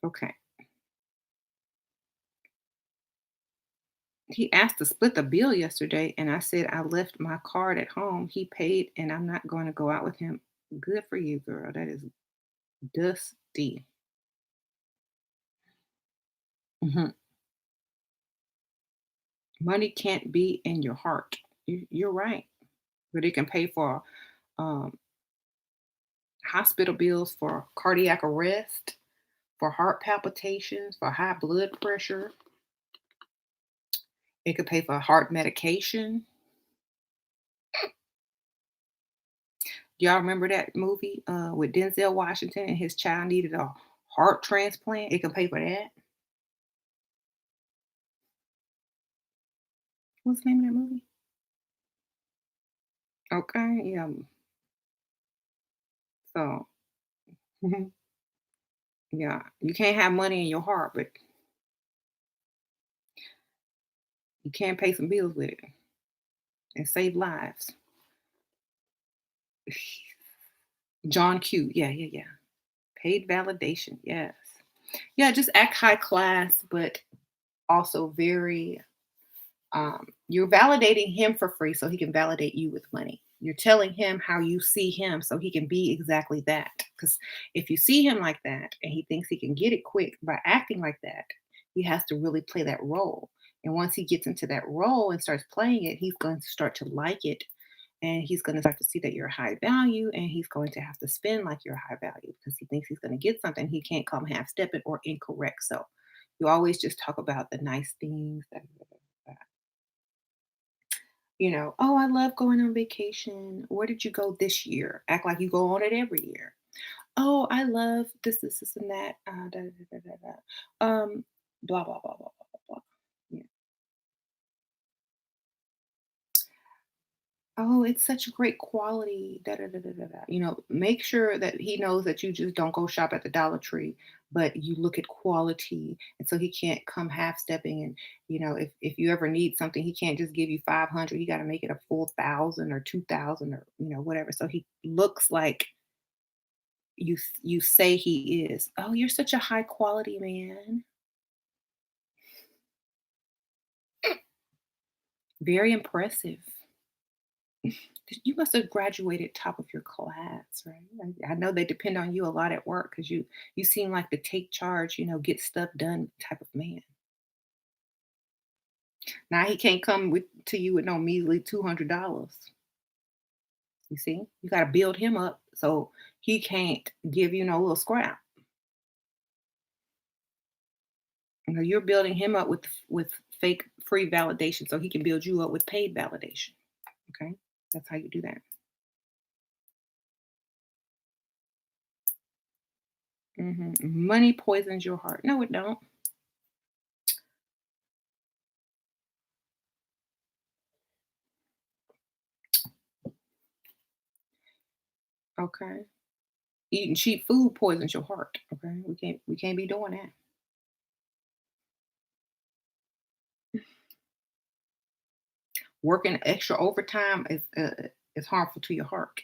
Okay. He asked to split the bill yesterday, and I said I left my card at home. He paid, and I'm not going to go out with him. Good for you, girl. That is dusty. Mhm. Money can't be in your heart. You're right, but it can pay for um, hospital bills, for cardiac arrest, for heart palpitations, for high blood pressure. It could pay for heart medication. Y'all remember that movie with Denzel Washington and his child needed a heart transplant? It can pay for that. What's the name of that movie? Okay, yeah. So, mhm, yeah, you can't have money in your heart, but you can pay some bills with it and save lives. John Q. Yeah, yeah, yeah. Paid validation. Yes. Yeah, just act high class, but also very you're validating him for free so he can validate you with money. You're telling him how you see him so he can be exactly that. Because if you see him like that and he thinks he can get it quick by acting like that, he has to really play that role. And once he gets into that role and starts playing it, he's going to start to like it. And he's going to start to see that you're high value and he's going to have to spend like you're high value because he thinks he's going to get something. He can't come half stepping or incorrect. So you always just talk about the nice things. Oh, I love going on vacation. Where did you go this year? Act like you go on it every year. Oh, I love this, and that. Da, da, da, da, da. Blah, blah, blah, blah, blah, blah, blah. Yeah. Oh, it's such a great quality. Da, da, da, da, da, da. Make sure that he knows that you just don't go shop at the Dollar Tree, but you look at quality. And so he can't come half stepping. And, if you ever need something, he can't just give you 500. You got to make it a full thousand or 2,000 or, whatever. So he looks like you say he is. Oh, you're such a high quality man. Very impressive. You must have graduated top of your class, right? I know they depend on you a lot at work because you seem like the take charge, get stuff done type of man. Now he can't come to you with no measly $200. You see, you got to build him up so he can't give you no little scrap. You're building him up with fake free validation so he can build you up with paid validation. Okay, that's how you do that. Money poisons your heart. No, it don't. Okay. Eating cheap food poisons your heart. Okay. We can't be doing that. Working extra overtime is harmful to your heart.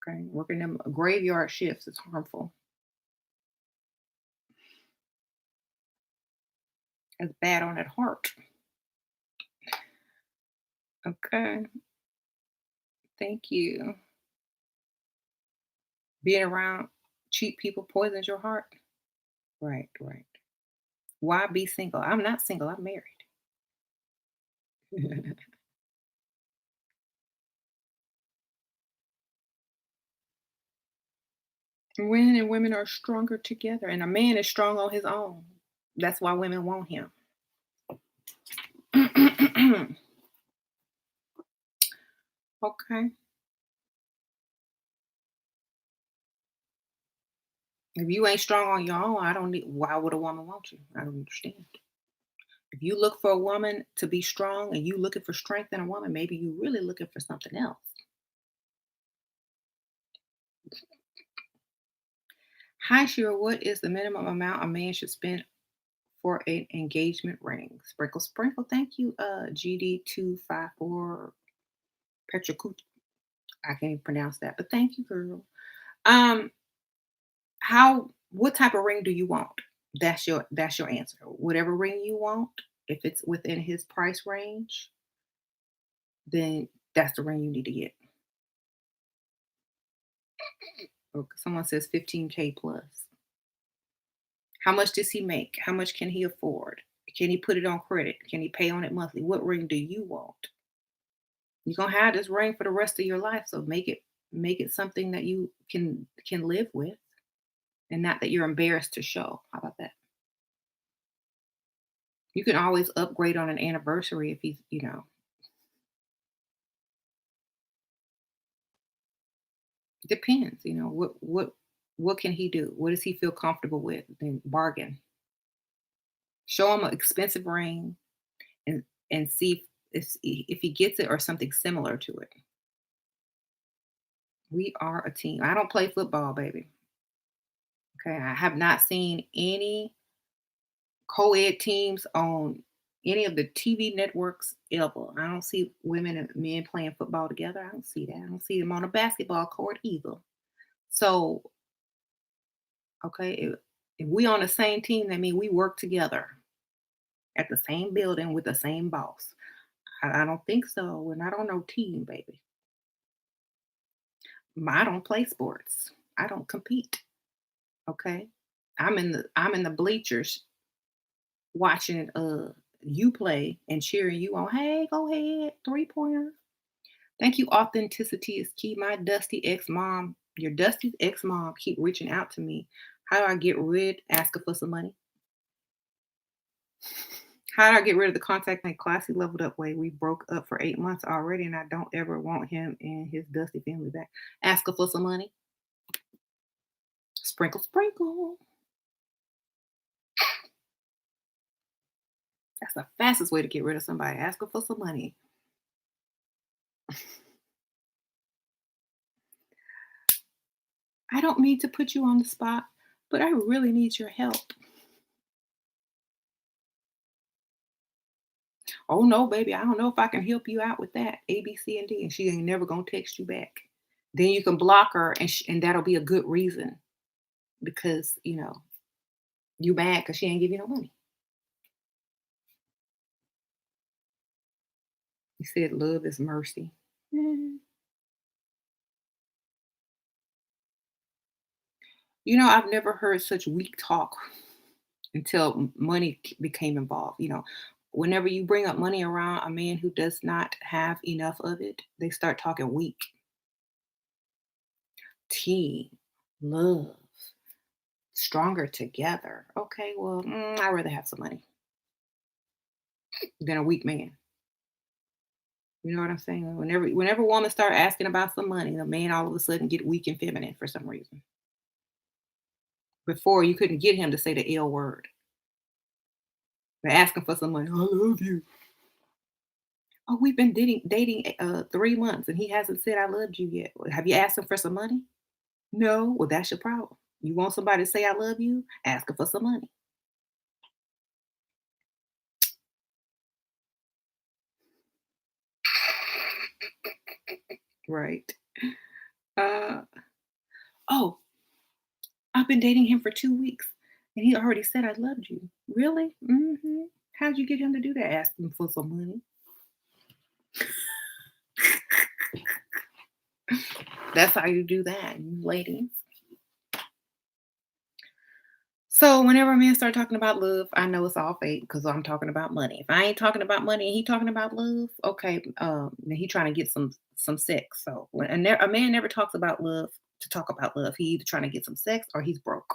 Okay. Working them graveyard shifts is harmful. It's bad on that heart. Okay. Thank you. Being around cheap people poisons your heart. Right, right. Why be single? I'm not single, I'm married. Men and women are stronger together, and a man is strong on his own. That's why women want him. Okay. If you ain't strong on your own, I don't need why would a woman want you? I don't understand. If you look for a woman to be strong and you looking for strength in a woman, maybe you really looking for something else. Hi, Shira. What is the minimum amount a man should spend for an engagement ring? Sprinkle, sprinkle. Thank you, GD254 Petrokut. I can't even pronounce that, but thank you, girl. Um, what type of ring do you want? That's your answer. Whatever ring you want, if it's within his price range, then that's the ring you need to get. Okay, someone says 15K plus. How much does he make? How much can he afford? Can he put it on credit? Can he pay on it monthly? What ring do you want? You're gonna have this ring for the rest of your life, so make it something that you can live with, and not that you're embarrassed to show. How about that? You can always upgrade on an anniversary if he's. Depends. What can he do? What does he feel comfortable with? Then bargain. Show him an expensive ring and see if he gets it or something similar to it. We are a team. I don't play football, baby. Okay. I have not seen any co-ed teams on any of the TV networks ever. I don't see women and men playing football together. I don't see that. I don't see them on a basketball court either. So, okay, if we on the same team, that means we work together at the same building with the same boss. I don't think so. We're not on no team, baby. I don't play sports. I don't compete. Okay. I'm in the bleachers watching you play and cheering you on. Hey, go ahead, 3 pointer. Thank you. Authenticity is key. My dusty ex mom, your dusty ex mom, keep reaching out to me. How do I get rid? Asking for some money. How do I get rid of the contact and classy leveled up way? We broke up for 8 months already, and I don't ever want him and his dusty family back. Asking for some money. Sprinkle, sprinkle. That's the fastest way to get rid of somebody. Asking for some money. I don't mean to put you on the spot, but I really need your help. Oh no, baby, I don't know if I can help you out with that. A, B, C, and D. And she ain't never gonna text you back. Then you can block her, and that'll be a good reason because you mad because she ain't give you no money. You said love is mercy. Mm. I've never heard such weak talk until money became involved. Whenever you bring up money around a man who does not have enough of it, they start talking weak. Team, love, stronger together. Okay, well, I'd rather have some money than a weak man. You know what I'm saying? Whenever women start asking about some money, the man all of a sudden get weak and feminine for some reason. Before you couldn't get him to say the L word. They're asking for some money. I love you. Oh, we've been dating 3 months and he hasn't said I loved you yet. Well, have you asked him for some money? No. Well, that's your problem. You want somebody to say I love you? Ask him for some money. Right. Uh oh, I've been dating him for 2 weeks and he already said I loved you. Really? Mm-hmm. How'd you get him to do that? Ask him for some money. That's how you do that, you ladies. So whenever men start talking about love, I know it's all fake because I'm talking about money. If I ain't talking about money and he talking about love, okay, then he trying to get some sex. So a man never talks about love to talk about love. He either trying to get some sex or he's broke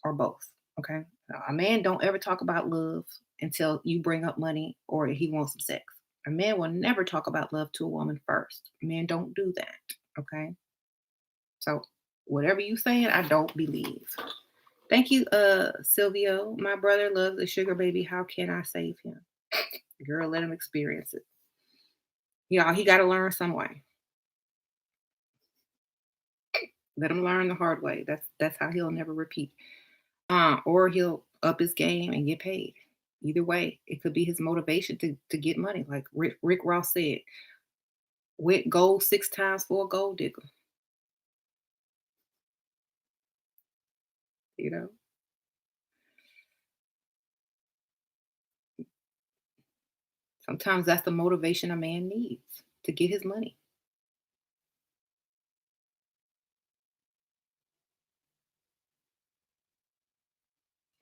or both. Okay, a man don't ever talk about love until you bring up money or he wants some sex. A man will never talk about love to a woman first. Men don't do that. Okay, so whatever you saying, I don't believe. Thank you, Silvio. My brother loves a sugar baby. How can I save him? Girl, let him experience it. Yeah, he got to learn some way. Let him learn the hard way. That's how he'll never repeat. Or he'll up his game and get paid. Either way, it could be his motivation to get money. Like Rick Ross said, went gold 6 times for a gold digger. You know, sometimes that's the motivation a man needs to get his money.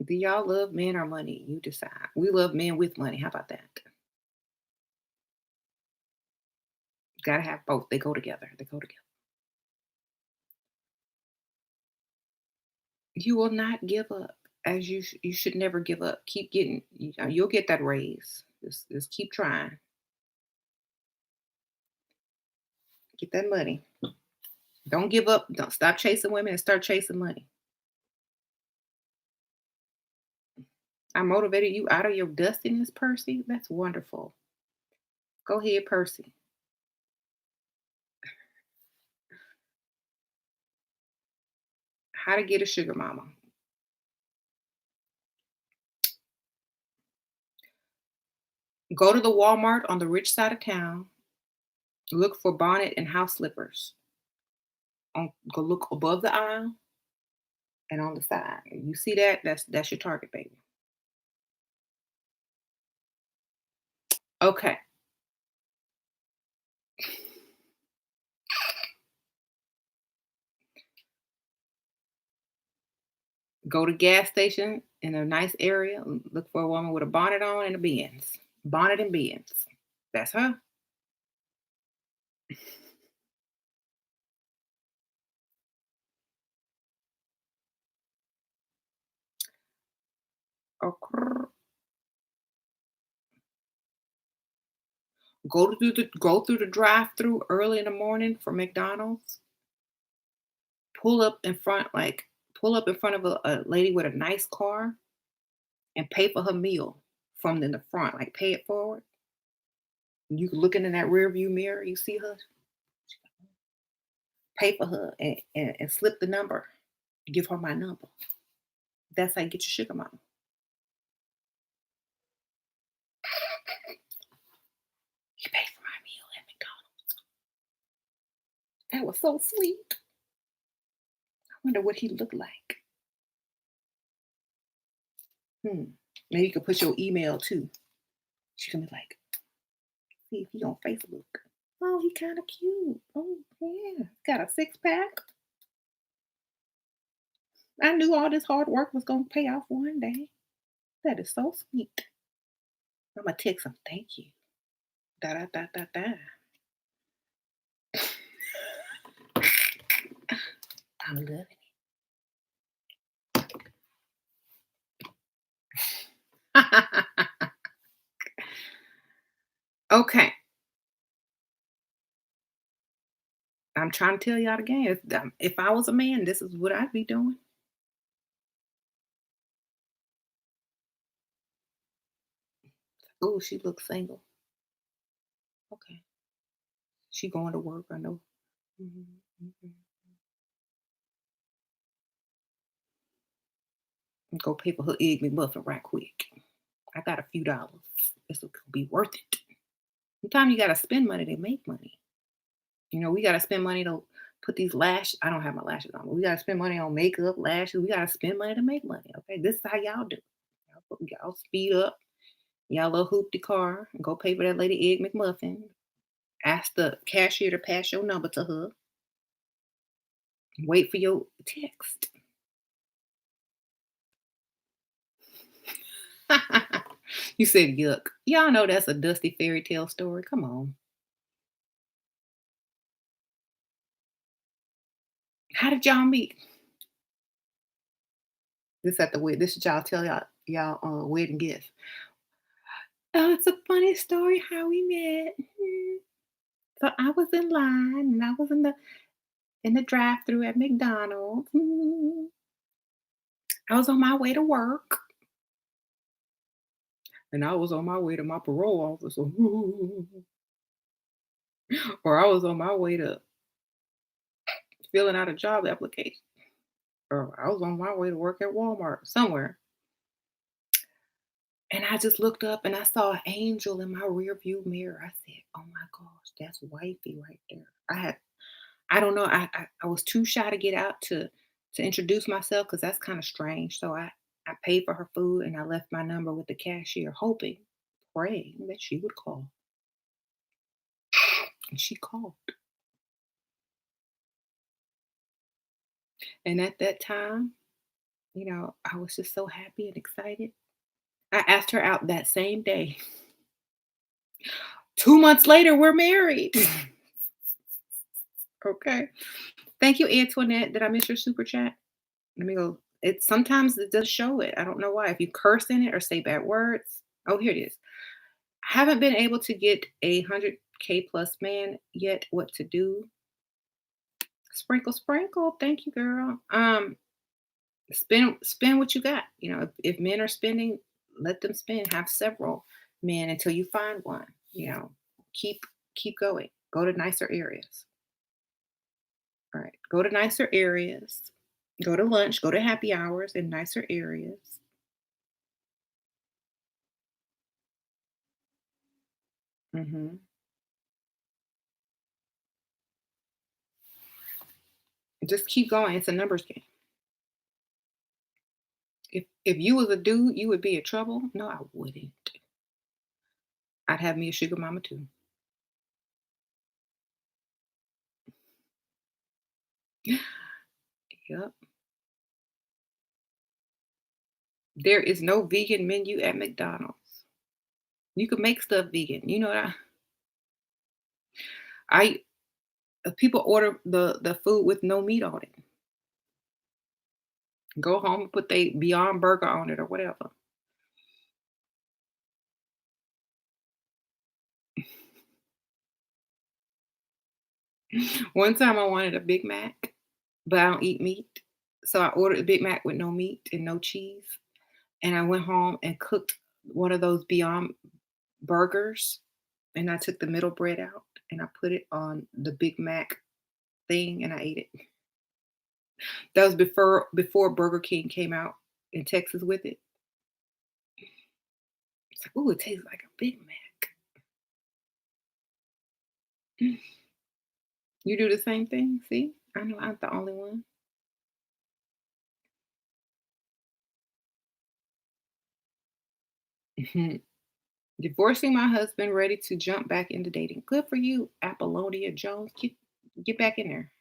Do y'all love men or money? You decide. We love men with money. How about that? Gotta have both. They go together. They go together. You will not give up, as you should never give up. Keep getting. You'll get that raise. Just keep trying. Get that money. Don't give up. Don't stop chasing women and start chasing money. I motivated you out of your dustiness, Percy. That's wonderful. Go ahead, Percy. How to get a sugar mama. Go to the Walmart on the rich side of town. Look for bonnet and house slippers. Go look above the aisle and on the side. You see that? That's your target, baby. Okay. Go to gas station in a nice area. Look for a woman with a bonnet on and a Benz. Bonnet and Benz. That's her. Okay. Go through the drive-through early in the morning for McDonald's. Pull up in front, pull up in front of a lady with a nice car and pay for her meal from in the front. Like pay it forward. You looking in that rear view mirror, you see her, pay for her and slip the number. Give her my number. That's how you get your sugar mama. You paid for my meal at McDonald's. That was so sweet. I wonder what he looked like. Maybe you could put your email too. She can be like, see if he on Facebook. Oh, he kind of cute. Oh, yeah. Got a six pack. I knew all this hard work was going to pay off one day. That is so sweet. I'm going to text him, thank you. Da da da da da. I'm loving it. Okay. I'm trying to tell y'all again. If I was a man, this is what I'd be doing. Oh, she looks single. Okay. She going to work, I know. Mhm, mhm. Go pay for her egg McMuffin right quick. I got a few dollars. This will be worth it. Sometimes you gotta spend money to make money. We gotta spend money to put these lash. I don't have my lashes on, but we gotta spend money on makeup, lashes. We gotta spend money to make money. Okay, this is how y'all do. Y'all speed up y'all little hoopty car and go pay for that lady egg McMuffin. Ask the cashier to pass your number to her. Wait for your text. You said yuck. Y'all know that's a dusty fairy tale story. Come on. How did y'all meet? This at the wedding. This is y'all tell y'all wedding gift. Oh, it's a funny story how we met. So I was in line and I was in the drive-through at McDonald's. I was on my way to work and I was on my way to my parole officer. Or I was on my way to filling out a job application. Or I was on my way to work at Walmart somewhere. And I just looked up and I saw an angel in my rear view mirror. I said, "Oh my gosh, that's wifey right there." I don't know. I was too shy to get out to introduce myself because that's kind of strange. So I paid for her food and I left my number with the cashier, hoping, praying that she would call. And she called. And at that time, I was just so happy and excited. I asked her out that same day. 2 months later, we're married. Okay. Thank you, Antoinette. Did I miss your super chat? Let me go. It does show it. I don't know why. If you curse in it or say bad words. Oh, here it is. Haven't been able to get a 100K plus man yet. What to do? Sprinkle, sprinkle. Thank you, girl. Spend what you got. If men are spending, let them spend. Have several men until you find one. Keep keep going. Go to nicer areas. All right. Go to nicer areas. Go to lunch, go to happy hours in nicer areas. Mhm. Just keep going. It's a numbers game. If you was a dude, you would be in trouble. No, I wouldn't. I'd have me a sugar mama too. Yep. There is no vegan menu at McDonald's. You can make stuff vegan. You know what I people order the food with no meat on it. Go home and put they Beyond Burger on it or whatever. One time I wanted a Big Mac, but I don't eat meat. So I ordered a Big Mac with no meat and no cheese. And I went home and cooked one of those Beyond Burgers, and I took the middle bread out and I put it on the Big Mac thing and I ate it. That was before Burger King came out in Texas with it. It's like, "Ooh, it tastes like a Big Mac." You do the same thing? See? I know I'm the only one. Mhm. Divorcing my husband, ready to jump back into dating. Good for you, Apollonia Jones. Get back in there.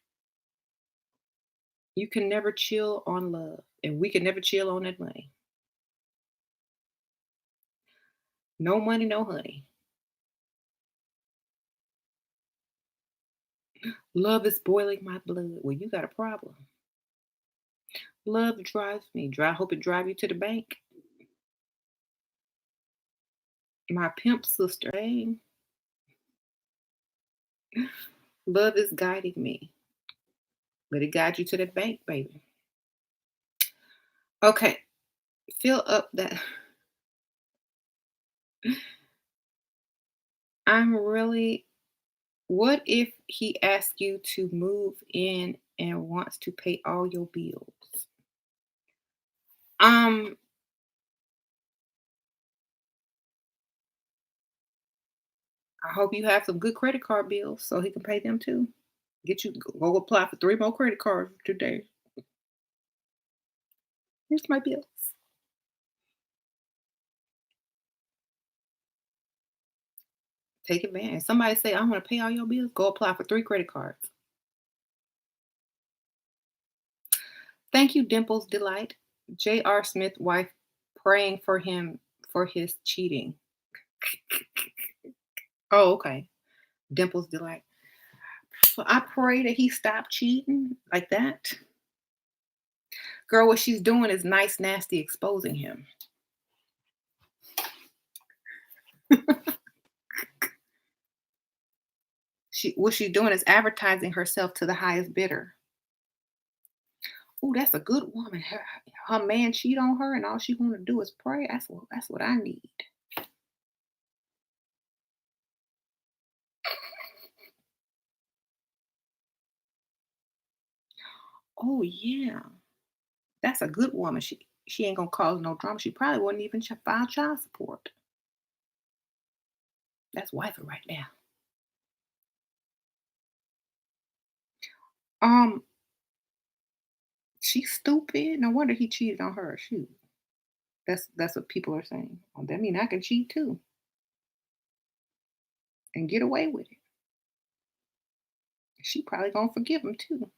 You can never chill on love, and we can never chill on that money. No money, no honey. Love is boiling my blood. Well, you got a problem. Love drives me. Hope it drive you to the bank. My pimp sister. Hey, love is guiding me. Let it guide you to the bank, baby. Okay, fill up that. I'm really. What if he asks you to move in and wants to pay all your bills? Um, I hope you have some good credit card bills so he can pay them too. Go apply for 3 more credit cards today. Here's my bills. Take advantage. Somebody say, I want to pay all your bills. Go apply for 3 credit cards. Thank you, Dimples Delight. J.R. Smith wife praying for him for his cheating. Oh, okay. Dimples Delight. So I pray that he stop cheating like that. Girl, what she's doing is nice, nasty exposing him. What she's doing is advertising herself to the highest bidder. Oh, that's a good woman. Her man cheat on her, and all she want to do is pray. That's what I need. Oh yeah, that's a good woman. She ain't gonna cause no drama. She probably wouldn't even file child support. That's wifey right there. Um, she's stupid. No wonder he cheated on her. Shoot, that's what people are saying. Oh, that mean I can cheat too and get away with it. She probably gonna forgive him too.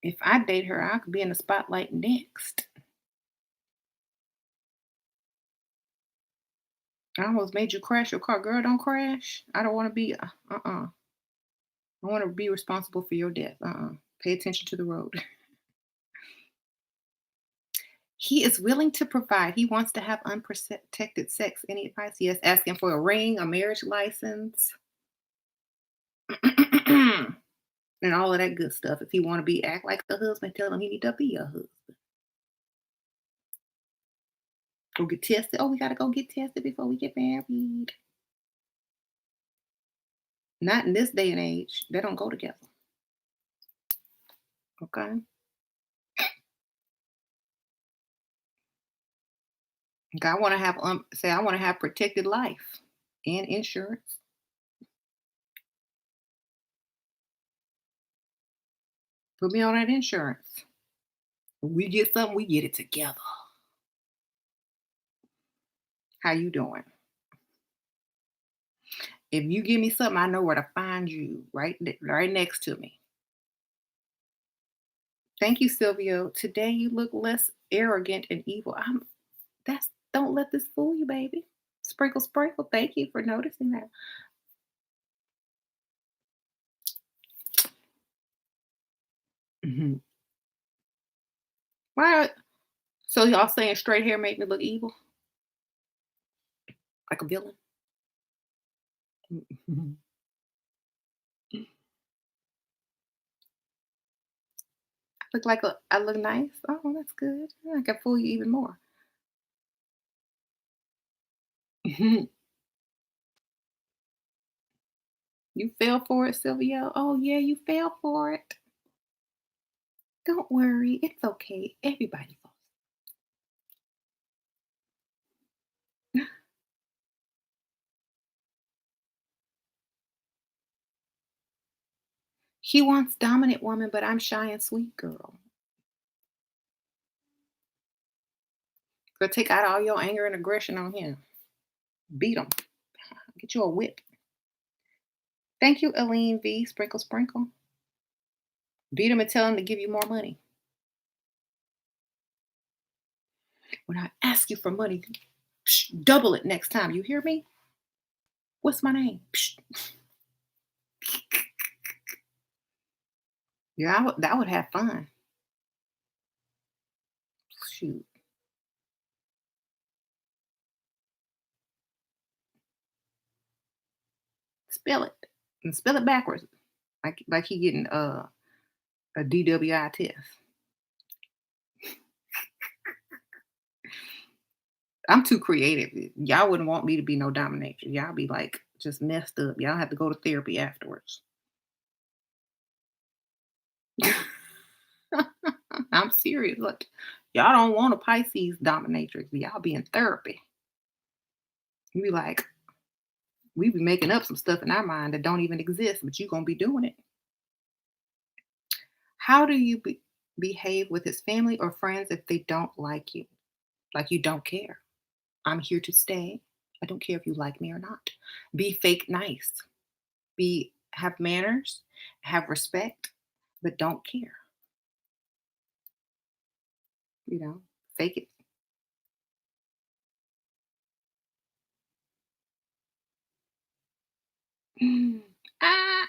If I date her, I could be in the spotlight next. I almost made you crash your car. Girl, don't crash. I don't want to be, I want to be responsible for your death. Pay attention to the road. He is willing to provide. He wants to have unprotected sex. Any advice? Yes, asking for a ring, a marriage license, and all of that good stuff. If he want to be act like a husband, tell him he need to be a husband. Go get tested. Oh, we gotta go get tested before we get married. Not in this day and age. They don't go together. Okay. Okay, I want to have say I want to have protected life and insurance. Put me on that insurance. When we get something, we get it together. How you doing? If you give me something, I know where to find you. Right next to me. Thank you, Silvio. Today you look less arrogant and evil. That's don't let this fool you, baby. Sprinkle, sprinkle. Thank you for noticing that. Mhm. Why? So y'all saying straight hair make me look evil, like a villain? Mhm. I look nice. Oh, that's good. I can fool you even more. Mhm. You fell for it, Silvio. Oh yeah, you fell for it. Don't worry, it's okay. Everybody falls. He wants dominant woman, but I'm shy and sweet, girl. Girl, take out all your anger and aggression on him. Beat him. Get you a whip. Thank you, Aline V. Sprinkle, sprinkle. Beat him and tell him to give you more money. When I ask you for money, psh, double it next time. You hear me? What's my name? Psh. Yeah, that would have fun. Shoot. Spell it. And spell it backwards. Like he getting a DWI test. I'm too creative. Y'all wouldn't want me to be no dominatrix. Y'all be like just messed up. Y'all have to go to therapy afterwards. I'm serious. Look, y'all don't want a Pisces dominatrix. Y'all be in therapy. You be like, we be making up some stuff in our mind that don't even exist, but you gonna be doing it. How do you behave with his family or friends if they don't like you? Like you don't care. I'm here to stay. I don't care if you like me or not. Be fake nice. Be have manners, have respect, but don't care. You know, fake it. Ah,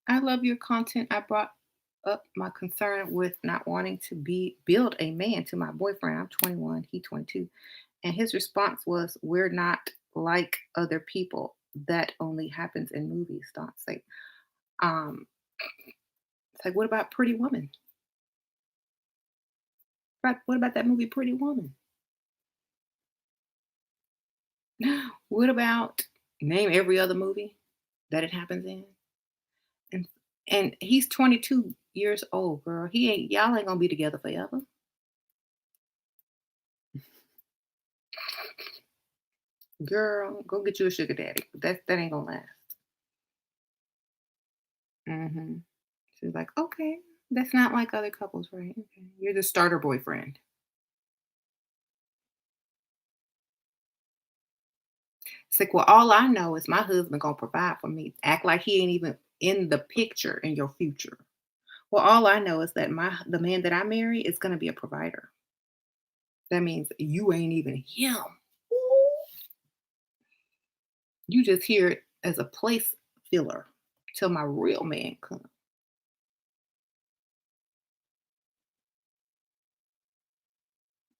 I love your content. I brought up my concern with not wanting to be build a man to my boyfriend. I'm 21, he 22. And his response was, "We're not like other people. That only happens in movies." Don't say. Um, it's like, what about Pretty Woman? What about that movie Pretty Woman? What about name every other movie that it happens in? And and he's 22 years old, girl. He ain't y'all ain't gonna be together forever. Girl, go get you a sugar daddy. That ain't gonna last. Hmm. She's like, okay, that's not like other couples, right? Okay. You're the starter boyfriend. It's like, well, all I know is my husband gonna provide for me. Act like he ain't even in the picture in your future. Well, all I know is that the man that I marry is gonna be a provider. That means you ain't even him. Ooh. You just hear it as a place filler till my real man comes.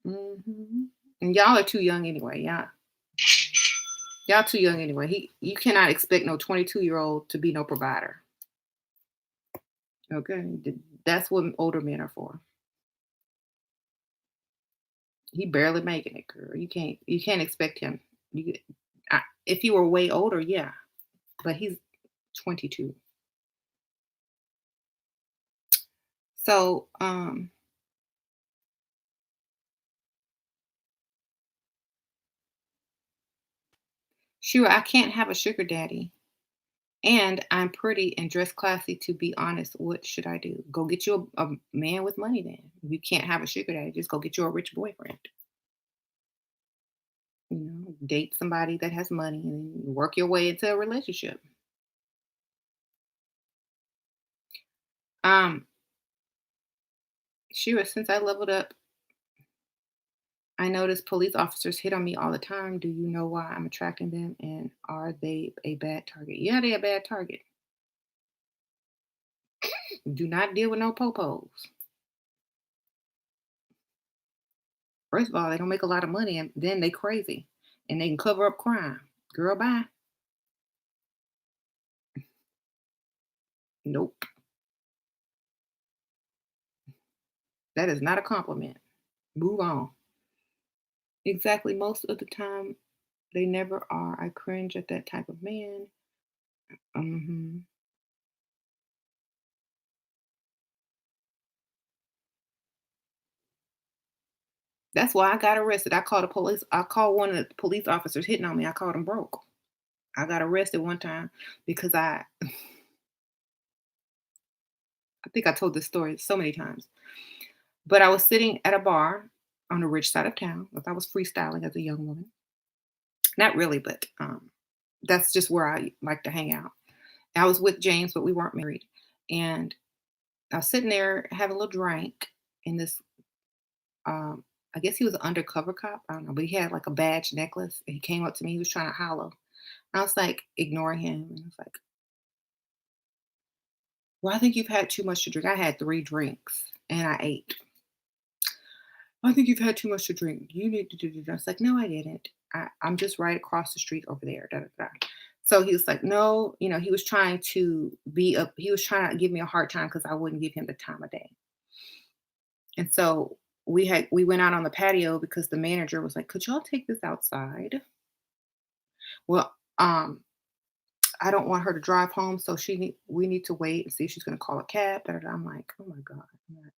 Hmm. And y'all are too young anyway. Y'all too young anyway. You cannot expect no 22-year-old to be no provider. Okay, that's what older men are for. He barely making it, girl. You can't expect him. You, if he were way older, yeah. but he's 22. So, sure, I can't have a sugar daddy. And I'm pretty and dress classy, to be honest. What should I do? Go get you a man with money then. If you can't have a sugar daddy, just go get you a rich boyfriend. Date somebody that has money and work your way into a relationship. Um, sure, since I leveled up, I notice police officers hit on me all the time. Do you know why I'm attracting them? And are they a bad target? Yeah, they a bad target. Do not deal with no popos. First of all, they don't make a lot of money, and then they crazy, and they can cover up crime. Girl, bye. Nope, that is not a compliment. Move on. Exactly. Most of the time, they never are. I cringe at that type of man. Hmm. That's why I got arrested. I called the police. I called one of the police officers hitting on me. I called him broke. I got arrested one time because I think I told this story so many times. But I was sitting at a bar on the rich side of town. Like I was freestyling as a young woman. Not really, but that's just where I like to hang out. I was with James, but we weren't married. And I was sitting there having a little drink, and this I guess he was an undercover cop. I don't know, but he had like a badge necklace, and he came up to me. He was trying to holler. I was like ignoring him, and I was like, "Well, I think you've had too much to drink." I had 3 drinks, and I ate. I think you've had too much to drink. You need to do this. I was like, no, I didn't. I'm just right across the street over there. Da, da, da. So he was like, no, he was trying to he was trying to give me a hard time because I wouldn't give him the time of day. And so we went out on the patio because the manager was like, could y'all take this outside? Well, I don't want her to drive home, so we need to wait and see if she's gonna call a cab. Da, da, da. I'm like, oh my God. I'm like,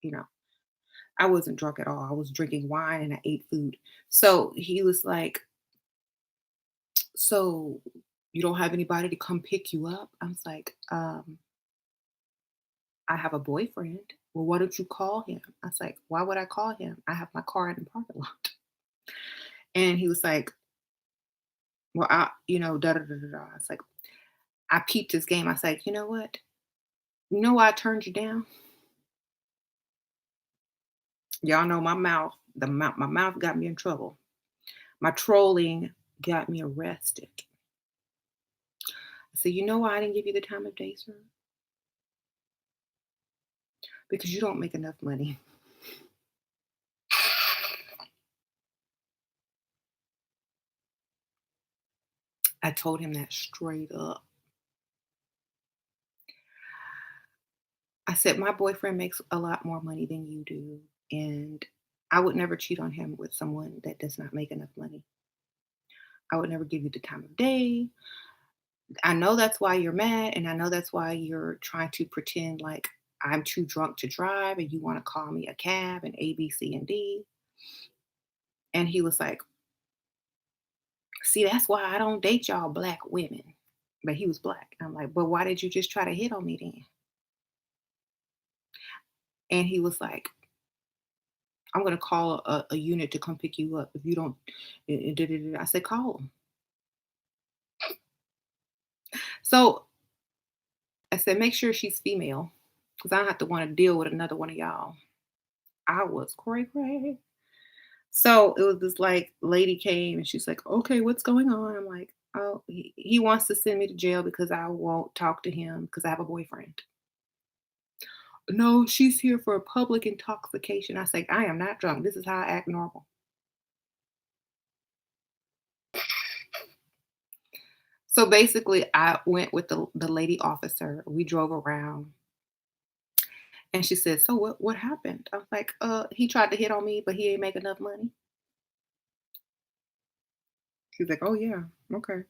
you know. I wasn't drunk at all. I was drinking wine and I ate food. So he was like, "So you don't have anybody to come pick you up?" I was like, I have a boyfriend. Well, why don't you call him? I was like, why would I call him? I have my car in the parking lot. And he was like, well, da da da da da. I was like, I peeped his game. I was like, you know what? You know why I turned you down? Y'all know my mouth. My mouth got me in trouble. My trolling got me arrested. I said, you know why I didn't give you the time of day, sir? Because you don't make enough money. I told him that straight up. I said, my boyfriend makes a lot more money than you do. And I would never cheat on him with someone that does not make enough money. I would never give you the time of day. I know that's why you're mad. And I know that's why you're trying to pretend like I'm too drunk to drive and you want to call me a cab and A, B, C, and D. And he was like, see, that's why I don't date y'all black women. But he was black. I'm like, but why did you just try to hit on me then? And he was like, I'm gonna call a unit to come pick you up if you don't. I said, call them. So I said, make sure she's female, because I don't have to want to deal with another one of y'all. I was cray cray. So it was this like lady came and she's like, okay, what's going on? I'm like, oh, he wants to send me to jail because I won't talk to him because I have a boyfriend. No, she's here for public intoxication. I say, I am not drunk. This is how I act normal. So basically, I went with the lady officer. We drove around, and she said, "So what happened?" I was like, he tried to hit on me, but he ain't make enough money." She's like, "Oh yeah, okay."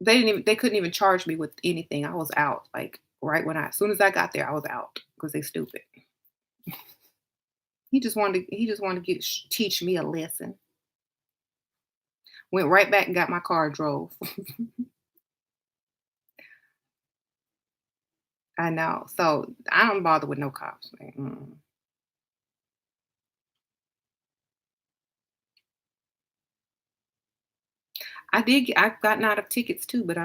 They couldn't even charge me with anything. I was out, like, right when as soon as I got there, I was out because they stupid. He just wanted to teach me a lesson. Went right back and got my car, drove. I know. So, I don't bother with no cops, like, I've gotten out of tickets too, but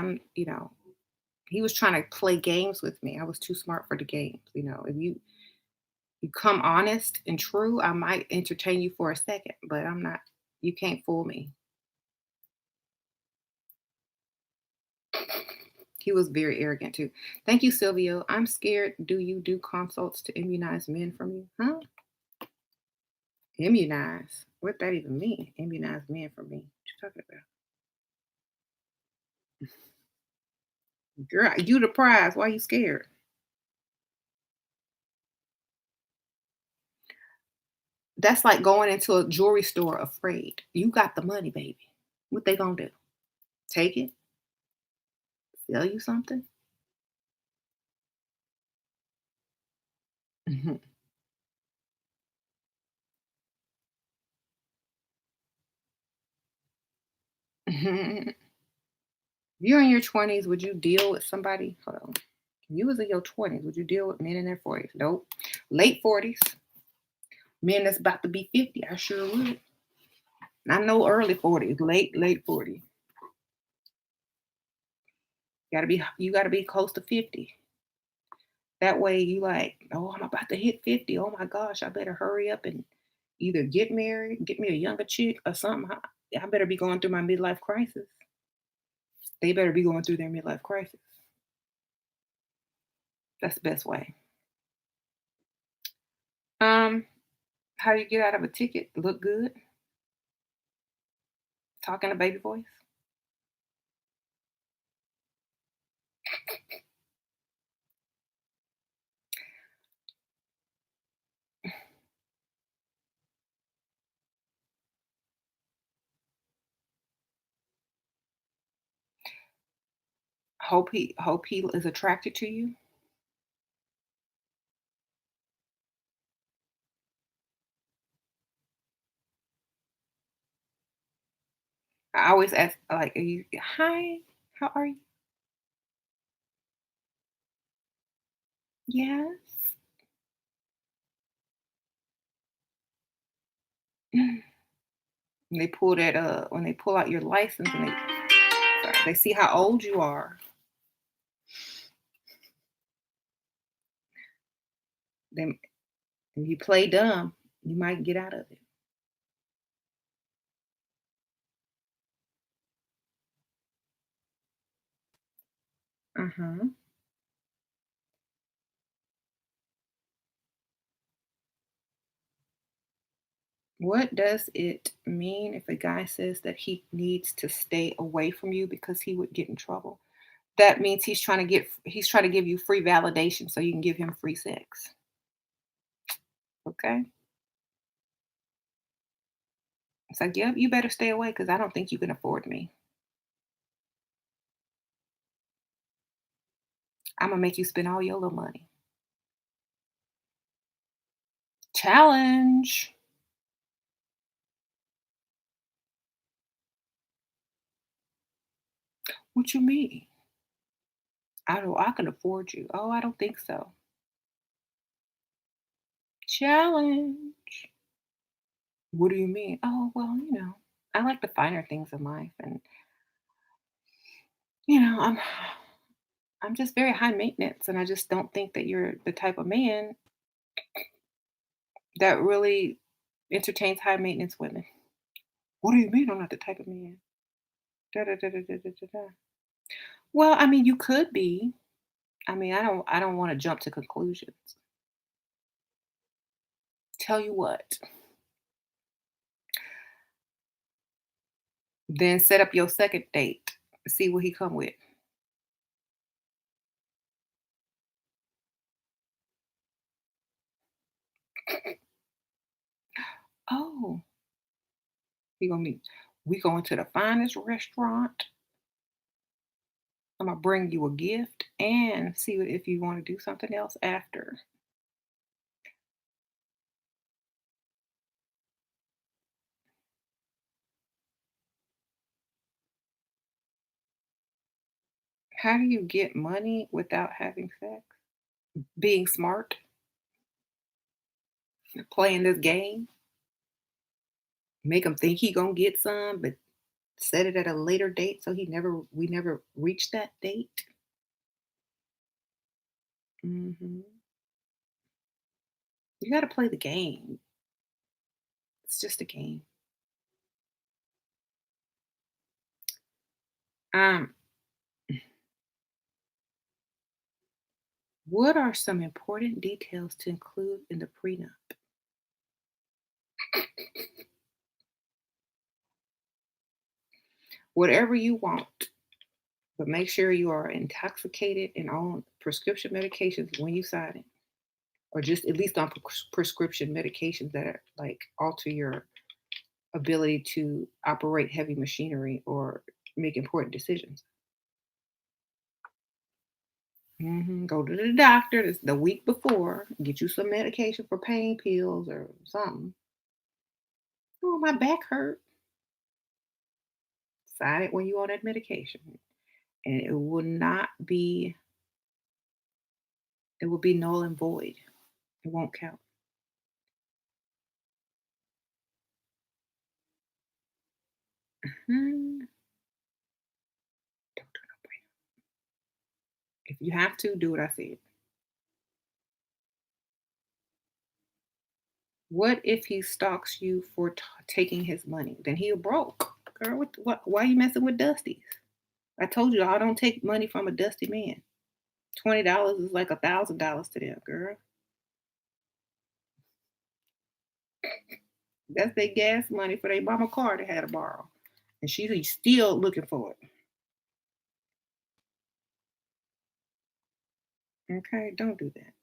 he was trying to play games with me. I was too smart for the games. If you come honest and true, I might entertain you for a second, but I'm not you can't fool me. He was very arrogant too. Thank you, Silvio. I'm scared. Do you do consults to immunize men from you? Huh? Immunize? What that even mean? Immunize men from me? What you talking about? Girl, you the prize. Why you scared? That's like going into a jewelry store afraid. You got the money, baby. What they gonna do? Take it? Sell you something? Mhm. You're in your 20s, would you deal with somebody? Hold on. You was in your 20s, would you deal with men in their 40s? Nope. Late 40s, men that's about to be 50, I sure would. Not no early 40s, late 40s. You gotta be close to 50. That way you like, oh, I'm about to hit 50. Oh my gosh, I better hurry up and either get married, get me a younger chick or something. I better be going through my midlife crisis. They better be going through their midlife crisis. That's the best way. Um, how do you get out of a ticket? Look good, talk in a baby voice. Hope he is attracted to you. I always ask like, "Are you hi? How are you?" Yes. When they pull out your license and they see how old you are. Then if you play dumb, you might get out of it. Uh-huh. What does it mean if a guy says that he needs to stay away from you because he would get in trouble? That means he's trying to give you free validation so you can give him free sex. Okay? It's like, "Yep, you better stay away because I don't think you can afford me. Imma make you spend all your little money." Challenge. What you mean? I can afford you. Oh, I don't think so. Challenge. What do you mean? Oh, well, I like the finer things in life and I'm just very high maintenance and I just don't think that you're the type of man that really entertains high maintenance women. What do you mean I'm not the type of man? Da, da, da, da, da, da, da, da. Well, I mean, you could be. I mean, I don't want to jump to conclusions. Tell you what, then set up your second date. See what he come with. Oh, he gonna be. We going to the finest restaurant. I'm gonna bring you a gift and see if you want to do something else after. How do you get money without having sex? Being smart, playing this game, make him think he gonna get some, but set it at a later date so we never reach that date. Mhm. You gotta play the game. It's just a game. Um, what are some important details to include in the prenup? Whatever you want, but make sure you are intoxicated and on prescription medications when you sign it, or just at least on prescription medications that are like alter your ability to operate heavy machinery or make important decisions. Go to the doctor the week before, get you some medication for pain pills or something. Oh, my back hurt. Sign it when you on that medication, and it will be null and void. It won't count. Mhm. Don't do no brain. If you have to, do what I said. What if he stalks you for taking his money? Then he broke. Girl, what? Why you messing with Dusties? I told you I don't take money from a dusty man. $20 is like $1,000 to them, girl. That's their gas money for their mama car they had to borrow, and she's still looking for it. Okay, don't do that.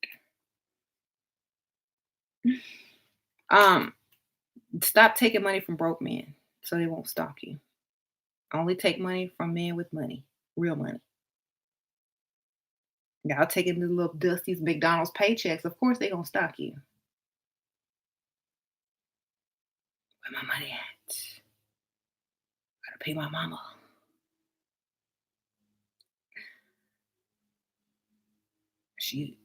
Um, Stop taking money from broke men so they won't stalk you. Only take money from men with money, real money. Y'all taking the little Dusty's McDonald's paychecks. Of course they gonna stalk you. Where my money at? Gotta pay my mama. She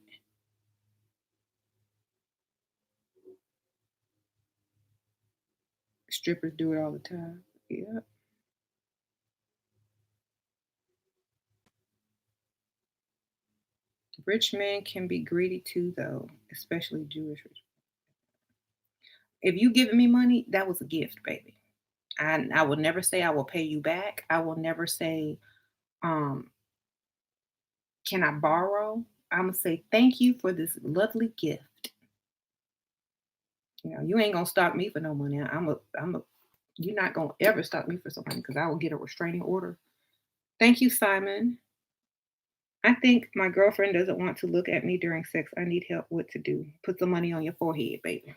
strippers do it all the time. Yeah. Rich men can be greedy too, though, especially Jewish rich. If you giving me money, that was a gift, baby. I will never say I will pay you back. I will never say, um, can I borrow? I'm gonna say thank you for this lovely gift. You ain't gonna stop me for no money. You're not gonna ever stop me for some money because I will get a restraining order. Thank you, Simon. I think my girlfriend doesn't want to look at me during sex. I need help what to do. Put the money on your forehead, baby.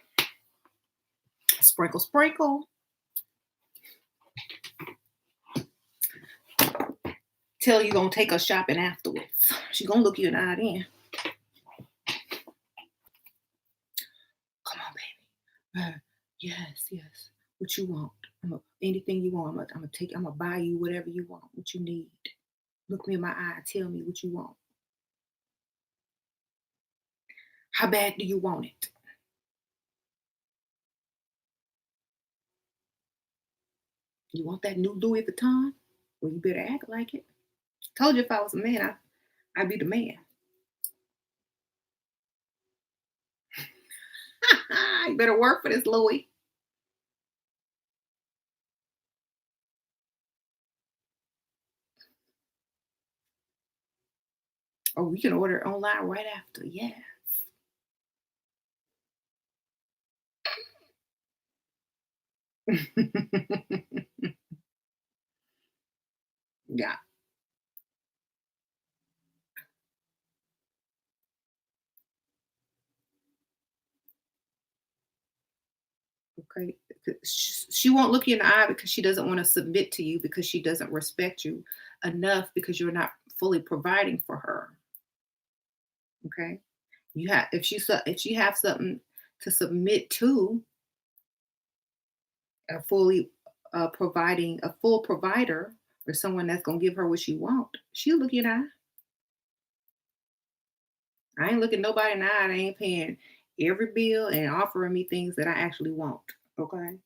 Sprinkle, sprinkle. Tell you gonna take her shopping afterwards. She gonna look you in the eye then. Come on, baby. Yes, yes. What you want? Anything you want. I'm gonna buy you whatever you want. What you need. Look me in my eye. Tell me what you want. How bad do you want it? You want that new Louis Vuitton? Well, you better act like it. Told you if I was a man, I'd be the man. You better work for this Louis. Oh, we can order it online right after. Yeah. Yeah. Okay. She won't look you in the eye because she doesn't want to submit to you because she doesn't respect you enough because you're not fully providing for her. Okay. If she have something to submit to, a fully providing a full provider or someone that's gonna give her what she want, she'll look you in the eye. I ain't looking nobody in the eye. They ain't paying every bill and offering me things that I actually want. Okay.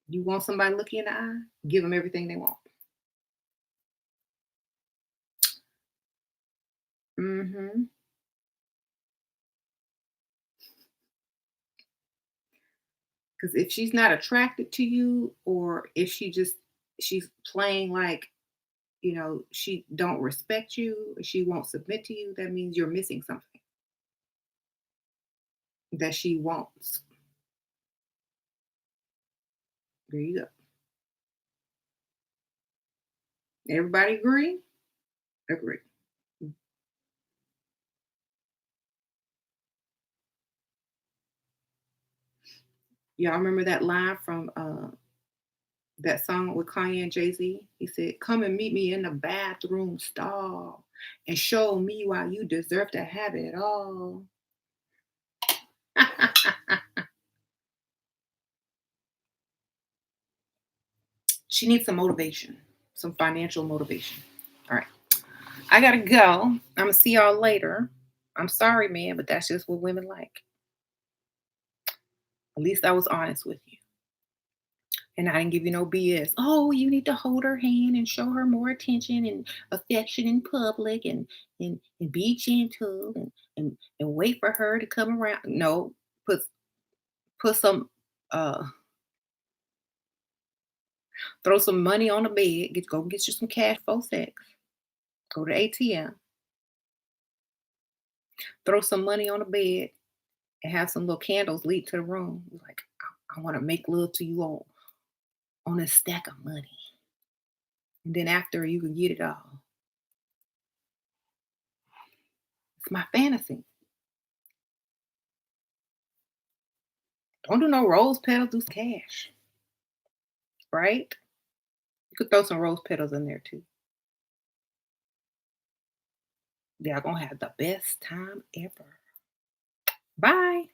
You want somebody to look you in the eye? Give them everything they want. Mhm. Because if she's not attracted to you, or if she's playing like, she don't respect you, or she won't submit to you, that means you're missing something that she wants. There you go. Everybody agree? Agree. Y'all remember that line from that song with Kanye and Jay-Z? He said, "Come and meet me in the bathroom stall and show me why you deserve to have it all." She needs some motivation, some financial motivation. All right. I gotta go. I'm gonna see y'all later. I'm sorry, man, but that's just what women like. At least I was honest with you. And I didn't give you no BS. Oh, you need to hold her hand and show her more attention and affection in public, and be gentle, and wait for her to come around. No, put put some throw some money on the bed. Go get you some cash for sex. Go to ATM, throw some money on the bed, and have some little candles lead to the room. Like, I want to make love to you all on a stack of money. And then after you can get it all. It's my fantasy. Don't do no rose petals, do some cash, right? You could throw some rose petals in there too. Y'all gonna have the best time ever. Bye.